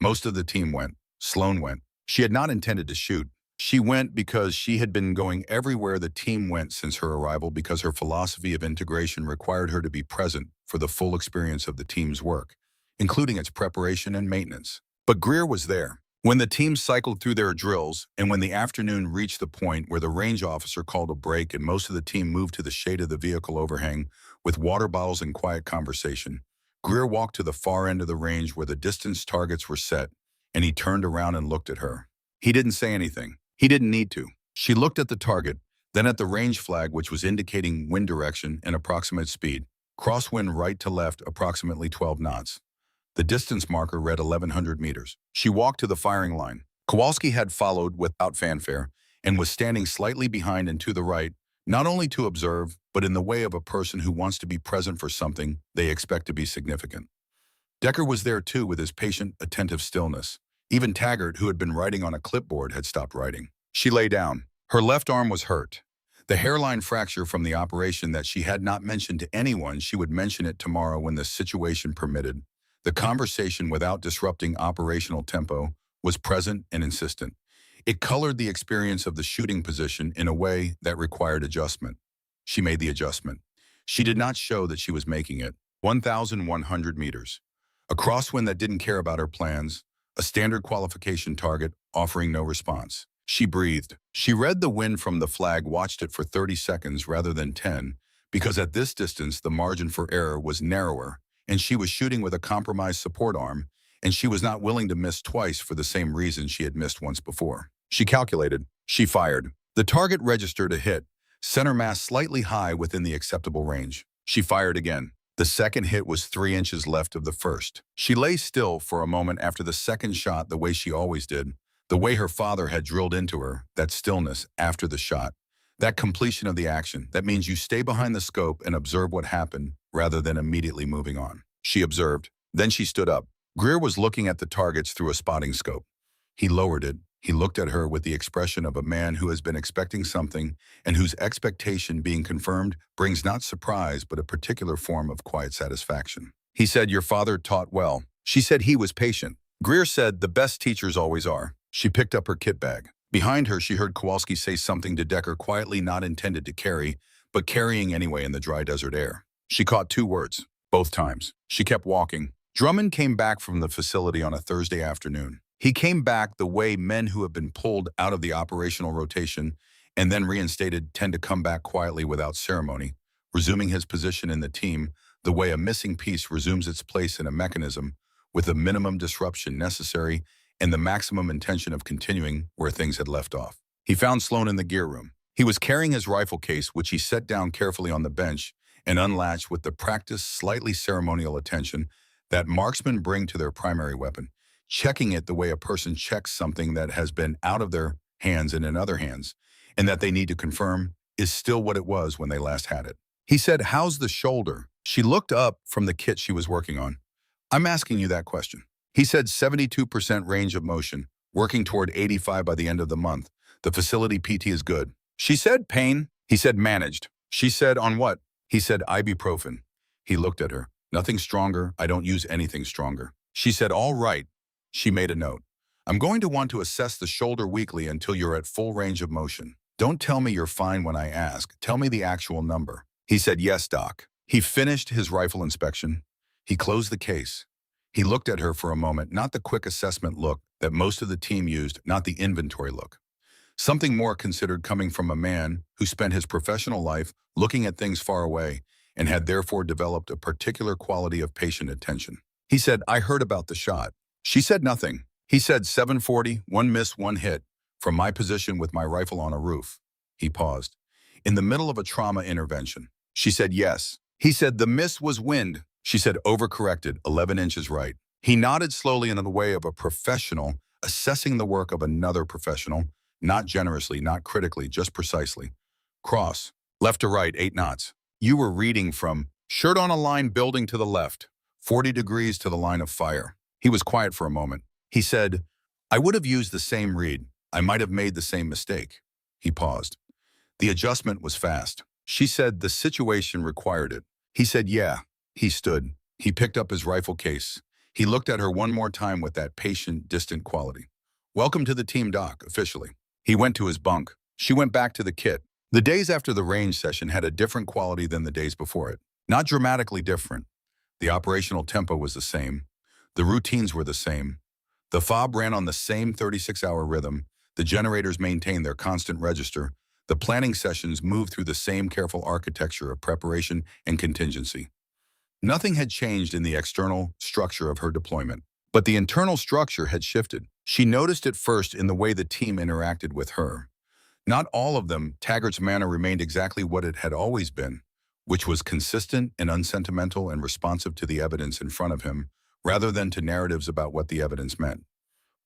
S3: Most of the team went. Sloan went. She had not intended to shoot. She went because she had been going everywhere the team went since her arrival, because her philosophy of integration required her to be present for the full experience of the team's work, including its preparation and maintenance. But Greer was there. When the team cycled through their drills, and when the afternoon reached the point where the range officer called a break and most of the team moved to the shade of the vehicle overhang with water bottles and quiet conversation, Greer walked to the far end of the range where the distance targets were set, and he turned around and looked at her. He didn't say anything. He didn't need to. She looked at the target, then at the range flag, which was indicating wind direction and approximate speed. Crosswind right to left, approximately 12 knots. The distance marker read 1,100 meters. She walked to the firing line. Kowalski had followed without fanfare and was standing slightly behind and to the right, not only to observe, but in the way of a person who wants to be present for something they expect to be significant. Decker was there too, with his patient, attentive stillness. Even Taggart, who had been writing on a clipboard, had stopped writing. She lay down. Her left arm was hurt. The hairline fracture from the operation that she had not mentioned to anyone. She would mention it tomorrow when the situation permitted. The conversation, without disrupting operational tempo, was present and insistent. It colored the experience of the shooting position in a way that required adjustment. She made the adjustment. She did not show that she was making it. 1,100 meters. A crosswind that didn't care about her plans. A standard qualification target offering no response. She breathed. She read the wind from the flag, watched it for 30 seconds rather than 10, because at this distance the margin for error was narrower, and she was shooting with a compromised support arm, and she was not willing to miss twice for the same reason she had missed once before. She calculated. She fired. The target registered a hit, center mass slightly high within the acceptable range. She fired again. The second hit was 3 inches left of the first. She lay still for a moment after the second shot, the way she always did, the way her father had drilled into her, that stillness after the shot. That completion of the action, that means you stay behind the scope and observe what happened rather than immediately moving on. She observed. Then she stood up. Greer was looking at the targets through a spotting scope. He lowered it. He looked at her with the expression of a man who has been expecting something and whose expectation being confirmed brings not surprise but a particular form of quiet satisfaction. He said, "Your father taught well." She said he was patient. Greer said, "The best teachers always are." She picked up her kit bag. Behind her, she heard Kowalski say something to Decker, quietly, not intended to carry, but carrying anyway in the dry desert air. She caught 2 words, both times. She kept walking. Drummond came back from the facility on a Thursday afternoon. He came back the way men who have been pulled out of the operational rotation and then reinstated tend to come back quietly without ceremony, resuming his position in the team the way a missing piece resumes its place in a mechanism, with the minimum disruption necessary and the maximum intention of continuing where things had left off. He found Sloan in the gear room. He was carrying his rifle case, which he set down carefully on the bench and unlatched with the practiced, slightly ceremonial attention that marksmen bring to their primary weapon, checking it the way a person checks something that has been out of their hands and in other hands, and that they need to confirm is still what it was when they last had it. He said, "How's the shoulder?" She looked up from the kit she was working on. "I'm asking you that question." He said, 72% range of motion, working toward 85 by the end of the month. The facility PT is good. She said, "Pain?" He said, "Managed." She said, "On what?" He said, "Ibuprofen." He looked at her. "Nothing stronger. I don't use anything stronger." She said, "All right." She made a note. "I'm going to want to assess the shoulder weekly until you're at full range of motion. Don't tell me you're fine when I ask. Tell me the actual number." He said, "Yes, Doc." He finished his rifle inspection. He closed the case. He looked at her for a moment, not the quick assessment look that most of the team used, not the inventory look. Something more considered, coming from a man who spent his professional life looking at things far away and had therefore developed a particular quality of patient attention. He said, "I heard about the shot." She said nothing. He said, 740, 1 miss, 1 hit, from my position with my rifle on a roof." He paused. "In the middle of a trauma intervention." She said, "Yes." He said, "The miss was wind." She said, "Overcorrected, 11 inches right." He nodded slowly in the way of a professional assessing the work of another professional, not generously, not critically, just precisely. "Cross, left to right, 8 knots. You were reading from shirt on a line building to the left, 40 degrees to the line of fire." He was quiet for a moment. He said, "I would have used the same read. I might have made the same mistake." He paused. The adjustment was fast. She said the situation required it. He said, yeah. He stood. He picked up his rifle case. He looked at her one more time with that patient, distant quality. Welcome to the team, Doc, officially. He went to his bunk. She went back to the kit. The days after the range session had a different quality than the days before it. Not dramatically different. The operational tempo was the same. The routines were the same. The fob ran on the same 36-hour rhythm. The generators maintained their constant register. The planning sessions moved through the same careful architecture of preparation and contingency. Nothing had changed in the external structure of her deployment, but the internal structure had shifted. She noticed it first in the way the team interacted with her. Not all of them, Taggart's manner remained exactly what it had always been, which was consistent and unsentimental and responsive to the evidence in front of him, rather than to narratives about what the evidence meant.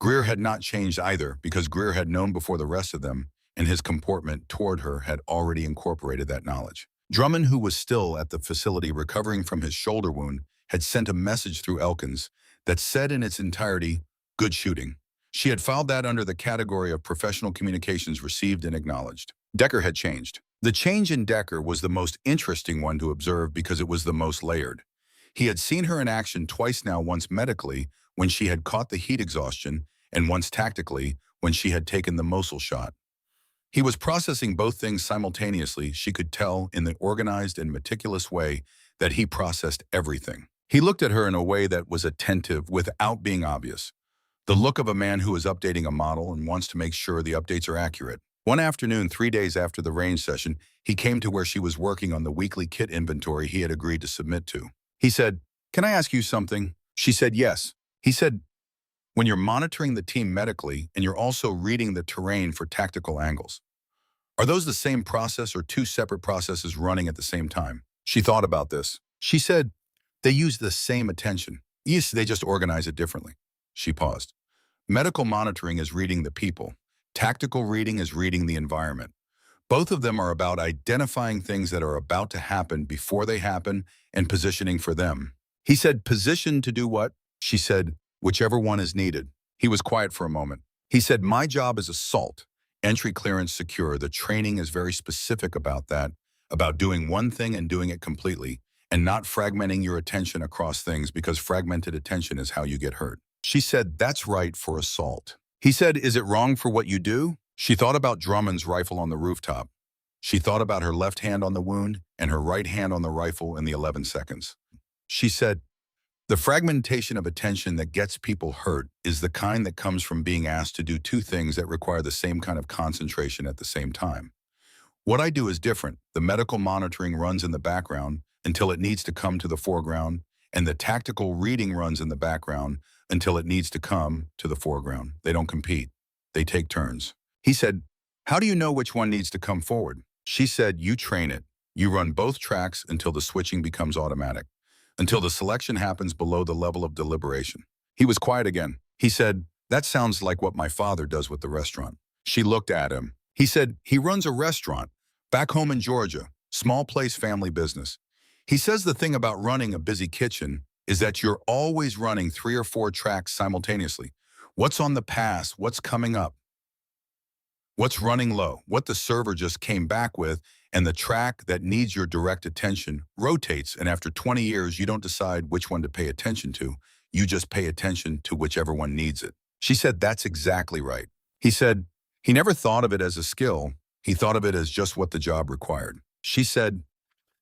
S3: Greer had not changed either, because Greer had known before the rest of them, and his comportment toward her had already incorporated that knowledge. Drummond, who was still at the facility recovering from his shoulder wound, had sent a message through Elkins that said in its entirety, "Good shooting." She had filed that under the category of professional communications received and acknowledged. Decker had changed. The change in Decker was the most interesting one to observe because it was the most layered. He had seen her in action twice now, once medically, when she had caught the heat exhaustion, and once tactically, when she had taken the Mosul shot. He was processing both things simultaneously. She could tell in the organized and meticulous way that he processed everything. He looked at her in a way that was attentive without being obvious. The look of a man who is updating a model and wants to make sure the updates are accurate. One afternoon, 3 days after the range session, he came to where she was working on the weekly kit inventory he had agreed to submit to. He said, "Can I ask you something?" She said, "Yes." He said, "When you're monitoring the team medically and you're also reading the terrain for tactical angles, are those the same process or two separate processes running at the same time?" She thought about this. She said, "They use the same attention. Yes, they just organize it differently." She paused. Medical monitoring is reading the people. Tactical reading is reading the environment. Both of them are about identifying things that are about to happen before they happen and positioning for them. He said, "Position to do what?" She said, "Whichever one is needed." He was quiet for a moment. He said, "My job is assault. Entry clearance secure. The training is very specific about that, about doing one thing and doing it completely, and not fragmenting your attention across things, because fragmented attention is how you get hurt." She said, "That's right for assault." He said, "Is it wrong for what you do?" She thought about Drummond's rifle on the rooftop. She thought about her left hand on the wound and her right hand on the rifle in the 11 seconds. She said, "The fragmentation of attention that gets people hurt is the kind that comes from being asked to do two things that require the same kind of concentration at the same time. What I do is different. The medical monitoring runs in the background until it needs to come to the foreground, and the tactical reading runs in the background until it needs to come to the foreground. They don't compete. They take turns." He said, "How do you know which one needs to come forward?" She said, "You train it. You run both tracks until the switching becomes automatic, until the selection happens below the level of deliberation." He was quiet again. He said, "That sounds like what my father does with the restaurant." She looked at him. He said, "He runs a restaurant back home in Georgia, small place, family business. He says the thing about running a busy kitchen is that you're always running 3 or 4 tracks simultaneously. What's on the pass, what's coming up, what's running low, what the server just came back with, and the track that needs your direct attention rotates, and after 20 years, you don't decide which one to pay attention to. You just pay attention to whichever one needs it." She said, "That's exactly right." He said, "He never thought of it as a skill. He thought of it as just what the job required." She said,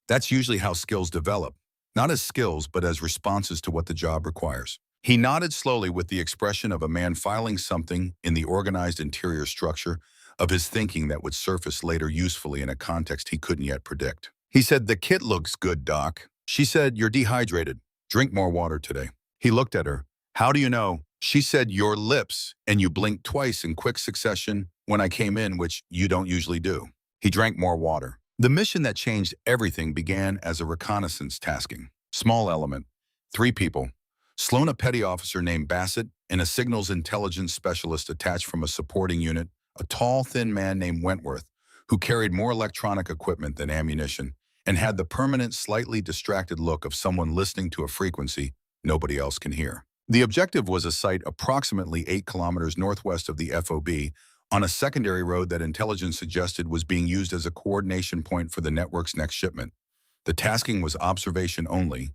S3: "That's usually how skills develop. Not as skills, but as responses to what the job requires." He nodded slowly with the expression of a man filing something in the organized interior structure of his thinking that would surface later usefully in a context he couldn't yet predict. He said, "The kit looks good, Doc." She said, "You're dehydrated. Drink more water today." He looked at her. "How do you know?" She said, "Your lips, and you blinked twice in quick succession when I came in, which you don't usually do." He drank more water. The mission that changed everything began as a reconnaissance tasking. Small element. 3 people. Sloan, a petty officer named Bassett, and a signals intelligence specialist attached from a supporting unit, a tall, thin man named Wentworth, who carried more electronic equipment than ammunition and had the permanent, slightly distracted look of someone listening to a frequency nobody else can hear. The objective was a site approximately 8 kilometers northwest of the FOB, on a secondary road that intelligence suggested was being used as a coordination point for the network's next shipment. The tasking was observation only.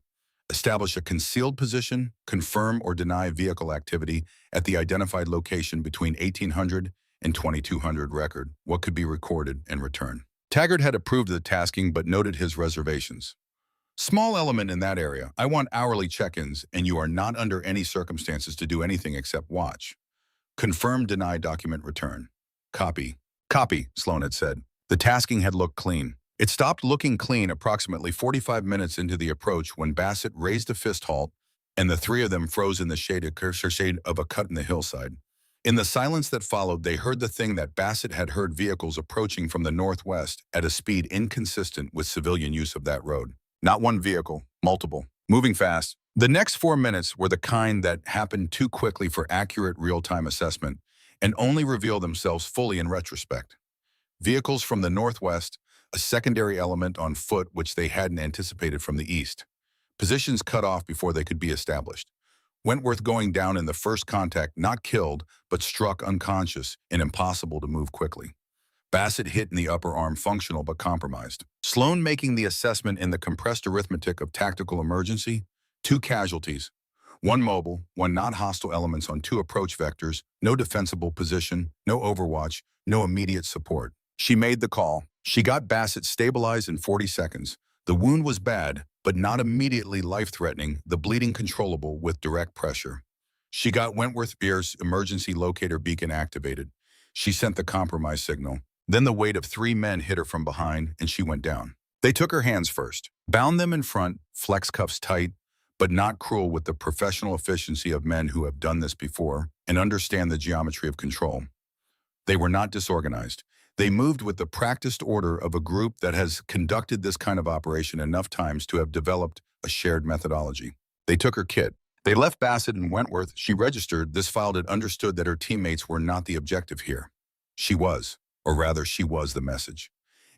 S3: Establish a concealed position, confirm or deny vehicle activity at the identified location between 1800 and 2200 record, what could be recorded and returned. Taggart had approved the tasking but noted his reservations. Small element in that area. I want hourly check-ins, and you are not under any circumstances to do anything except watch. Confirm, deny, document, return. Copy. Copy, Sloan had said. The tasking had looked clean. It stopped looking clean approximately 45 minutes into the approach when Bassett raised a fist halt, and the three of them froze in the shade of a cut in the hillside. In the silence that followed, they heard the thing that Bassett had heard: vehicles approaching from the northwest at a speed inconsistent with civilian use of that road. Not one vehicle, multiple, moving fast. The next 4 minutes were the kind that happened too quickly for accurate real-time assessment and only reveal themselves fully in retrospect. Vehicles from the northwest, a secondary element on foot which they hadn't anticipated from the east. Positions cut off before they could be established. Wentworth going down in the first contact, not killed, but struck unconscious and impossible to move quickly. Bassett hit in the upper arm, functional but compromised. Sloan making the assessment in the compressed arithmetic of tactical emergency: 2 casualties, 1 mobile, 1 not hostile elements on 2 approach vectors, no defensible position, no overwatch, no immediate support. She made the call. She got Bassett stabilized in 40 seconds. The wound was bad, but not immediately life-threatening, the bleeding controllable with direct pressure. She got Wentworth Beer's emergency locator beacon activated. She sent the compromise signal. Then the weight of 3 men hit her from behind, and she went down. They took her hands first, bound them in front, flex cuffs tight, but not cruel, with the professional efficiency of men who have done this before and understand the geometry of control. They were not disorganized. They moved with the practiced order of a group that has conducted this kind of operation enough times to have developed a shared methodology. They took her kit. They left Bassett and Wentworth. She registered. This file had understood that her teammates were not the objective here. She was, or rather she was, the message.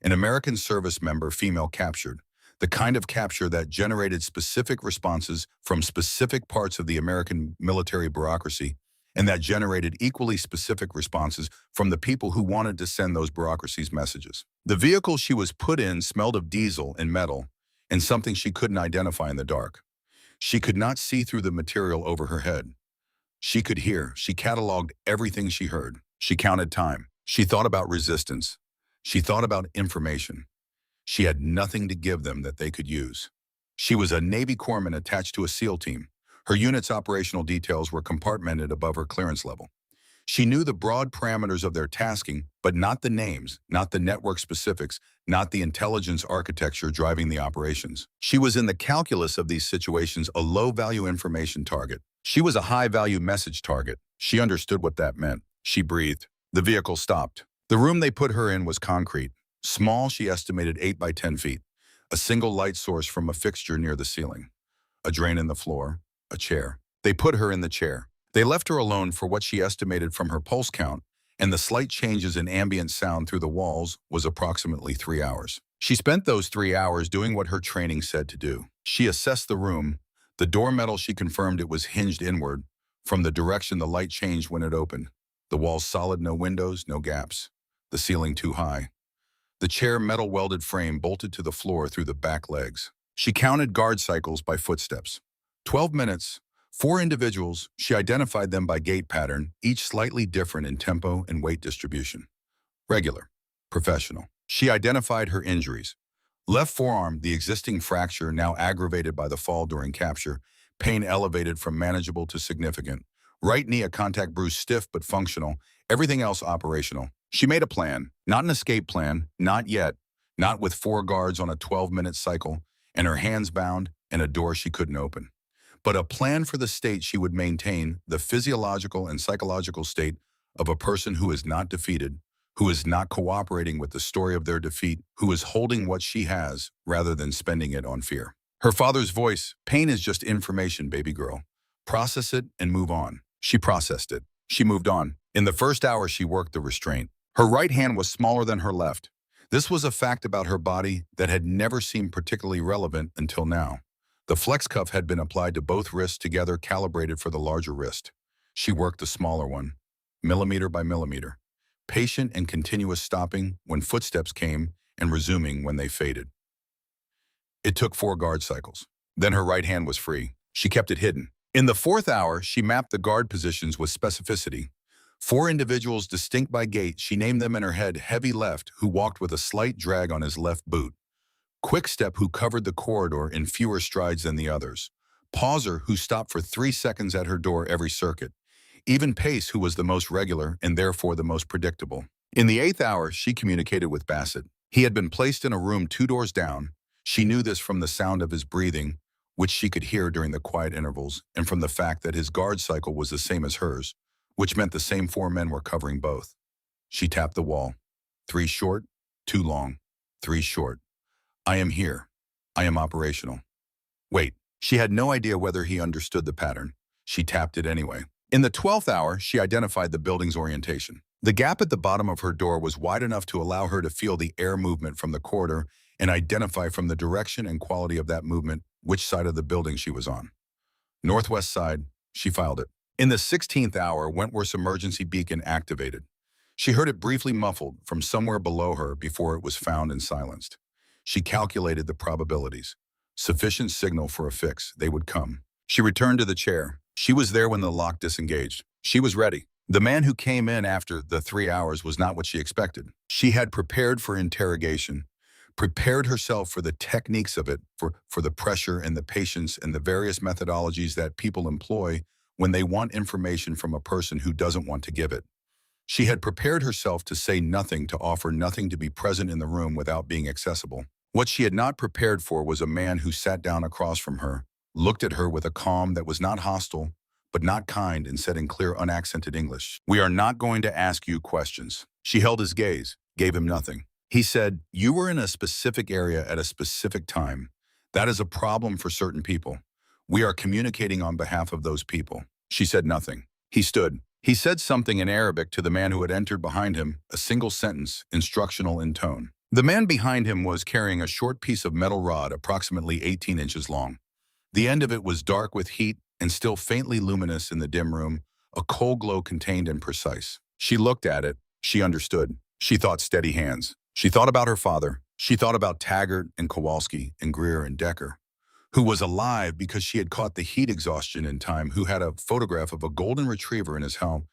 S3: An American service member, female, captured. The kind of capture that generated specific responses from specific parts of the American military bureaucracy, and that generated equally specific responses from the people who wanted to send those bureaucracies messages. The vehicle she was put in smelled of diesel and metal, and something she couldn't identify in the dark. She could not see through the material over her head. She could hear. She cataloged everything she heard. She counted time. She thought about resistance. She thought about information. She had nothing to give them that they could use. She was a Navy corpsman attached to a SEAL team. Her unit's operational details were compartmented above her clearance level. She knew the broad parameters of their tasking, but not the names, not the network specifics, not the intelligence architecture driving the operations. She was in the calculus of these situations a low-value information target. She was a high-value message target. She understood what that meant. She breathed. The vehicle stopped. The room they put her in was concrete. Small, she estimated 8 by 10 feet. A single light source from a fixture near the ceiling. A drain in the floor. A chair. They put her in the chair. They left her alone for what she estimated from her pulse count, and the slight changes in ambient sound through the walls was approximately 3 hours. She spent those 3 hours doing what her training said to do. She assessed the room. The door metal, she confirmed it was hinged inward. From the direction the light changed when it opened. The walls solid, no windows, no gaps. The ceiling too high. The chair, metal welded frame bolted to the floor through the back legs. She counted guard cycles by footsteps. 12 minutes, 4 individuals. She identified them by gait pattern, each slightly different in tempo and weight distribution. Regular, professional. She identified her injuries. Left forearm, the existing fracture now aggravated by the fall during capture, pain elevated from manageable to significant. Right knee, a contact bruise, stiff but functional, everything else operational. She made a plan, not an escape plan, not yet, not with 4 guards on a 12-minute cycle, and her hands bound and a door she couldn't open. But a plan for the state she would maintain, the physiological and psychological state of a person who is not defeated, who is not cooperating with the story of their defeat, who is holding what she has rather than spending it on fear. Her father's voice: pain is just information, baby girl. Process it and move on. She processed it. She moved on. In the first hour, she worked the restraint. Her right hand was smaller than her left. This was a fact about her body that had never seemed particularly relevant until now. The flex cuff had been applied to both wrists together, calibrated for the larger wrist. She worked the smaller one, millimeter by millimeter. patient and continuous, stopping when footsteps came and resuming when they faded. It took 4 guard cycles. Then her right hand was free. She kept it hidden. In the 4th hour, she mapped the guard positions with specificity. 4 individuals distinct by gait, she named them in her head: Heavy Left, who walked with a slight drag on his left boot; Quick Step, who covered the corridor in fewer strides than the others; Pauser, who stopped for 3 seconds at her door every circuit; Even Pace, who was the most regular and therefore the most predictable. In the 8th hour, she communicated with Bassett. He had been placed in a room 2 doors down. She knew this from the sound of his breathing, which she could hear during the quiet intervals, and from the fact that his guard cycle was the same as hers, which meant the same 4 men were covering both. She tapped the wall. 3 short, 2 long, 3 short. I am here. I am operational. Wait, she had no idea whether he understood the pattern. She tapped it anyway. In the 12th hour, she identified the building's orientation. The gap at the bottom of her door was wide enough to allow her to feel the air movement from the corridor and identify from the direction and quality of that movement which side of the building she was on. Northwest side, she filed it. In the 16th hour, Wentworth's emergency beacon activated. She heard it briefly muffled from somewhere below her before it was found and silenced. She calculated the probabilities. Sufficient signal for a fix, they would come. She returned to the chair. She was there when the lock disengaged. She was ready. The man who came in after the 3 hours was not what she expected. She had prepared for interrogation, prepared herself for the techniques of it, for the pressure and the patience and the various methodologies that people employ when they want information from a person who doesn't want to give it. She had prepared herself to say nothing, to offer nothing, to be present in the room without being accessible. What she had not prepared for was a man who sat down across from her, looked at her with a calm that was not hostile, but not kind, and said in clear, unaccented English, "We are not going to ask you questions." She held his gaze, gave him nothing. He said, "You were in a specific area at a specific time. That is a problem for certain people. We are communicating on behalf of those people." She said nothing. He stood. He said something in Arabic to the man who had entered behind him, a single sentence, instructional in tone. The man behind him was carrying a short piece of metal rod approximately 18 inches long. The end of it was dark with heat and still faintly luminous in the dim room, a cold glow contained and precise. She looked at it. She understood. She thought steady hands. She thought about her father. She thought about Taggart and Kowalski and Greer and Decker, who was alive because she had caught the heat exhaustion in time, who had a photograph of a golden retriever in his helmet,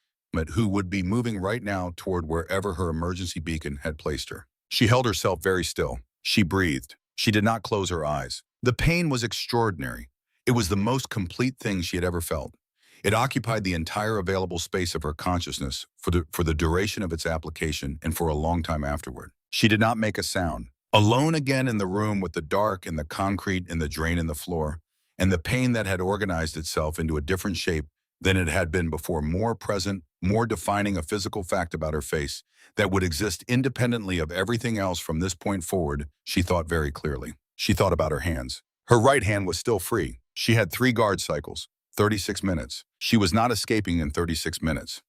S3: who would be moving right now toward wherever her emergency beacon had placed her. She held herself very still. She breathed. She did not close her eyes. The pain was extraordinary. It was the most complete thing she had ever felt. It occupied the entire available space of her consciousness for the duration of its application and for a long time afterward. She did not make a sound. Alone again in the room with the dark and the concrete and the drain in the floor, and the pain that had organized itself into a different shape than it had been before, more present, more defining a physical fact about her face that would exist independently of everything else from this point forward. She thought very clearly. She thought about her hands. Her right hand was still free. She had 3 guard cycles, 36 minutes. She was not escaping in 36 minutes.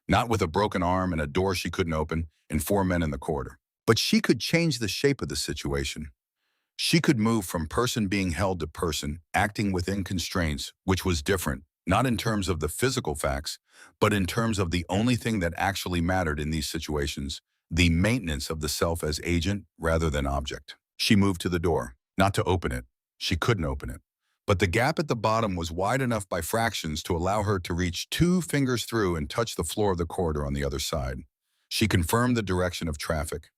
S3: Not with a broken arm and a door she couldn't open and 4 men in the corridor. But she could change the shape of the situation. She could move from person being held to person, acting within constraints, which was different, not in terms of the physical facts, but in terms of the only thing that actually mattered in these situations, the maintenance of the self as agent rather than object. She moved to the door, not to open it. She couldn't open it. But the gap at the bottom was wide enough by fractions to allow her to reach 2 fingers through and touch the floor of the corridor on the other side. She confirmed the direction of traffic.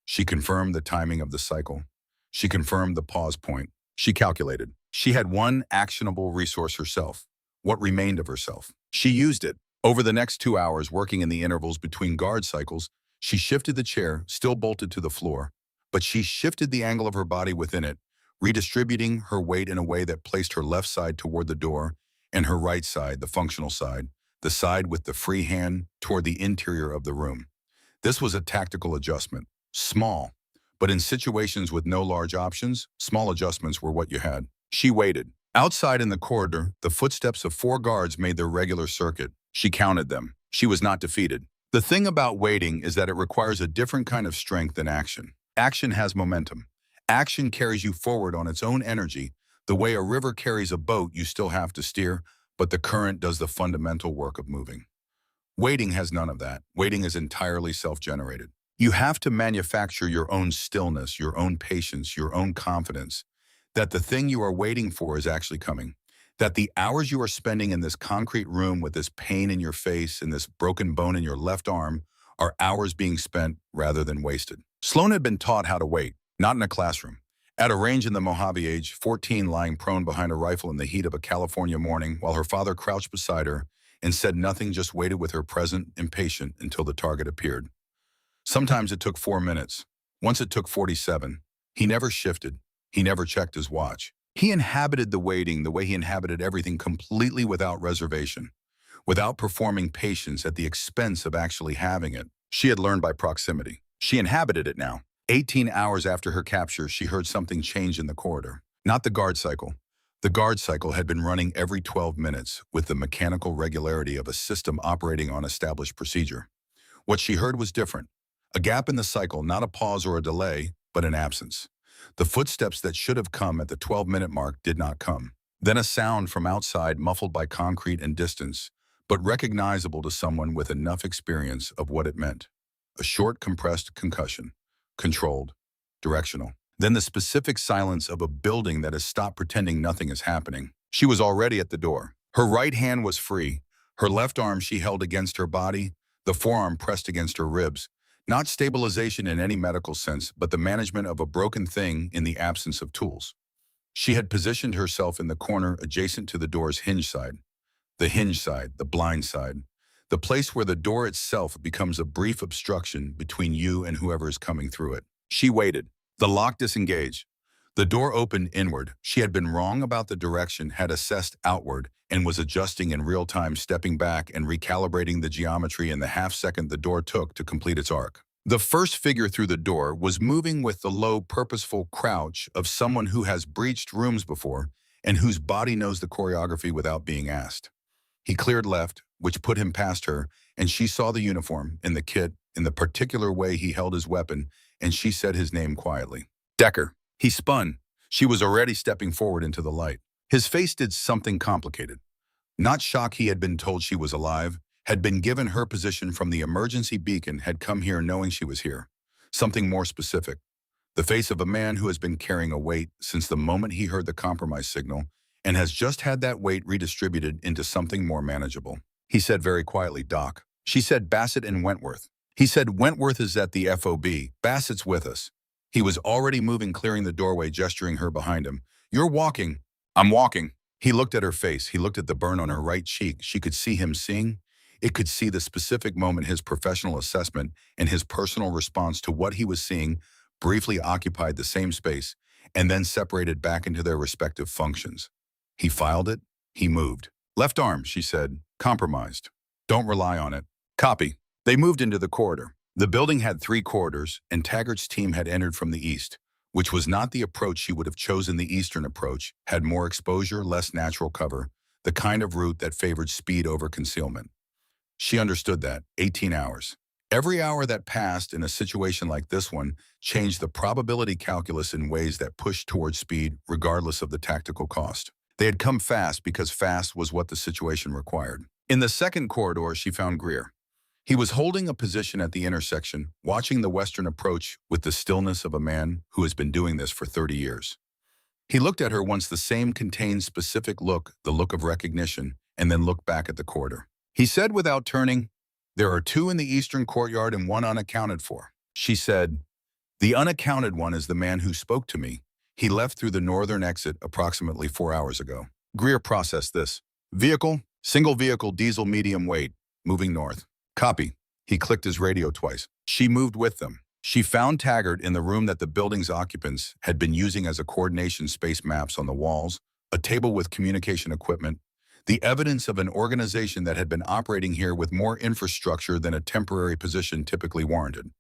S3: She confirmed the timing of the cycle. She confirmed the pause point. She calculated. She had one actionable resource: herself. What remained of herself? She used it. Over the next 2 hours, working in the intervals between guard cycles, she shifted the chair, still bolted to the floor, but she shifted the angle of her body within it, redistributing her weight in a way that placed her left side toward the door and her right side, the functional side, the side with the free hand, toward the interior of the room. This was a tactical adjustment. Small, but in situations with no large options, small adjustments were what you had. She waited. Outside in the corridor, the footsteps of 4 guards made their regular circuit. She counted them. She was not defeated. The thing about waiting is that it requires a different kind of strength than action. Action has momentum. Action carries you forward on its own energy. The way a river carries a boat, you still have to steer, but the current does the fundamental work of moving. Waiting has none of that. Waiting is entirely self-generated. You have to manufacture your own stillness, your own patience, your own confidence that the thing you are waiting for is actually coming. That the hours you are spending in this concrete room with this pain in your face and this broken bone in your left arm are hours being spent rather than wasted. Sloan had been taught how to wait, not in a classroom. At a range in the Mojave, age 14, lying prone behind a rifle in the heat of a California morning while her father crouched beside her and said nothing, just waited with her present, impatient, until the target appeared. Sometimes it took 4 minutes. Once it took 47. He never shifted. He never checked his watch. He inhabited the waiting the way he inhabited everything, completely without reservation, without performing patience at the expense of actually having it. She had learned by proximity. She inhabited it now. 18 hours after her capture, she heard something change in the corridor. Not the guard cycle. The guard cycle had been running every 12 minutes with the mechanical regularity of a system operating on established procedure. What she heard was different. A gap in the cycle, not a pause or a delay, but an absence. The footsteps that should have come at the 12-minute mark did not come. Then a sound from outside, muffled by concrete and distance, but recognizable to someone with enough experience of what it meant. A short, compressed concussion. Controlled. Directional. Then the specific silence of a building that has stopped pretending nothing is happening. She was already at the door. Her right hand was free. Her left arm she held against her body, the forearm pressed against her ribs. Not stabilization in any medical sense, but the management of a broken thing in the absence of tools. She had positioned herself in the corner adjacent to the door's hinge side. The hinge side, the blind side. The place where the door itself becomes a brief obstruction between you and whoever is coming through it. She waited. The lock disengaged. The door opened inward. She had been wrong about the direction, had assessed outward, and was adjusting in real time, stepping back and recalibrating the geometry in the half-second the door took to complete its arc. The first figure through the door was moving with the low, purposeful crouch of someone who has breached rooms before and whose body knows the choreography without being asked. He cleared left, which put him past her, and she saw the uniform, in the kit, in the particular way he held his weapon, and she said his name quietly. Decker. He spun. She was already stepping forward into the light. His face did something complicated. Not shock he had been told she was alive, had been given her position from the emergency beacon, had come here knowing she was here. Something more specific. The face of a man who has been carrying a weight since the moment he heard the compromise signal and has just had that weight redistributed into something more manageable. He said very quietly, "Doc." She said, "Bassett and Wentworth." He said, "Wentworth is at the FOB. Bassett's with us." He was already moving, clearing the doorway, gesturing her behind him. "You're walking." "I'm walking." He looked at her face. He looked at the burn on her right cheek. She could see him seeing. It could see the specific moment his professional assessment and his personal response to what he was seeing briefly occupied the same space and then separated back into their respective functions. He filed it. He moved. "Left arm," she said. "Compromised. Don't rely on it." "Copy." They moved into the corridor. The building had 3 corridors, and Taggart's team had entered from the east, which was not the approach she would have chosen. The eastern approach had more exposure, less natural cover, the kind of route that favored speed over concealment. She understood that. 18 hours. Every hour that passed in a situation like this one changed the probability calculus in ways that pushed towards speed regardless of the tactical cost. They had come fast because fast was what the situation required. In the second corridor, she found Greer. He was holding a position at the intersection, watching the western approach with the stillness of a man who has been doing this for 30 years. He looked at her once, the same contained specific look, the look of recognition, and then looked back at the corridor. He said without turning, "There are 2 in the eastern courtyard and 1 unaccounted for." She said, "The unaccounted one is the man who spoke to me. He left through the northern exit approximately 4 hours ago." Greer processed this. "Vehicle, single vehicle, diesel, medium weight, moving north." "Copy." He clicked his radio twice. She moved with them. She found Taggart in the room that the building's occupants had been using as a coordination space, maps on the walls, a table with communication equipment, the evidence of an organization that had been operating here with more infrastructure than a temporary position typically warranted.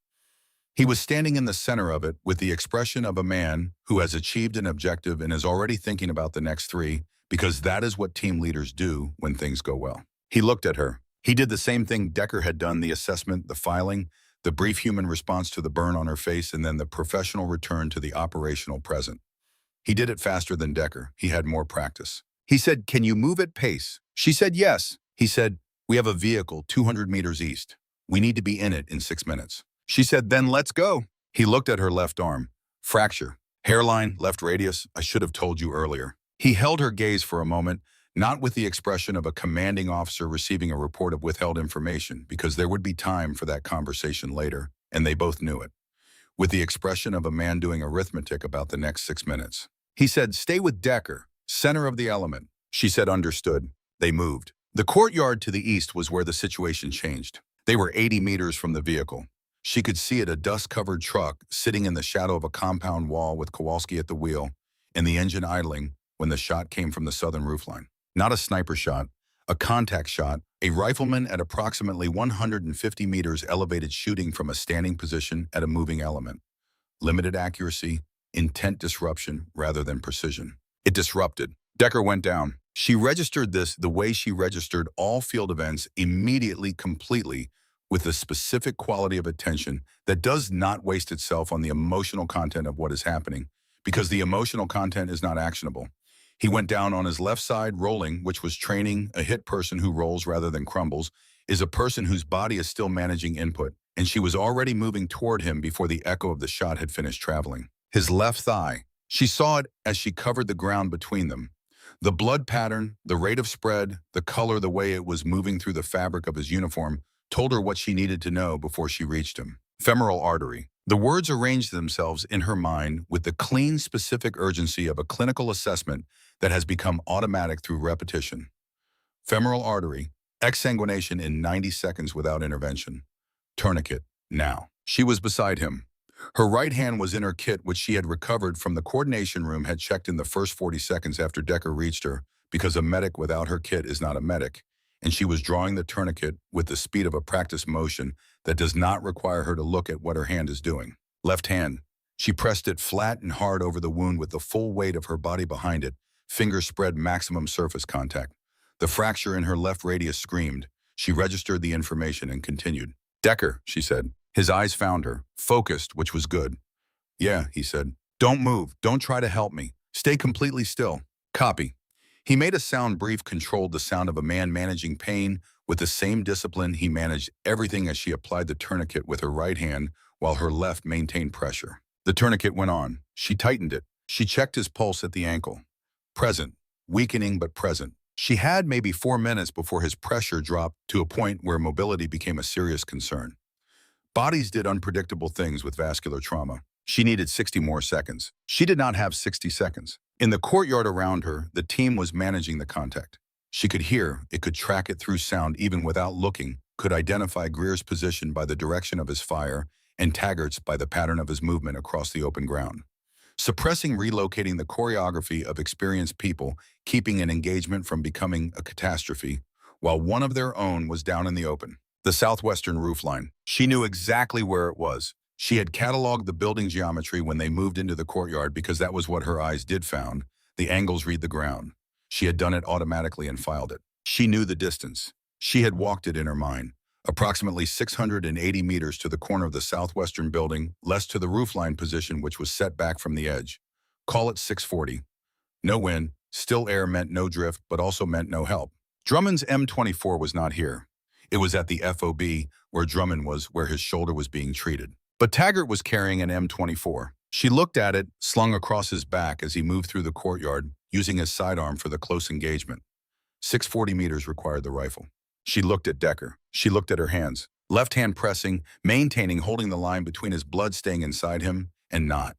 S3: He was standing in the center of it with the expression of a man who has achieved an objective and is already thinking about the next 3, because that is what team leaders do when things go well. He looked at her. He did the same thing Decker had done, the assessment, the filing, the brief human response to the burn on her face, and then the professional return to the operational present. He did it faster than Decker. He had more practice. He said, "Can you move at pace?" She said, "Yes." He said, We have a vehicle 200 meters east. We need to be in it in 6 minutes. She said, then let's go. He looked at her left arm. Fracture. Hairline, left radius. I should have told you earlier. He held her gaze for a moment, not with the expression of a commanding officer receiving a report of withheld information, because there would be time for that conversation later, and they both knew it. With the expression of a man doing arithmetic about the next 6 minutes. He said, stay with Decker, center of the element. She said, understood. They moved. The courtyard to the east was where the situation changed. They were 80 meters from the vehicle. She could see it, a dust-covered truck sitting in the shadow of a compound wall with Kowalski at the wheel and the engine idling when the shot came from the southern roofline. Not a sniper shot, a contact shot, a rifleman at approximately 150 meters elevated shooting from a standing position at a moving element. Limited accuracy, intent disruption rather than precision. It disrupted. Decker went down. She registered this the way she registered all field events immediately, completely, with a specific quality of attention that does not waste itself on the emotional content of what is happening, because the emotional content is not actionable. He went down on his left side, rolling, which was training. A hit person who rolls rather than crumbles is a person whose body is still managing input, and she was already moving toward him before the echo of the shot had finished traveling. His left thigh. She saw it as she covered the ground between them. The blood pattern, the rate of spread, the color, the way it was moving through the fabric of his uniform told her what she needed to know before she reached him. Femoral artery. The words arranged themselves in her mind with the clean, specific urgency of a clinical assessment that has become automatic through repetition. Femoral artery. Exsanguination in 90 seconds without intervention. Tourniquet. Now. She was beside him. Her right hand was in her kit, which she had recovered from the coordination room, had checked in the first 40 seconds after Decker reached her, because a medic without her kit is not a medic, and she was drawing the tourniquet with the speed of a practice motion that does not require her to look at what her hand is doing. Left hand. She pressed it flat and hard over the wound with the full weight of her body behind it, fingers spread, maximum surface contact. The fracture in her left radius screamed. She registered the information and continued. Decker, she said. His eyes found her, focused, which was good. Yeah, he said. Don't move. Don't try to help me. Stay completely still. Copy. He made a sound brief, controlled the sound of a man managing pain with the same discipline he managed everything as she applied the tourniquet with her right hand while her left maintained pressure. The tourniquet went on. She tightened it. She checked his pulse at the ankle. Present. Weakening but present. She had maybe 4 minutes before his pressure dropped to a point where mobility became a serious concern. Bodies did unpredictable things with vascular trauma. She needed 60 more seconds. She did not have 60 seconds. In the courtyard around her, the team was managing the contact. She could hear, it could track it through sound even without looking, could identify Greer's position by the direction of his fire and Taggart's by the pattern of his movement across the open ground. Suppressing, relocating the choreography of experienced people, keeping an engagement from becoming a catastrophe, while one of their own was down in the open. The southwestern roofline. She knew exactly where it was. She had cataloged the building geometry when they moved into the courtyard because that was what her eyes did found. The angles read the ground. She had done it automatically and filed it. She knew the distance. She had walked it in her mind. Approximately 680 meters to the corner of the southwestern building, less to the roofline position, which was set back from the edge. Call it 640. No wind, still air meant no drift, but also meant no help. Drummond's M24 was not here. It was at the FOB, where Drummond was, where his shoulder was being treated. But Taggart was carrying an M24. She looked at it, slung across his back as he moved through the courtyard, using his sidearm for the close engagement. 640 meters required the rifle. She looked at Decker. She looked at her hands. Left hand pressing, maintaining, holding the line between his blood staying inside him and not.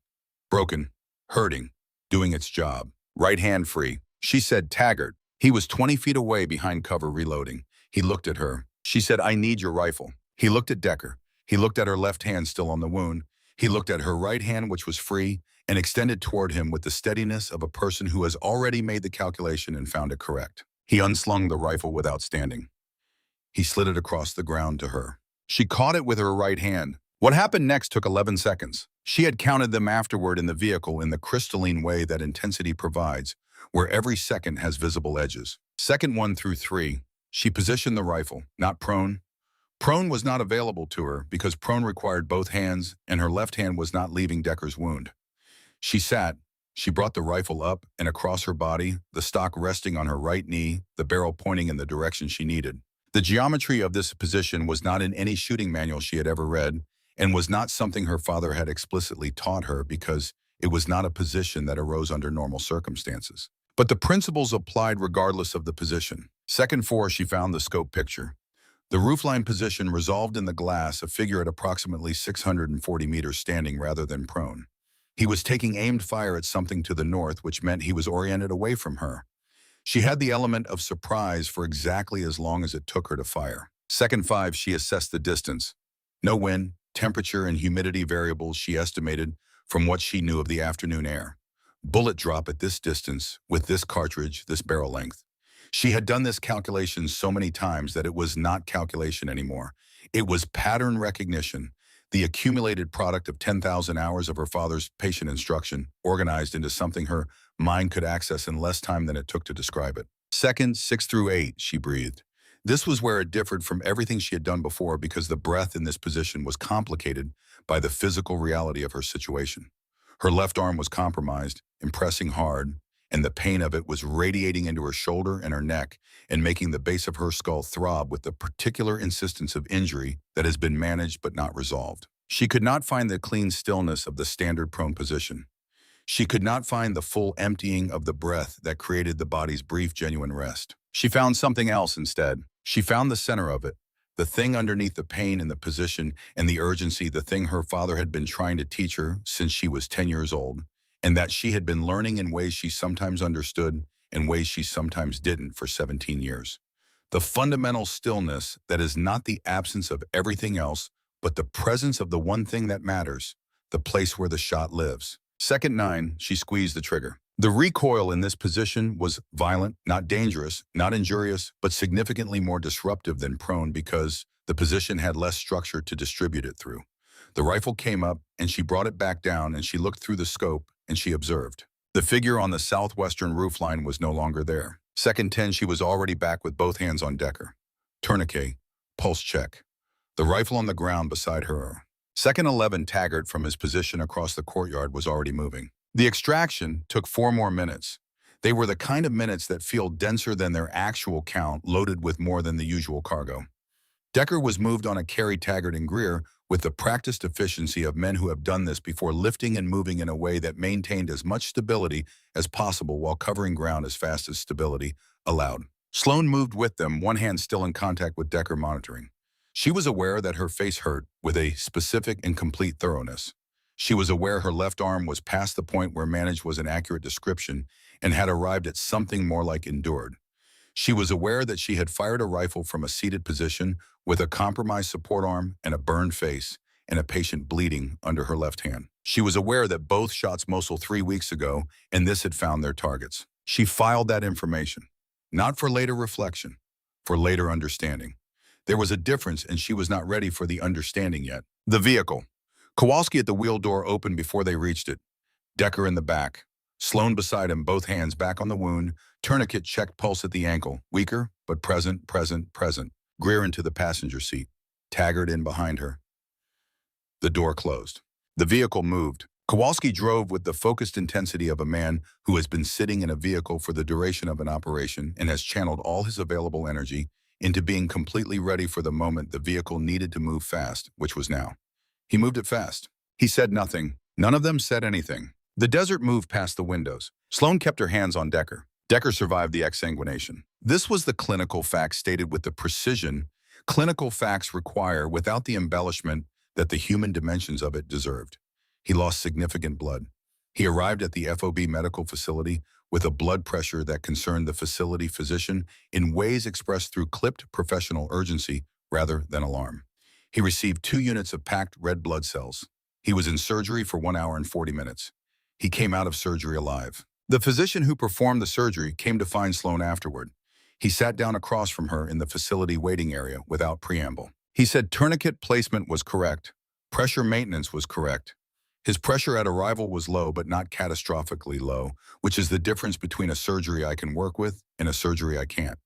S3: Broken, hurting, doing its job. Right hand free. She said, Taggart. He was 20 feet away behind cover reloading. He looked at her. She said, I need your rifle. He looked at Decker. He looked at her left hand still on the wound. He looked at her right hand, which was free, and extended toward him with the steadiness of a person who has already made the calculation and found it correct. He unslung the rifle without standing. He slid it across the ground to her. She caught it with her right hand. What happened next took 11 seconds. She had counted them afterward in the vehicle in the crystalline way that intensity provides, where every second has visible edges. Second 1 through 3, she positioned the rifle, not prone. Prone was not available to her because prone required both hands and her left hand was not leaving Decker's wound. She sat. She brought the rifle up and across her body, the stock resting on her right knee, the barrel pointing in the direction she needed. The geometry of this position was not in any shooting manual she had ever read, and was not something her father had explicitly taught her because it was not a position that arose under normal circumstances. But the principles applied regardless of the position. Second 4, she found the scope picture. The roofline position resolved in the glass, a figure at approximately 640 meters standing rather than prone. He was taking aimed fire at something to the north, which meant he was oriented away from her. She had the element of surprise for exactly as long as it took her to fire. Second 5, she assessed the distance. No wind, temperature, and humidity variables she estimated from what she knew of the afternoon air. Bullet drop at this distance, with this cartridge, this barrel length. She had done this calculation so many times that it was not calculation anymore. It was pattern recognition, the accumulated product of 10,000 hours of her father's patient instruction, organized into something her mind could access in less time than it took to describe it. Second, 6 through 8, she breathed. This was where it differed from everything she had done before because the breath in this position was complicated by the physical reality of her situation. Her left arm was compromised, impressing hard, and the pain of it was radiating into her shoulder and her neck and making the base of her skull throb with the particular insistence of injury that has been managed but not resolved. She could not find the clean stillness of the standard prone position. She could not find the full emptying of the breath that created the body's brief, genuine rest. She found something else instead. She found the center of it, the thing underneath the pain and the position and the urgency, the thing her father had been trying to teach her since she was 10 years old, and that she had been learning in ways she sometimes understood and ways she sometimes didn't for 17 years. The fundamental stillness that is not the absence of everything else, but the presence of the one thing that matters, the place where the shot lives. Second 9, she squeezed the trigger. The recoil in this position was violent, not dangerous, not injurious, but significantly more disruptive than prone because the position had less structure to distribute it through. The rifle came up, and she brought it back down, and she looked through the scope, and she observed. The figure on the southwestern roofline was no longer there. Second 10, she was already back with both hands on Decker. Tourniquet, pulse check. The rifle on the ground beside her. Second 11, Taggart from his position across the courtyard, was already moving. The extraction took 4 more minutes. They were the kind of minutes that feel denser than their actual count, loaded with more than the usual cargo. Decker was moved on a carry Taggart and Greer with the practiced efficiency of men who have done this before, lifting and moving in a way that maintained as much stability as possible while covering ground as fast as stability allowed. Sloan moved with them, one hand still in contact with Decker, monitoring. She was aware that her face hurt with a specific and complete thoroughness. She was aware her left arm was past the point where managed was an accurate description and had arrived at something more like endured. She was aware that she had fired a rifle from a seated position with a compromised support arm and a burned face and a patient bleeding under her left hand. She was aware that both shots muzzled 3 weeks ago, and this had found their targets. She filed that information, not for later reflection, for later understanding. There was a difference, and she was not ready for the understanding yet. The vehicle. Kowalski at the wheel door opened before they reached it. Decker in the back. Sloan beside him, both hands back on the wound. Tourniquet checked pulse at the ankle. Weaker, but present, present, present. Greer into the passenger seat. Taggart in behind her. The door closed. The vehicle moved. Kowalski drove with the focused intensity of a man who has been sitting in a vehicle for the duration of an operation and has channeled all his available energy into being completely ready for the moment the vehicle needed to move fast, which was now. He moved it fast. He said nothing. None of them said anything. The desert moved past the windows. Sloan kept her hands on Decker. Decker survived the exsanguination. This was the clinical fact stated with the precision clinical facts require without the embellishment that the human dimensions of it deserved. He lost significant blood. He arrived at the FOB medical facility with a blood pressure that concerned the facility physician in ways expressed through clipped professional urgency rather than alarm. He received 2 units of packed red blood cells. He was in surgery for 1 hour and 40 minutes. He came out of surgery alive. The physician who performed the surgery came to find Sloan afterward. He sat down across from her in the facility waiting area without preamble. He said tourniquet placement was correct. Pressure maintenance was correct. His pressure at arrival was low but not catastrophically low, which is the difference between a surgery I can work with and a surgery I can't.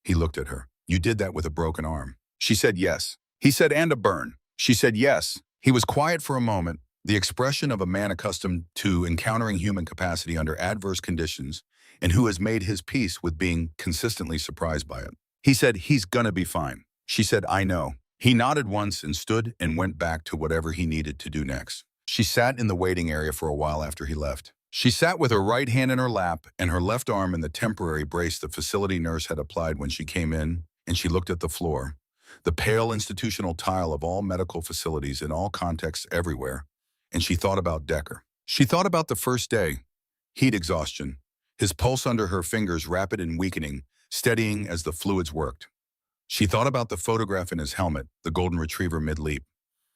S3: He looked at her. You did that with a broken arm. She said yes. He said, and a burn. She said yes. He was quiet for a moment, the expression of a man accustomed to encountering human capacity under adverse conditions and who has made his peace with being consistently surprised by it. He said, "He's gonna be fine." She said, "I know." He nodded once and stood and went back to whatever he needed to do next. She sat in the waiting area for a while after he left. She sat with her right hand in her lap and her left arm in the temporary brace the facility nurse had applied when she came in, and she looked at the floor. The pale institutional tile of all medical facilities in all contexts everywhere, and she thought about Decker. She thought about the first day, heat exhaustion, his pulse under her fingers rapid and weakening, steadying as the fluids worked. She thought about the photograph in his helmet, the golden retriever mid-leap.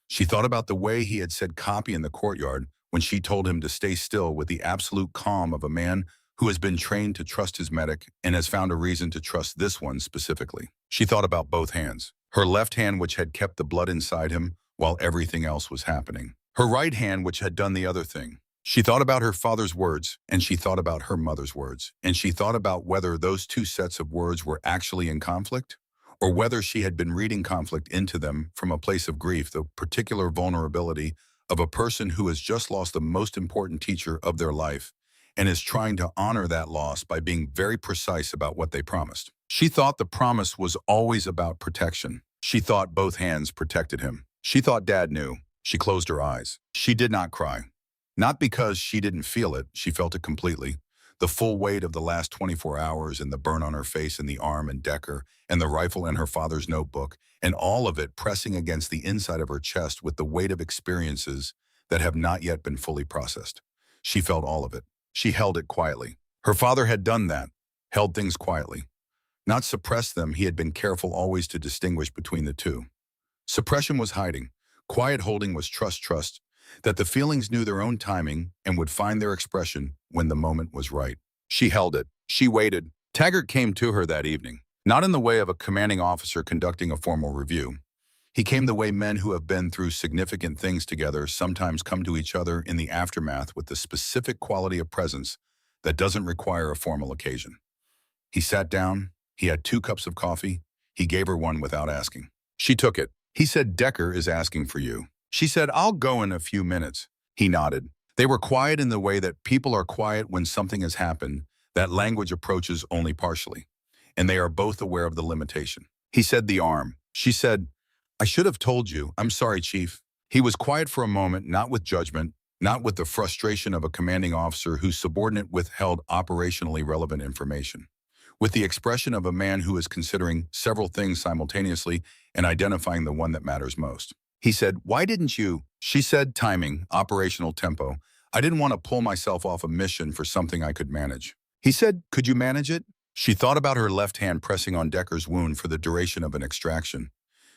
S3: She thought about the way he had said copy in the courtyard when she told him to stay still with the absolute calm of a man who has been trained to trust his medic and has found a reason to trust this one specifically. She thought about both hands. Her left hand, which had kept the blood inside him while everything else was happening. Her right hand, which had done the other thing. She thought about her father's words, and she thought about her mother's words, and she thought about whether those two sets of words were actually in conflict, or whether she had been reading conflict into them from a place of grief, the particular vulnerability of a person who has just lost the most important teacher of their life and is trying to honor that loss by being very precise about what they promised. She thought the promise was always about protection. She thought both hands protected him. She thought Dad knew. She closed her eyes. She did not cry. Not because she didn't feel it, she felt it completely. The full weight of the last 24 hours and the burn on her face and the arm and Decker and the rifle and her father's notebook and all of it pressing against the inside of her chest with the weight of experiences that have not yet been fully processed. She felt all of it. She held it quietly. Her father had done that, held things quietly. Not suppressed them, he had been careful always to distinguish between the two. Suppression was hiding. Quiet holding was trust, that the feelings knew their own timing and would find their expression when the moment was right. She held it. She waited. Taggart came to her that evening, not in the way of a commanding officer conducting a formal review. He came the way men who have been through significant things together sometimes come to each other in the aftermath with the specific quality of presence that doesn't require a formal occasion. He sat down. He had 2 cups of coffee. He gave her one without asking. She took it. He said, "Decker is asking for you." She said, "I'll go in a few minutes." He nodded. They were quiet in the way that people are quiet when something has happened that language approaches only partially, and they are both aware of the limitation. He said the arm. She said, "I should have told you. I'm sorry, Chief." He was quiet for a moment, not with judgment, not with the frustration of a commanding officer whose subordinate withheld operationally relevant information, with the expression of a man who is considering several things simultaneously and identifying the one that matters most. He said, "Why didn't you?" She said, "Timing, operational tempo. I didn't want to pull myself off a mission for something I could manage." He said, "Could you manage it?" She thought about her left hand pressing on Decker's wound for the duration of an extraction.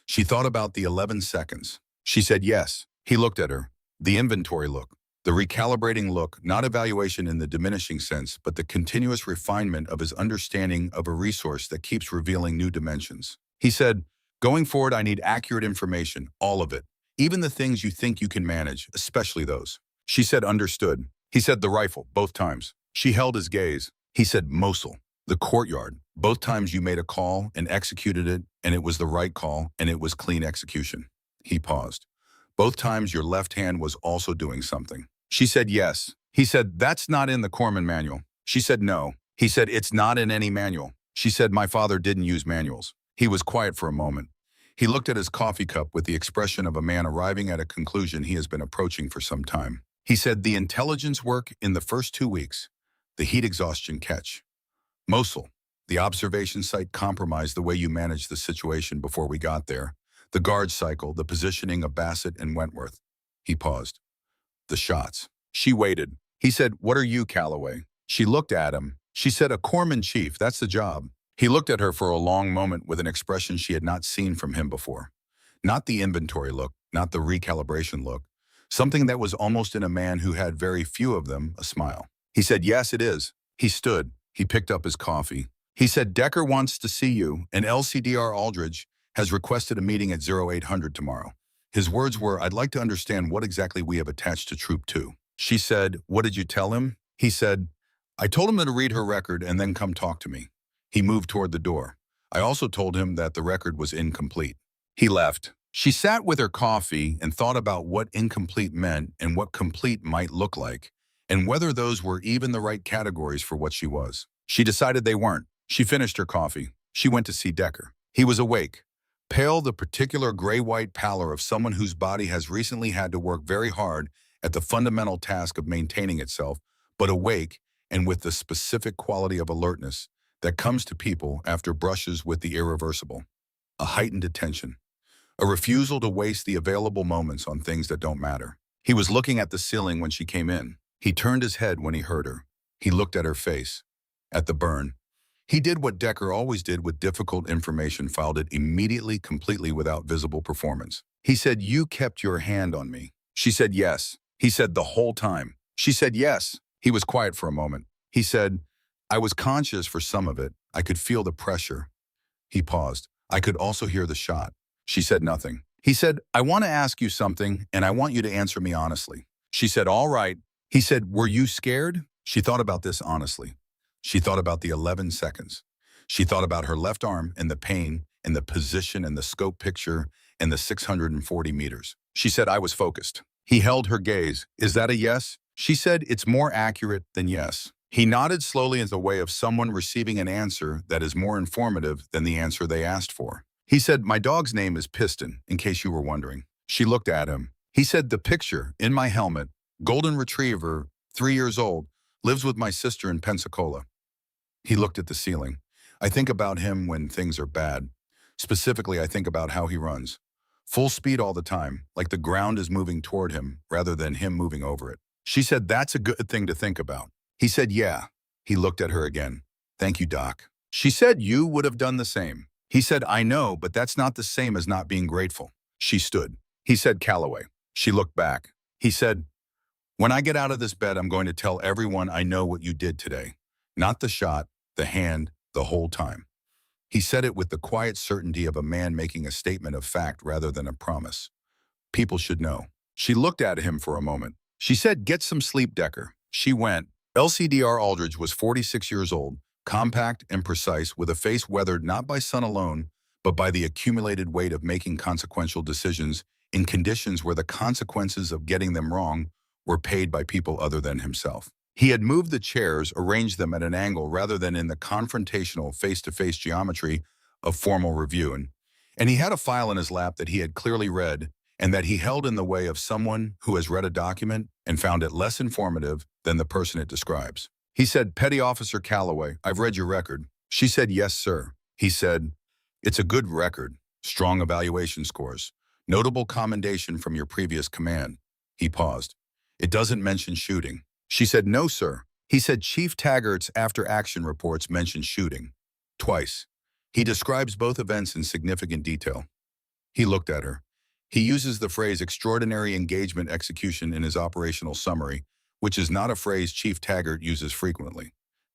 S3: She thought about the 11 seconds. She said, "Yes." He looked at her. The inventory look. The recalibrating look, not evaluation in the diminishing sense, but the continuous refinement of his understanding of a resource that keeps revealing new dimensions. He said, "Going forward, I need accurate information, all of it. Even the things you think you can manage, especially those." She said, "Understood." He said, "The rifle, both times." She held his gaze. He said, "Mosul, the courtyard. Both times you made a call and executed it, and it was the right call, and it was clean execution." He paused. "Both times your left hand was also doing something." She said, "Yes." He said, "That's not in the Corpsman manual." She said, "No." He said, "It's not in any manual." She said, "My father didn't use manuals." He was quiet for a moment. He looked at his coffee cup with the expression of a man arriving at a conclusion he has been approaching for some time. He said, "The intelligence work in the first 2 weeks, the heat exhaustion catch. Mosul, the observation site compromised the way you managed the situation before we got there. The guard cycle, the positioning of Bassett and Wentworth." He paused. "The shots." She waited. He said, "What are you, Calloway?" She looked at him. She said, "A corpsman chief, that's the job." He looked at her for a long moment with an expression she had not seen from him before. Not the inventory look, not the recalibration look. Something that was almost in a man who had very few of them, a smile. He said, "Yes, it is." He stood. He picked up his coffee. He said, "Decker wants to see you, and LCDR Aldridge has requested a meeting at 0800 tomorrow." His words were, "I'd like to understand what exactly we have attached to Troop 2. She said, "What did you tell him?" He said, "I told him to read her record and then come talk to me." He moved toward the door. "I also told him that the record was incomplete." He left. She sat with her coffee and thought about what incomplete meant and what complete might look like, and whether those were even the right categories for what she was. She decided they weren't. She finished her coffee. She went to see Decker. He was awake, pale, the particular gray-white pallor of someone whose body has recently had to work very hard at the fundamental task of maintaining itself, but awake and with the specific quality of alertness that comes to people after brushes with the irreversible. A heightened attention. A refusal to waste the available moments on things that don't matter. He was looking at the ceiling when she came in. He turned his head when he heard her. He looked at her face, at the burn. He did what Decker always did with difficult information, filed it immediately, completely without visible performance. He said, "You kept your hand on me." She said, "Yes." He said, "The whole time." She said, "Yes." He was quiet for a moment. He said, "I was conscious for some of it. I could feel the pressure." He paused. "I could also hear the shot." She said nothing. He said, "I want to ask you something, and I want you to answer me honestly." She said, "All right." He said, "Were you scared?" She thought about this honestly. She thought about the 11 seconds. She thought about her left arm and the pain and the position and the scope picture and the 640 meters. She said, "I was focused." He held her gaze. "Is that a yes?" She said, "It's more accurate than yes." He nodded slowly in the way of someone receiving an answer that is more informative than the answer they asked for. He said, "My dog's name is Piston, in case you were wondering." She looked at him. He said, "The picture, in my helmet, golden retriever, 3 years old, lives with my sister in Pensacola." He looked at the ceiling. "I think about him when things are bad. Specifically, I think about how he runs. Full speed all the time, like the ground is moving toward him rather than him moving over it." She said, "That's a good thing to think about." He said, "Yeah." He looked at her again. "Thank you, Doc." She said, "You would have done the same." He said, "I know, but that's not the same as not being grateful." She stood. He said, "Calloway." She looked back. He said, "When I get out of this bed, I'm going to tell everyone I know what you did today. Not the shot, the hand, the whole time." He said it with the quiet certainty of a man making a statement of fact rather than a promise. People should know. She looked at him for a moment. She said, "Get some sleep, Decker." She went. LCDR Aldridge was 46 years old, compact and precise, with a face weathered not by sun alone, but by the accumulated weight of making consequential decisions in conditions where the consequences of getting them wrong were paid by people other than himself. He had moved the chairs, arranged them at an angle rather than in the confrontational face-to-face geometry of formal review, and he had a file in his lap that he had clearly read and that he held in the way of someone who has read a document and found it less informative than the person it describes. He said, "Petty Officer Calloway, I've read your record." She said, "Yes, sir." He said, "It's a good record, strong evaluation scores, notable commendation from your previous command." He paused. "It doesn't mention shooting." She said, "No, sir." He said, "Chief Taggart's after-action reports mention shooting. Twice. He describes both events in significant detail." He looked at her. He uses the phrase extraordinary engagement execution in his operational summary, which is not a phrase Chief Taggart uses frequently.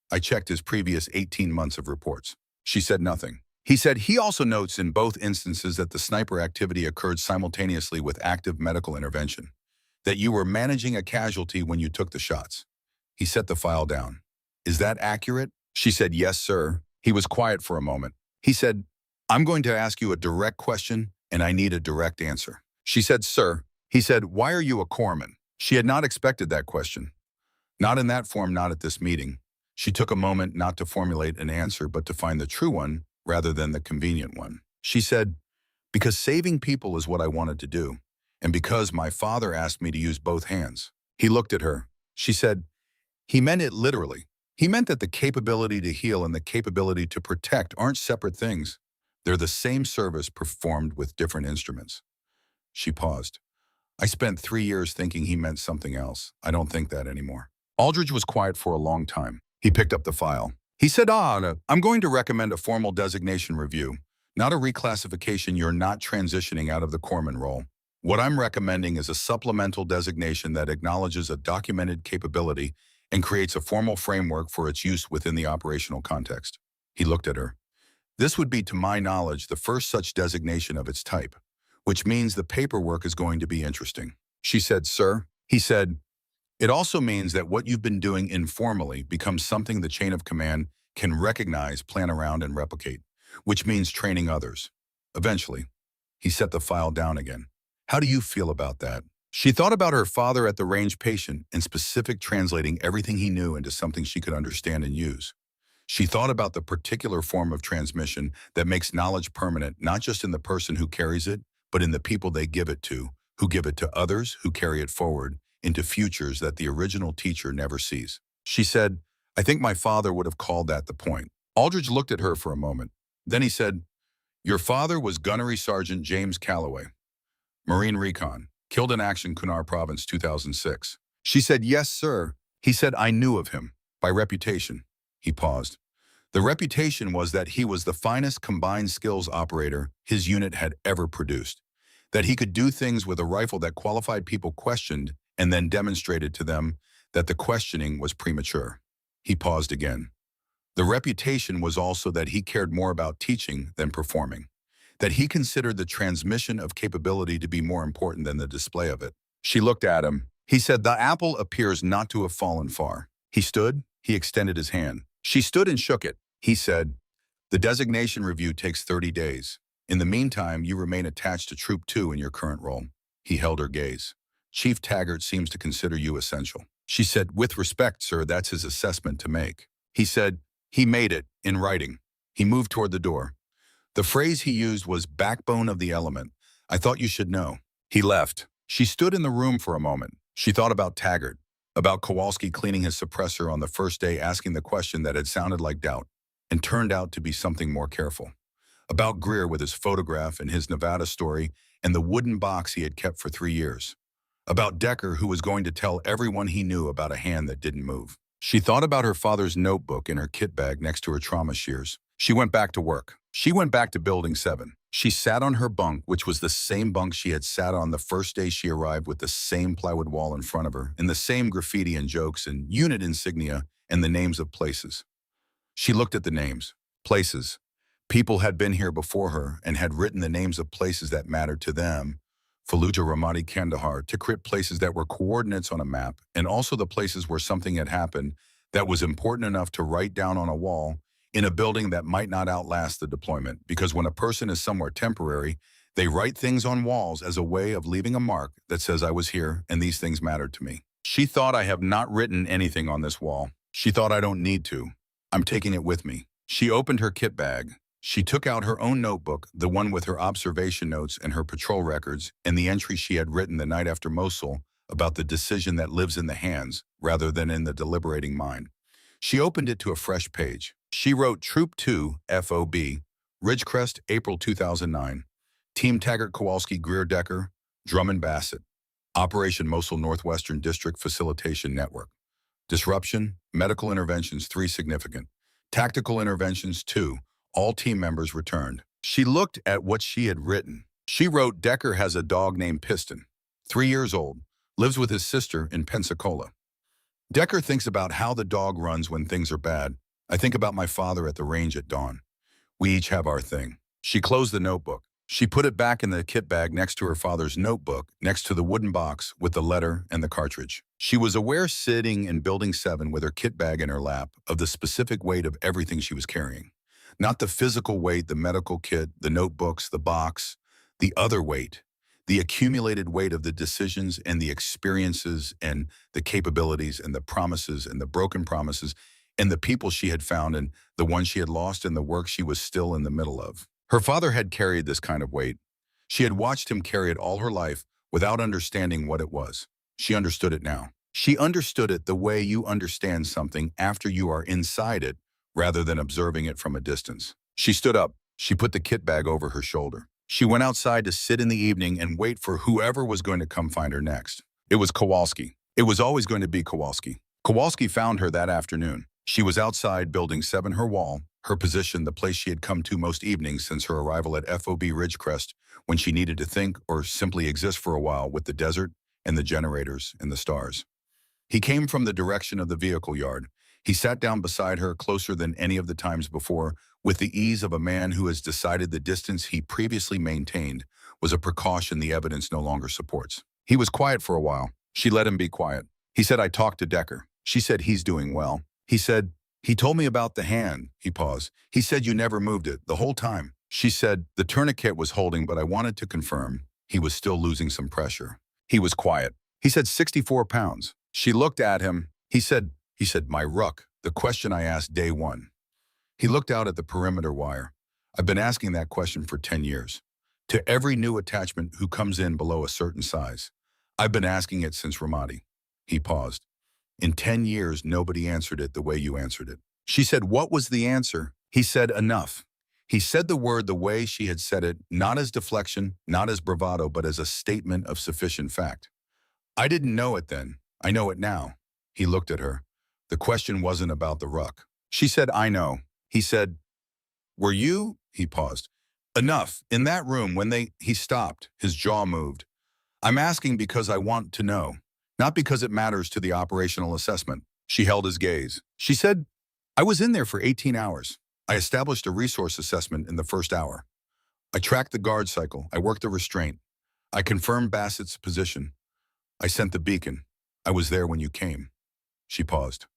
S3: "I checked his previous 18 months of reports." She said nothing. He said, "He also notes in both instances that the sniper activity occurred simultaneously with active medical intervention, that you were managing a casualty when you took the shots." He set the file down. "Is that accurate?" She said, "Yes, sir." He was quiet for a moment. He said, "I'm going to ask you a direct question, and I need a direct answer." She said, "Sir." He said, "Why are you a corpsman?" She had not expected that question. Not in that form, not at this meeting. She took a moment not to formulate an answer, but to find the true one rather than the convenient one. She said, "Because saving people is what I wanted to do, and because my father asked me to use both hands." He looked at her. She said, "He meant it literally. He meant that the capability to heal and the capability to protect aren't separate things. They're the same service performed with different instruments." She paused. "I spent 3 years thinking he meant something else. I don't think that anymore." Aldridge was quiet for a long time. He picked up the file. He said, I'm going to recommend a formal designation review, not a reclassification. You're not transitioning out of the corpsman role. What I'm recommending is a supplemental designation that acknowledges a documented capability and creates a formal framework for its use within the operational context." He looked at her. "This would be, to my knowledge, the first such designation of its type, which means the paperwork is going to be interesting." She said, "Sir?" He said, "It also means that what you've been doing informally becomes something the chain of command can recognize, plan around, and replicate, which means training others. Eventually." He set the file down again. "How do you feel about that?" She thought about her father at the range, patient and specific, translating everything he knew into something she could understand and use. She thought about the particular form of transmission that makes knowledge permanent, not just in the person who carries it, but in the people they give it to, who give it to others, who carry it forward into futures that the original teacher never sees. She said, I think my father would have called that the point. Aldridge looked at her for a moment. Then he said, your father was Gunnery Sergeant James Calloway, Marine Recon, killed in action, Kunar Province, 2006. She said, yes, sir. He said, I knew of him. By reputation. He paused. The reputation was that he was the finest combined skills operator his unit had ever produced. That he could do things with a rifle that qualified people questioned and then demonstrated to them that the questioning was premature. He paused again. The reputation was also that he cared more about teaching than performing. That he considered the transmission of capability to be more important than the display of it. She looked at him. He said, the apple appears not to have fallen far. He stood. He extended his hand. She stood and shook it. He said, the designation review takes 30 days. In the meantime, you remain attached to Troop 2 in your current role. He held her gaze. Chief Taggart seems to consider you essential. She said, with respect, sir, that's his assessment to make. He said, he made it, in writing. He moved toward the door. The phrase he used was backbone of the element. I thought you should know. He left. She stood in the room for a moment. She thought about Taggart, about Kowalski cleaning his suppressor on the first day, asking the question that had sounded like doubt and turned out to be something more careful. About Greer with his photograph and his Nevada story and the wooden box he had kept for 3 years. About Decker, who was going to tell everyone he knew about a hand that didn't move. She thought about her father's notebook in her kit bag next to her trauma shears. She went back to work. She went back to Building 7. She sat on her bunk, which was the same bunk she had sat on the first day she arrived, with the same plywood wall in front of her, and the same graffiti and jokes and unit insignia and the names of places. She looked at the names. Places. People had been here before her and had written the names of places that mattered to them. Fallujah, Ramadi, Kandahar, Tikrit, places that were coordinates on a map, and also the places where something had happened that was important enough to write down on a wall in a building that might not outlast the deployment, because when a person is somewhere temporary, they write things on walls as a way of leaving a mark that says, I was here and these things mattered to me. She thought, I have not written anything on this wall. She thought, I don't need to. I'm taking it with me. She opened her kit bag. She took out her own notebook, the one with her observation notes and her patrol records, and the entry she had written the night after Mosul about the decision that lives in the hands rather than in the deliberating mind. She opened it to a fresh page. She wrote Troop 2, FOB, Ridgecrest, April 2009. Team Taggart, Kowalski, Greer, Decker, Drummond, Bassett. Operation Mosul Northwestern District Facilitation Network. Disruption, medical interventions, 3 significant. Tactical interventions, 2. All team members returned. She looked at what she had written. She wrote, Decker has a dog named Piston, 3 years old, lives with his sister in Pensacola. Decker thinks about how the dog runs when things are bad. I think about my father at the range at dawn. We each have our thing. She closed the notebook. She put it back in the kit bag next to her father's notebook, next to the wooden box with the letter and the cartridge. She was aware, sitting in Building 7 with her kit bag in her lap, of the specific weight of everything she was carrying. Not the physical weight, the medical kit, the notebooks, the box, the other weight, the accumulated weight of the decisions and the experiences and the capabilities and the promises and the broken promises and the people she had found and the ones she had lost and the work she was still in the middle of. Her father had carried this kind of weight. She had watched him carry it all her life without understanding what it was. She understood it now. She understood it the way you understand something after you are inside it, rather than observing it from a distance. She stood up. She put the kit bag over her shoulder. She went outside to sit in the evening and wait for whoever was going to come find her next. It was Kowalski. It was always going to be Kowalski. Kowalski found her that afternoon. She was outside Building 7, her wall, her position, the place she had come to most evenings since her arrival at FOB Ridgecrest, when she needed to think or simply exist for a while with the desert and the generators and the stars. He came from the direction of the vehicle yard. He sat down beside her, closer than any of the times before, with the ease of a man who has decided the distance he previously maintained was a precaution the evidence no longer supports. He was quiet for a while. She let him be quiet. He said, I talked to Decker. She said, he's doing well. He said, he told me about the hand. He paused. He said, you never moved it the whole time. She said, the tourniquet was holding, but I wanted to confirm. He was still losing some pressure. He was quiet. He said, 64 pounds. She looked at him. He said, my ruck, the question I asked day 1. He looked out at the perimeter wire. I've been asking that question for 10 years. To every new attachment who comes in below a certain size. I've been asking it since Ramadi. He paused. In 10 years, nobody answered it the way you answered it. She said, what was the answer? He said, enough. He said the word the way she had said it, not as deflection, not as bravado, but as a statement of sufficient fact. I didn't know it then. I know it now. He looked at her. The question wasn't about the ruck. She said, I know. He said, were you? He paused. Enough. In that room, he stopped. His jaw moved. I'm asking because I want to know, not because it matters to the operational assessment. She held his gaze. She said, I was in there for 18 hours. I established a resource assessment in the first hour. I tracked the guard cycle. I worked the restraint. I confirmed Bassett's position. I sent the beacon. I was there when you came. She paused.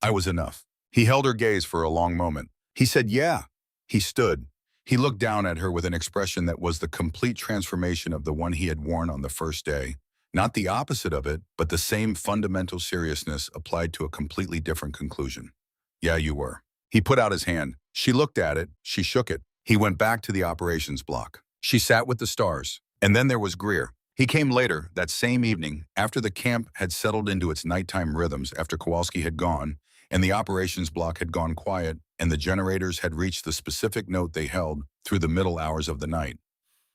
S3: I was enough. He held her gaze for a long moment. He said, yeah. He stood. He looked down at her with an expression that was the complete transformation of the one he had worn on the first day. Not the opposite of it, but the same fundamental seriousness applied to a completely different conclusion. Yeah, you were. He put out his hand. She looked at it. She shook it. He went back to the operations block. She sat with the stars. And then there was Greer. He came later, that same evening, after the camp had settled into its nighttime rhythms after Kowalski had gone, and the operations block had gone quiet, and the generators had reached the specific note they held through the middle hours of the night.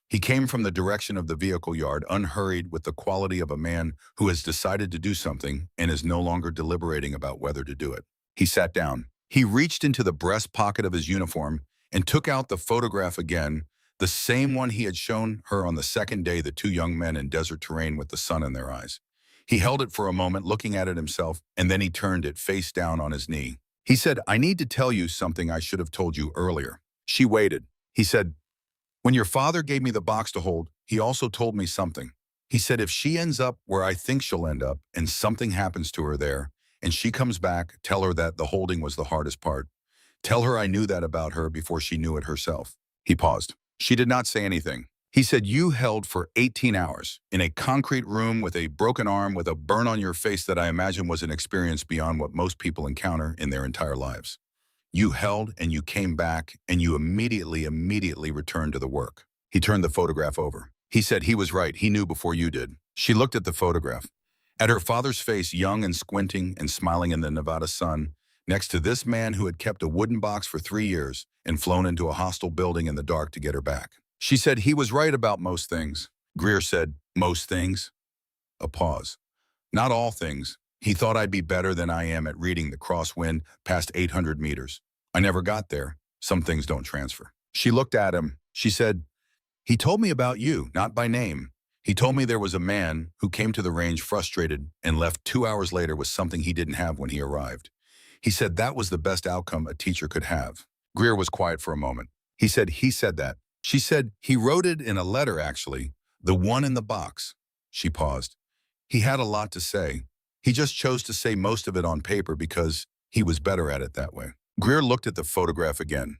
S3: He came from the direction of the vehicle yard, unhurried, with the quality of a man who has decided to do something and is no longer deliberating about whether to do it. He sat down. He reached into the breast pocket of his uniform and took out the photograph again, the same one he had shown her on the second day, the two young men in desert terrain with the sun in their eyes. He held it for a moment, looking at it himself, and then he turned it face down on his knee. He said, I need to tell you something I should have told you earlier. She waited. He said, when your father gave me the box to hold, he also told me something. He said, if she ends up where I think she'll end up and something happens to her there, and she comes back, tell her that the holding was the hardest part. Tell her I knew that about her before she knew it herself. He paused. She did not say anything. He said, you held for 18 hours in a concrete room with a broken arm with a burn on your face that I imagine was an experience beyond what most people encounter in their entire lives. You held and you came back and you immediately returned to the work. He turned the photograph over. He said he was right. He knew before you did. She looked at the photograph. At her father's face, young and squinting and smiling in the Nevada sun, next to this man who had kept a wooden box for 3 years and flown into a hostile building in the dark to get her back. She said he was right about most things. Greer said, most things? A pause. Not all things. He thought I'd be better than I am at reading the crosswind past 800 meters. I never got there. Some things don't transfer. She looked at him. She said, he told me about you, not by name. He told me there was a man who came to the range frustrated and left 2 hours later with something he didn't have when he arrived. He said that was the best outcome a teacher could have. Greer was quiet for a moment. He said that. She said, he wrote it in a letter, actually, the one in the box. She paused. He had a lot to say. He just chose to say most of it on paper because he was better at it that way. Greer looked at the photograph again.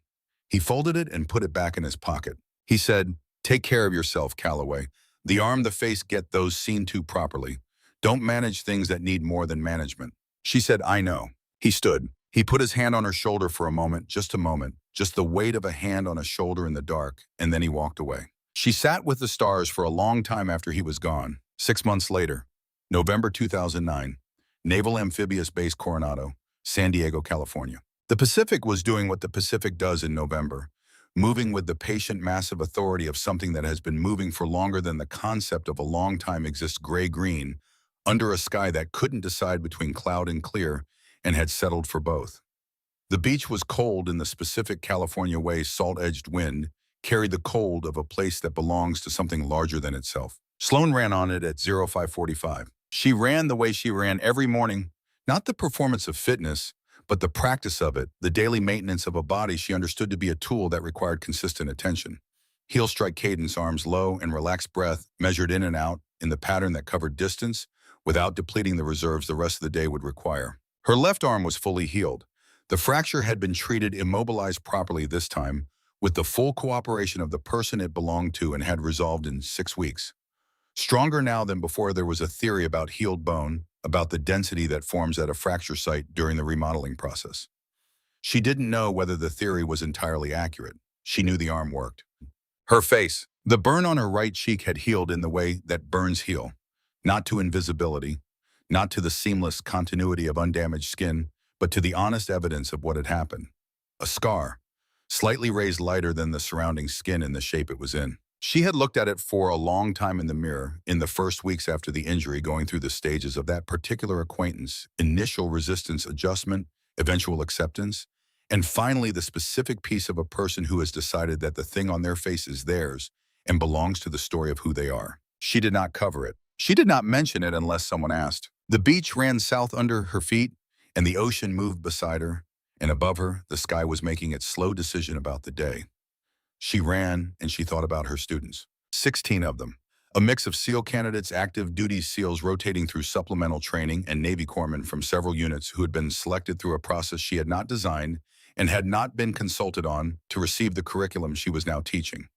S3: He folded it and put it back in his pocket. He said, take care of yourself, Calloway. The arm, the face, get those seen to properly. Don't manage things that need more than management. She said, I know. He stood. He put his hand on her shoulder for a moment, just the weight of a hand on a shoulder in the dark, and then he walked away. She sat with the stars for a long time after he was gone. 6 months later, November 2009, Naval Amphibious Base Coronado, San Diego, California. The Pacific was doing what the Pacific does in November, moving with the patient, massive authority of something that has been moving for longer than the concept of a long time exists, gray-green, under a sky that couldn't decide between cloud and clear, and had settled for both. The beach was cold in the specific California way. Salt-edged wind carried the cold of a place that belongs to something larger than itself. Sloan ran on it at 0545. She ran the way she ran every morning, not the performance of fitness, but the practice of it, the daily maintenance of a body she understood to be a tool that required consistent attention. Heel strike cadence, arms low, and relaxed breath, measured in and out in the pattern that covered distance without depleting the reserves the rest of the day would require. Her left arm was fully healed. The fracture had been treated, immobilized properly this time, with the full cooperation of the person it belonged to, and had resolved in 6 weeks. Stronger now than before, there was a theory about healed bone, about the density that forms at a fracture site during the remodeling process. She didn't know whether the theory was entirely accurate. She knew the arm worked. Her face. The burn on her right cheek had healed in the way that burns heal. Not to invisibility, not to the seamless continuity of undamaged skin, but to the honest evidence of what had happened. A scar, slightly raised lighter than the surrounding skin in the shape it was in. She had looked at it for a long time in the mirror, in the first weeks after the injury, going through the stages of that particular acquaintance, initial resistance adjustment, eventual acceptance, and finally the specific piece of a person who has decided that the thing on their face is theirs and belongs to the story of who they are. She did not cover it. She did not mention it unless someone asked. The beach ran south under her feet, and the ocean moved beside her, and above her, the sky was making its slow decision about the day. She ran, and she thought about her students. 16 of them. A mix of SEAL candidates, active duty SEALs rotating through supplemental training, and Navy corpsmen from several units who had been selected through a process she had not designed and had not been consulted on to receive the curriculum she was now teaching.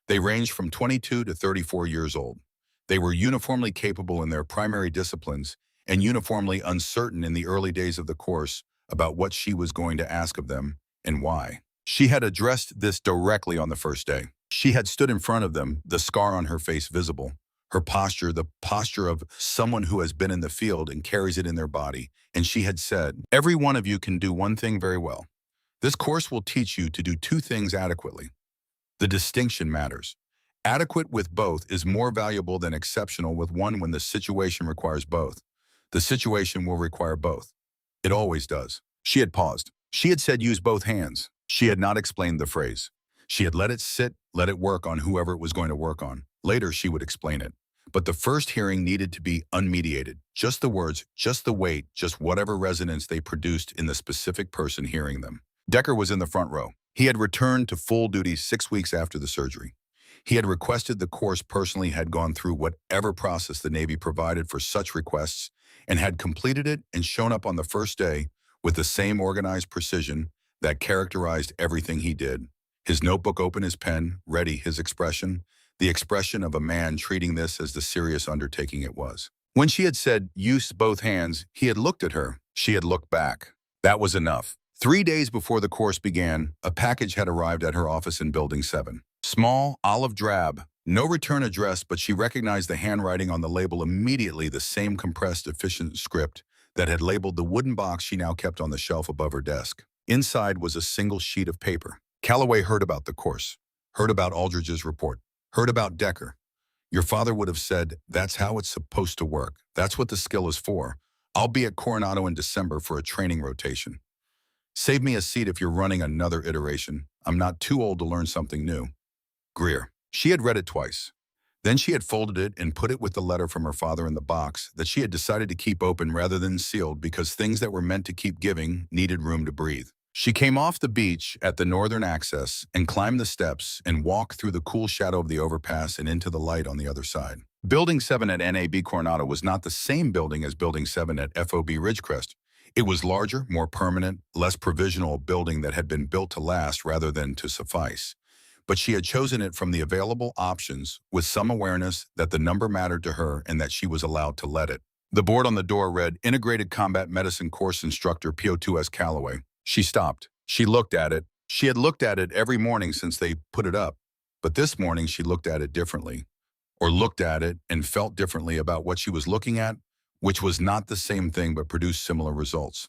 S3: They ranged from 22 to 34 years old. They were uniformly capable in their primary disciplines and uniformly uncertain in the early days of the course about what she was going to ask of them and why. She had addressed this directly on the first day. She had stood in front of them, the scar on her face visible, her posture, the posture of someone who has been in the field and carries it in their body, and she had said, "Every one of you can do one thing very well. This course will teach you to do two things adequately. The distinction matters. Adequate with both is more valuable than exceptional with one when the situation requires both. The situation will require both. It always does." She had paused. She had said use both hands. She had not explained the phrase. She had let it sit, let it work on whoever it was going to work on. Later, she would explain it. But the first hearing needed to be unmediated. Just the words, just the weight, just whatever resonance they produced in the specific person hearing them. Decker was in the front row. He had returned to full duty 6 weeks after the surgery. He had requested the course personally, had gone through whatever process the Navy provided for such requests, and had completed it and shown up on the first day with the same organized precision that characterized everything he did. His notebook open, his pen, ready, his expression, the expression of a man treating this as the serious undertaking it was. When she had said, use both hands, he had looked at her. She had looked back. That was enough. 3 days before the course began, a package had arrived at her office in Building 7. Small, olive drab, no return address, but she recognized the handwriting on the label immediately, the same compressed, efficient script that had labeled the wooden box she now kept on the shelf above her desk. Inside was a single sheet of paper. Calloway heard about the course, heard about Aldridge's report, heard about Decker. Your father would have said, that's how it's supposed to work. That's what the skill is for. I'll be at Coronado in December for a training rotation. Save me a seat if you're running another iteration. I'm not too old to learn something new. Greer. She had read it twice. Then she had folded it and put it with the letter from her father in the box that she had decided to keep open rather than sealed because things that were meant to keep giving needed room to breathe. She came off the beach at the northern access and climbed the steps and walked through the cool shadow of the overpass and into the light on the other side. Building 7 at NAB Coronado was not the same building as Building 7 at FOB Ridgecrest. It was larger, more permanent, less provisional, a building that had been built to last rather than to suffice. But she had chosen it from the available options with some awareness that the number mattered to her and that she was allowed to let it. The board on the door read, Integrated Combat Medicine Course Instructor PO2S Calloway. She stopped. She looked at it. She had looked at it every morning since they put it up. But this morning she looked at it differently. Or looked at it and felt differently about what she was looking at, which was not the same thing but produced similar results.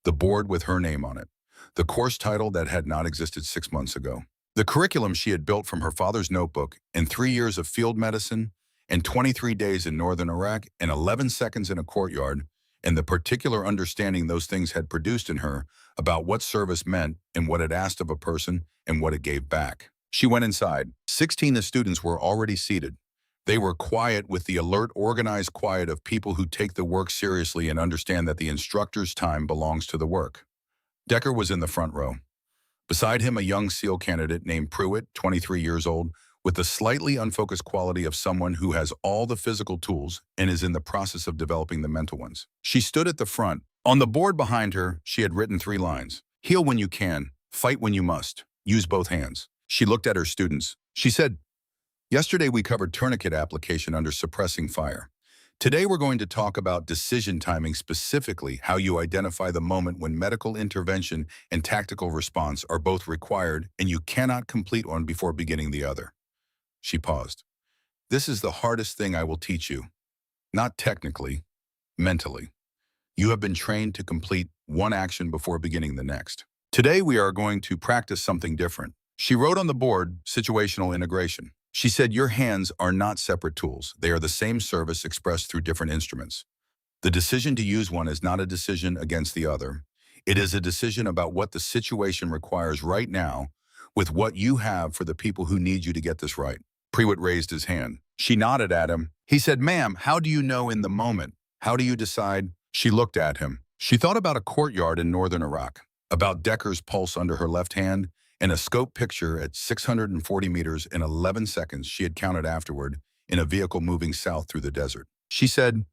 S3: The board with her name on it. The course title that had not existed 6 months ago. The curriculum she had built from her father's notebook and 3 years of field medicine and 23 days in northern Iraq and 11 seconds in a courtyard and the particular understanding those things had produced in her about what service meant and what it asked of a person and what it gave back. She went inside. 16 of the students were already seated. They were quiet with the alert, organized quiet of people who take the work seriously and understand that the instructor's time belongs to the work. Decker was in the front row. Beside him, a young SEAL candidate named Pruitt, 23 years old, with the slightly unfocused quality of someone who has all the physical tools and is in the process of developing the mental ones. She stood at the front. On the board behind her, she had written 3 lines. Heal when you can, fight when you must, use both hands. She looked at her students. She said, yesterday we covered tourniquet application under suppressing fire. Today we're going to talk about decision timing, specifically how you identify the moment when medical intervention and tactical response are both required and you cannot complete one before beginning the other. She paused. This is the hardest thing I will teach you. Not technically, mentally. You have been trained to complete one action before beginning the next. Today we are going to practice something different. She wrote on the board, situational integration. She said your hands are not separate tools. They are the same service expressed through different instruments. The decision to use one is not a decision against the other. It is a decision about what the situation requires right now with what you have for the people who need you to get this right. Prewitt raised his hand. She nodded at him. He said, "Ma'am, how do you know in the moment? How do you decide?" She looked at him. She thought about a courtyard in northern Iraq, about Decker's pulse under her left hand, and a scope picture at 640 meters in 11 seconds she had counted afterward in a vehicle moving south through the desert. She said,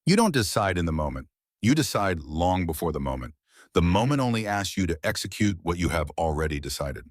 S3: "You don't decide in the moment. You decide long before the moment only asks you to execute what you have already decided."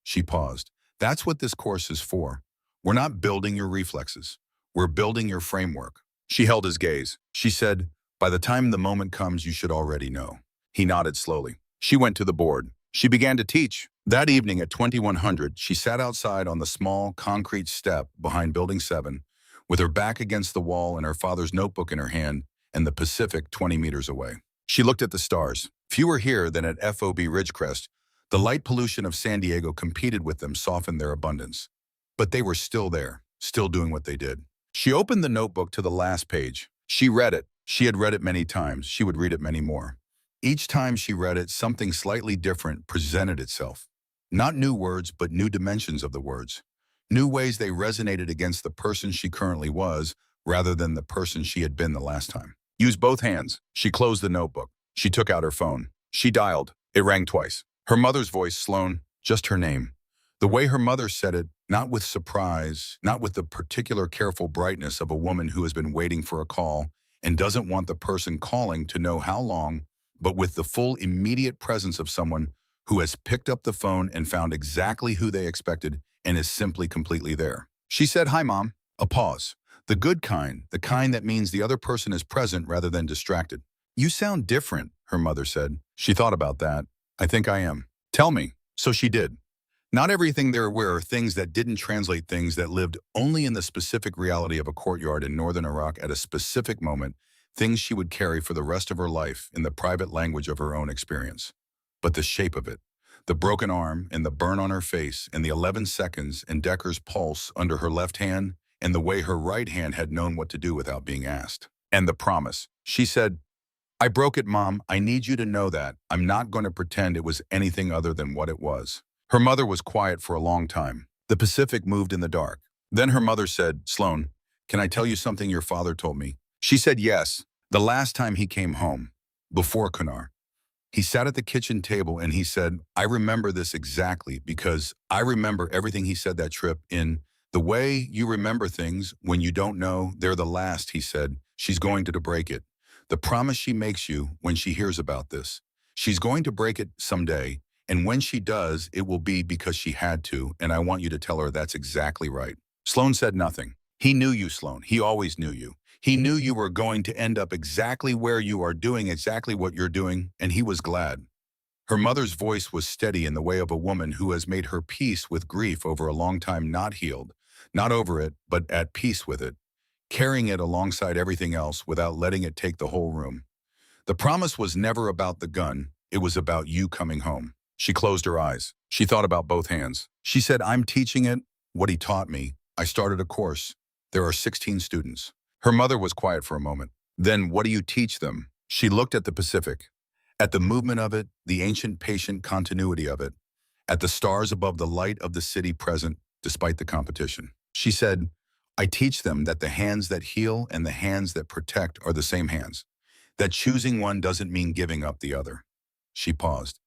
S3: She paused. That's what this course is for. We're not building your reflexes. We're building your framework. She held his gaze. She said, "By the time the moment comes, you should already know." He nodded slowly. She went to the board. She began to teach. That evening at 2100, she sat outside on the small concrete step behind Building 7, with her back against the wall and her father's notebook in her hand and the Pacific 20 meters away. She looked at the stars. Fewer here than at FOB Ridgecrest. The light pollution of San Diego competed with them, softened their abundance. But they were still there, still doing what they did. She opened the notebook to the last page. She read it. She had read it many times. She would read it many more. Each time she read it, something slightly different presented itself. Not new words, but new dimensions of the words. New ways they resonated against the person she currently was, rather than the person she had been the last time. Use both hands. She closed the notebook. She took out her phone. She dialed. It rang twice. Her mother's voice, Sloan, just her name. The way her mother said it, not with surprise, not with the particular careful brightness of a woman who has been waiting for a call and doesn't want the person calling to know how long, but with the full immediate presence of someone who has picked up the phone and found exactly who they expected and is simply completely there. She said, "Hi, Mom." A pause. The good kind, the kind that means the other person is present rather than distracted. "You sound different," her mother said. She thought about that. "I think I am." "Tell me." So she did. Not everything there were things that didn't translate, things that lived only in the specific reality of a courtyard in northern Iraq at a specific moment, things she would carry for the rest of her life in the private language of her own experience. But the shape of it, the broken arm and the burn on her face and the 11 seconds and Decker's pulse under her left hand and the way her right hand had known what to do without being asked. And the promise. She said, "I broke it, Mom. I need you to know that. I'm not going to pretend it was anything other than what it was." Her mother was quiet for a long time. The Pacific moved in the dark. Then her mother said, "Sloan, can I tell you something your father told me?" She said yes. The last time he came home, before Kunar. He sat at the kitchen table and he said, "I remember this exactly because I remember everything he said that trip in the way you remember things when you don't know they're the last," he said. "She's going to break it. The promise she makes you when she hears about this. She's going to break it someday. And when she does, it will be because she had to, and I want you to tell her that's exactly right." Sloan said nothing. He knew you, Sloan. He always knew you. He knew you were going to end up exactly where you are doing exactly what you're doing, and he was glad. Her mother's voice was steady in the way of a woman who has made her peace with grief over a long time, not healed, not over it, but at peace with it, carrying it alongside everything else without letting it take the whole room. The promise was never about the gun. It was about you coming home. She closed her eyes. She thought about both hands. She said, "I'm teaching it, what he taught me. I started a course. There are 16 students." Her mother was quiet for a moment. "Then what do you teach them?" She looked at the Pacific, at the movement of it, the ancient patient continuity of it, at the stars above the light of the city present despite the competition. She said, "I teach them that the hands that heal and the hands that protect are the same hands, that choosing one doesn't mean giving up the other." She paused.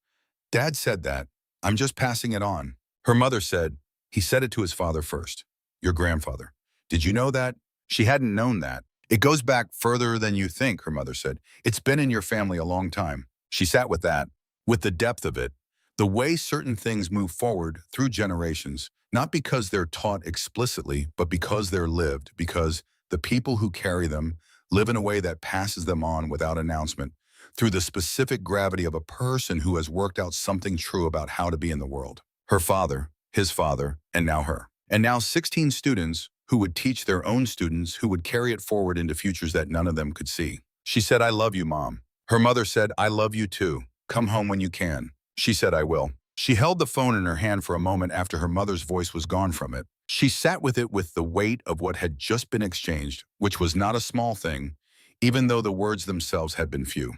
S3: "Dad said that. I'm just passing it on." Her mother said, "He said it to his father first, your grandfather. Did you know that?" She hadn't known that. "It goes back further than you think," her mother said. "It's been in your family a long time." She sat with that, with the depth of it, the way certain things move forward through generations, not because they're taught explicitly, but because they're lived, because the people who carry them, live in a way that passes them on without announcement, through the specific gravity of a person who has worked out something true about how to be in the world. Her father, his father, and now her. And now 16 students who would teach their own students who would carry it forward into futures that none of them could see. She said, "I love you, Mom." Her mother said, "I love you too. Come home when you can." She said, "I will." She held the phone in her hand for a moment after her mother's voice was gone from it. She sat with it with the weight of what had just been exchanged, which was not a small thing, even though the words themselves had been few.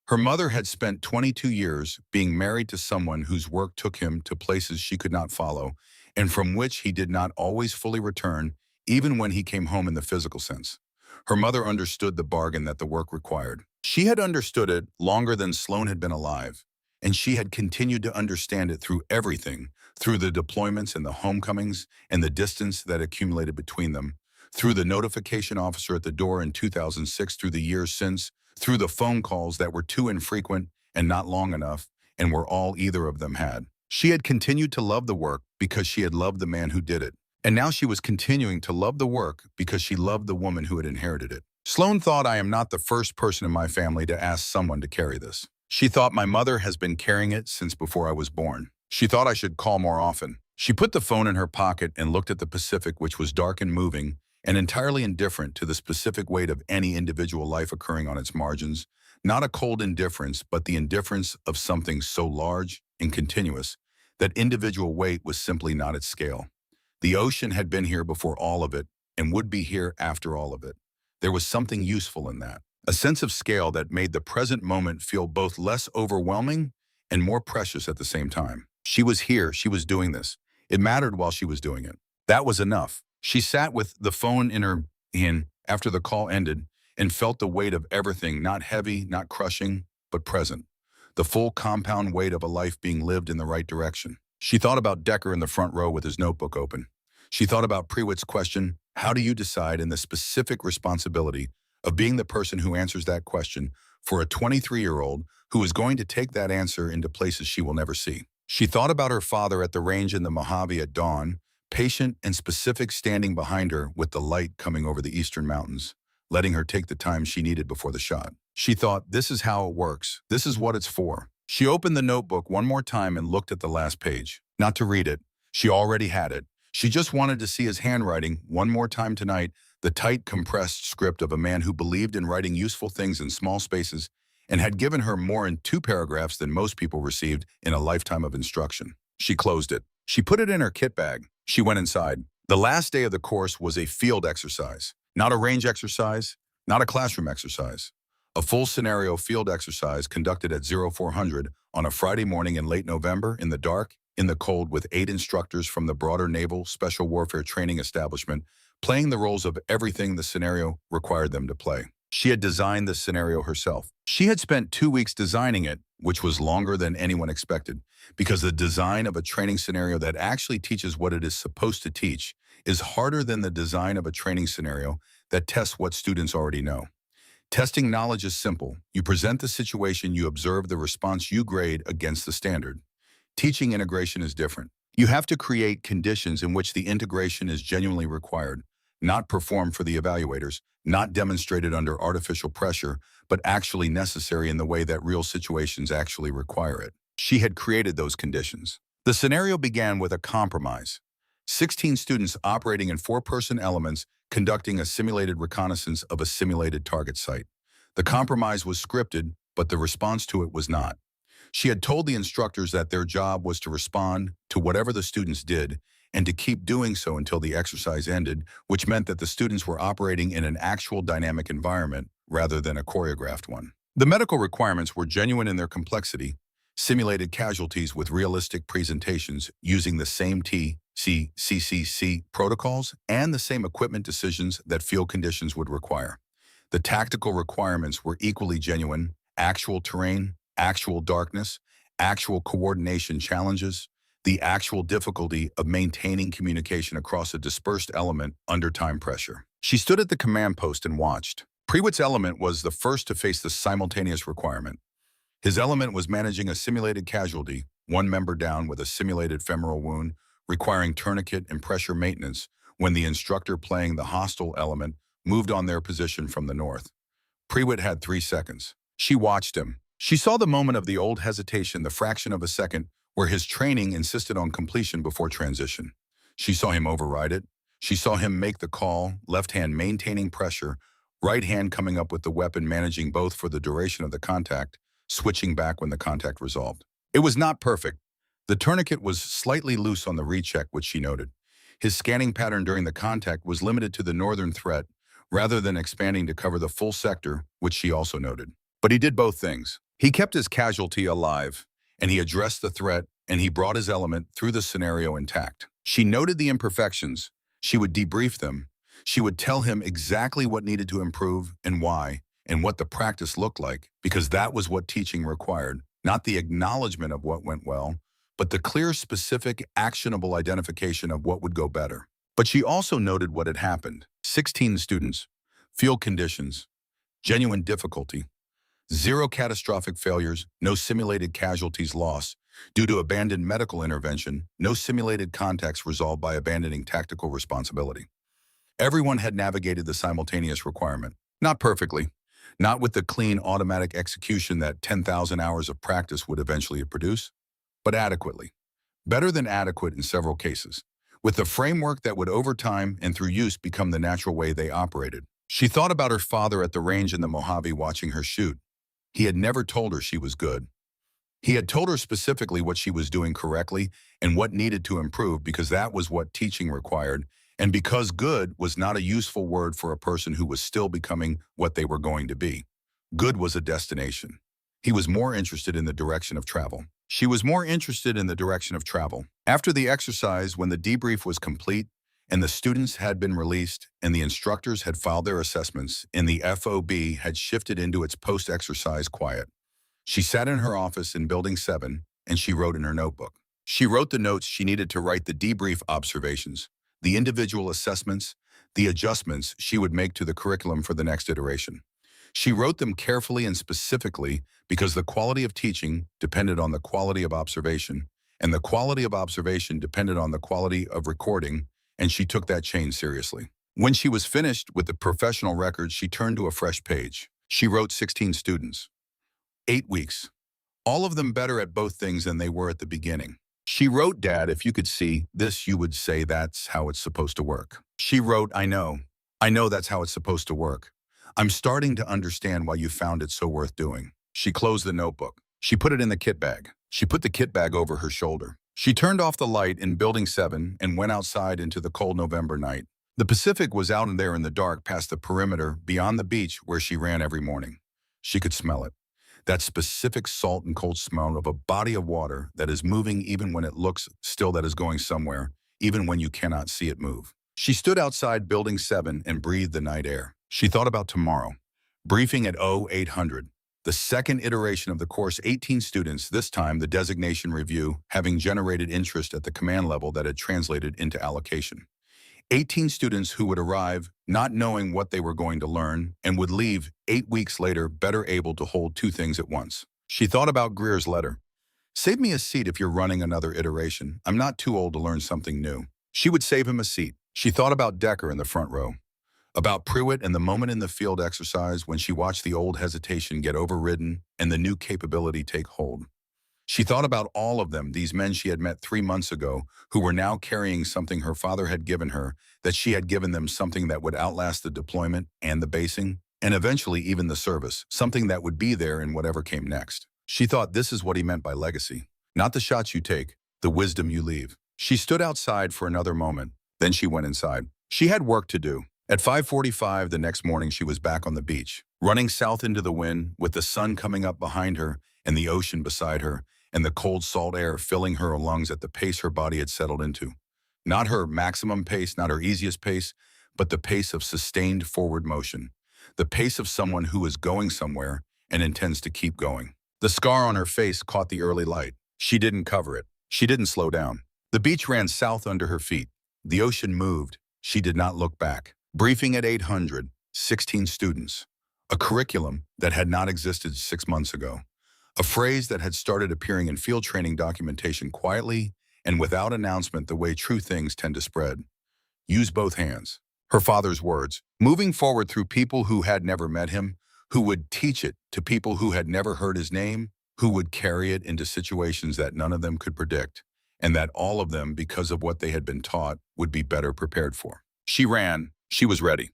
S3: Her mother had spent 22 years being married to someone whose work took him to places she could not follow, and from which he did not always fully return, even when he came home in the physical sense. Her mother understood the bargain that the work required. She had understood it longer than Sloan had been alive, and she had continued to understand it through everything, through the deployments and the homecomings and the distance that accumulated between them, through the notification officer at the door in 2006, through the years since, through the phone calls that were too infrequent and not long enough, and were all either of them had. She had continued to love the work because she had loved the man who did it. And now she was continuing to love the work because she loved the woman who had inherited it. Sloan thought, "I am not the first person in my family to ask someone to carry this." She thought, "My mother has been carrying it since before I was born." She thought I should call more often. She put the phone in her pocket and looked at the Pacific, which was dark and moving, and entirely indifferent to the specific weight of any individual life occurring on its margins. Not a cold indifference, but the indifference of something so large and continuous that individual weight was simply not its scale. The ocean had been here before all of it and would be here after all of it. There was something useful in that, a sense of scale that made the present moment feel both less overwhelming and more precious at the same time. She was here, she was doing this. It mattered while she was doing it. That was enough. She sat with the phone in her hand after the call ended and felt the weight of everything, not heavy, not crushing, but present. The full compound weight of a life being lived in the right direction. She thought about Decker in the front row with his notebook open. She thought about Prewitt's question, "How do you decide?" and the specific responsibility of being the person who answers that question for a 23-year-old who is going to take that answer into places she will never see. She thought about her father at the range in the Mojave at dawn, patient and specific, standing behind her with the light coming over the eastern mountains, letting her take the time she needed before the shot. She thought, "This is how it works. This is what it's for." She opened the notebook one more time and looked at the last page. Not to read it. She already had it. She just wanted to see his handwriting one more time tonight, the tight, compressed script of a man who believed in writing useful things in small spaces and had given her more in 2 paragraphs than most people received in a lifetime of instruction. She closed it. She put it in her kit bag. She went inside. The last day of the course was a field exercise, not a range exercise, not a classroom exercise. A full scenario field exercise conducted at 0400 on a Friday morning in late November, in the dark, in the cold, with 8 instructors from the broader Naval Special Warfare Training Establishment, playing the roles of everything the scenario required them to play. She had designed the scenario herself. She had spent 2 weeks designing it, which was longer than anyone expected, because the design of a training scenario that actually teaches what it is supposed to teach is harder than the design of a training scenario that tests what students already know. Testing knowledge is simple. You present the situation, you observe the response, you grade against the standard. Teaching integration is different. You have to create conditions in which the integration is genuinely required, not performed for the evaluators, not demonstrated under artificial pressure, but actually necessary in the way that real situations actually require it. She had created those conditions. The scenario began with a compromise. 16 students operating in 4-person elements conducting a simulated reconnaissance of a simulated target site. The compromise was scripted, but the response to it was not. She had told the instructors that their job was to respond to whatever the students did and to keep doing so until the exercise ended, which meant that the students were operating in an actual dynamic environment rather than a choreographed one. The medical requirements were genuine in their complexity, simulated casualties with realistic presentations using the same TCCC protocols and the same equipment decisions that field conditions would require. The tactical requirements were equally genuine: actual terrain, actual darkness, actual coordination challenges, the actual difficulty of maintaining communication across a dispersed element under time pressure. She stood at the command post and watched. Prewitt's element was the first to face the simultaneous requirement. His element was managing a simulated casualty, 1 member down with a simulated femoral wound, requiring tourniquet and pressure maintenance, when the instructor playing the hostile element moved on their position from the north. Prewitt had 3 seconds. She watched him. She saw the moment of the old hesitation, the fraction of a second, where his training insisted on completion before transition. She saw him override it. She saw him make the call, left hand maintaining pressure, right hand coming up with the weapon, managing both for the duration of the contact, switching back when the contact resolved. It was not perfect. The tourniquet was slightly loose on the recheck, which she noted. His scanning pattern during the contact was limited to the northern threat, rather than expanding to cover the full sector, which she also noted. But he did both things. He kept his casualty alive, and he addressed the threat, and he brought his element through the scenario intact. She noted the imperfections. She would debrief them. She would tell him exactly what needed to improve and why, and what the practice looked like, because that was what teaching required, not the acknowledgement of what went well, but the clear, specific, actionable identification of what would go better. But she also noted what had happened. 16 students, field conditions, genuine difficulty, 0 catastrophic failures, no simulated casualties lost due to abandoned medical intervention, no simulated contacts resolved by abandoning tactical responsibility. Everyone had navigated the simultaneous requirement. Not perfectly, not with the clean automatic execution that 10,000 hours of practice would eventually produce, but adequately. Better than adequate in several cases, with a framework that would over time and through use become the natural way they operated. She thought about her father at the range in the Mojave watching her shoot. He had never told her she was good. He had told her specifically what she was doing correctly and what needed to improve, because that was what teaching required, and because good was not a useful word for a person who was still becoming what they were going to be. Good was a destination. He was more interested in the direction of travel. She was more interested in the direction of travel. After the exercise, when the debrief was complete and the students had been released and the instructors had filed their assessments and the FOB had shifted into its post-exercise quiet, she sat in her office in Building 7 and she wrote in her notebook. She wrote the notes she needed to write the debrief observations, the individual assessments, the adjustments she would make to the curriculum for the next iteration. She wrote them carefully and specifically because the quality of teaching depended on the quality of observation, and the quality of observation depended on the quality of recording, and she took that chain seriously. When she was finished with the professional records, she turned to a fresh page. She wrote 16 students. 8 weeks. All of them better at both things than they were at the beginning. She wrote, "Dad, if you could see this, you would say that's how it's supposed to work." She wrote, I know that's how it's supposed to work. I'm starting to understand why you found it so worth doing." She closed the notebook. She put it in the kit bag. She put the kit bag over her shoulder. She turned off the light in Building 7 and went outside into the cold November night. The Pacific was out in there in the dark past the perimeter beyond the beach where she ran every morning. She could smell it. That specific salt and cold smell of a body of water that is moving even when it looks still, that is going somewhere, even when you cannot see it move. She stood outside Building 7 and breathed the night air. She thought about tomorrow. Briefing at 0800. The second iteration of the course, 18 students, this time the designation review, having generated interest at the command level that had translated into allocation. 18 students who would arrive not knowing what they were going to learn and would leave 8 weeks later better able to hold 2 things at once. She thought about Greer's letter. "Save me a seat if you're running another iteration. I'm not too old to learn something new." She would save him a seat. She thought about Decker in the front row, about Prewitt and the moment in the field exercise when she watched the old hesitation get overridden and the new capability take hold. She thought about all of them, these men she had met 3 months ago, who were now carrying something her father had given her, that she had given them, something that would outlast the deployment and the basing, and eventually even the service, something that would be there in whatever came next. She thought this is what he meant by legacy. Not the shots you take, the wisdom you leave. She stood outside for another moment, then she went inside. She had work to do. At 5:45 the next morning, she was back on the beach, running south into the wind, with the sun coming up behind her and the ocean beside her, and the cold salt air filling her lungs at the pace her body had settled into. Not her maximum pace, not her easiest pace, but the pace of sustained forward motion. The pace of someone who is going somewhere and intends to keep going. The scar on her face caught the early light. She didn't cover it. She didn't slow down. The beach ran south under her feet. The ocean moved. She did not look back. Briefing at 800, 16 students. A curriculum that had not existed 6 months ago. A phrase that had started appearing in field training documentation quietly and without announcement, the way true things tend to spread. Use both hands. Her father's words, moving forward through people who had never met him, who would teach it to people who had never heard his name, who would carry it into situations that none of them could predict, and that all of them, because of what they had been taught, would be better prepared for. She ran. She was ready.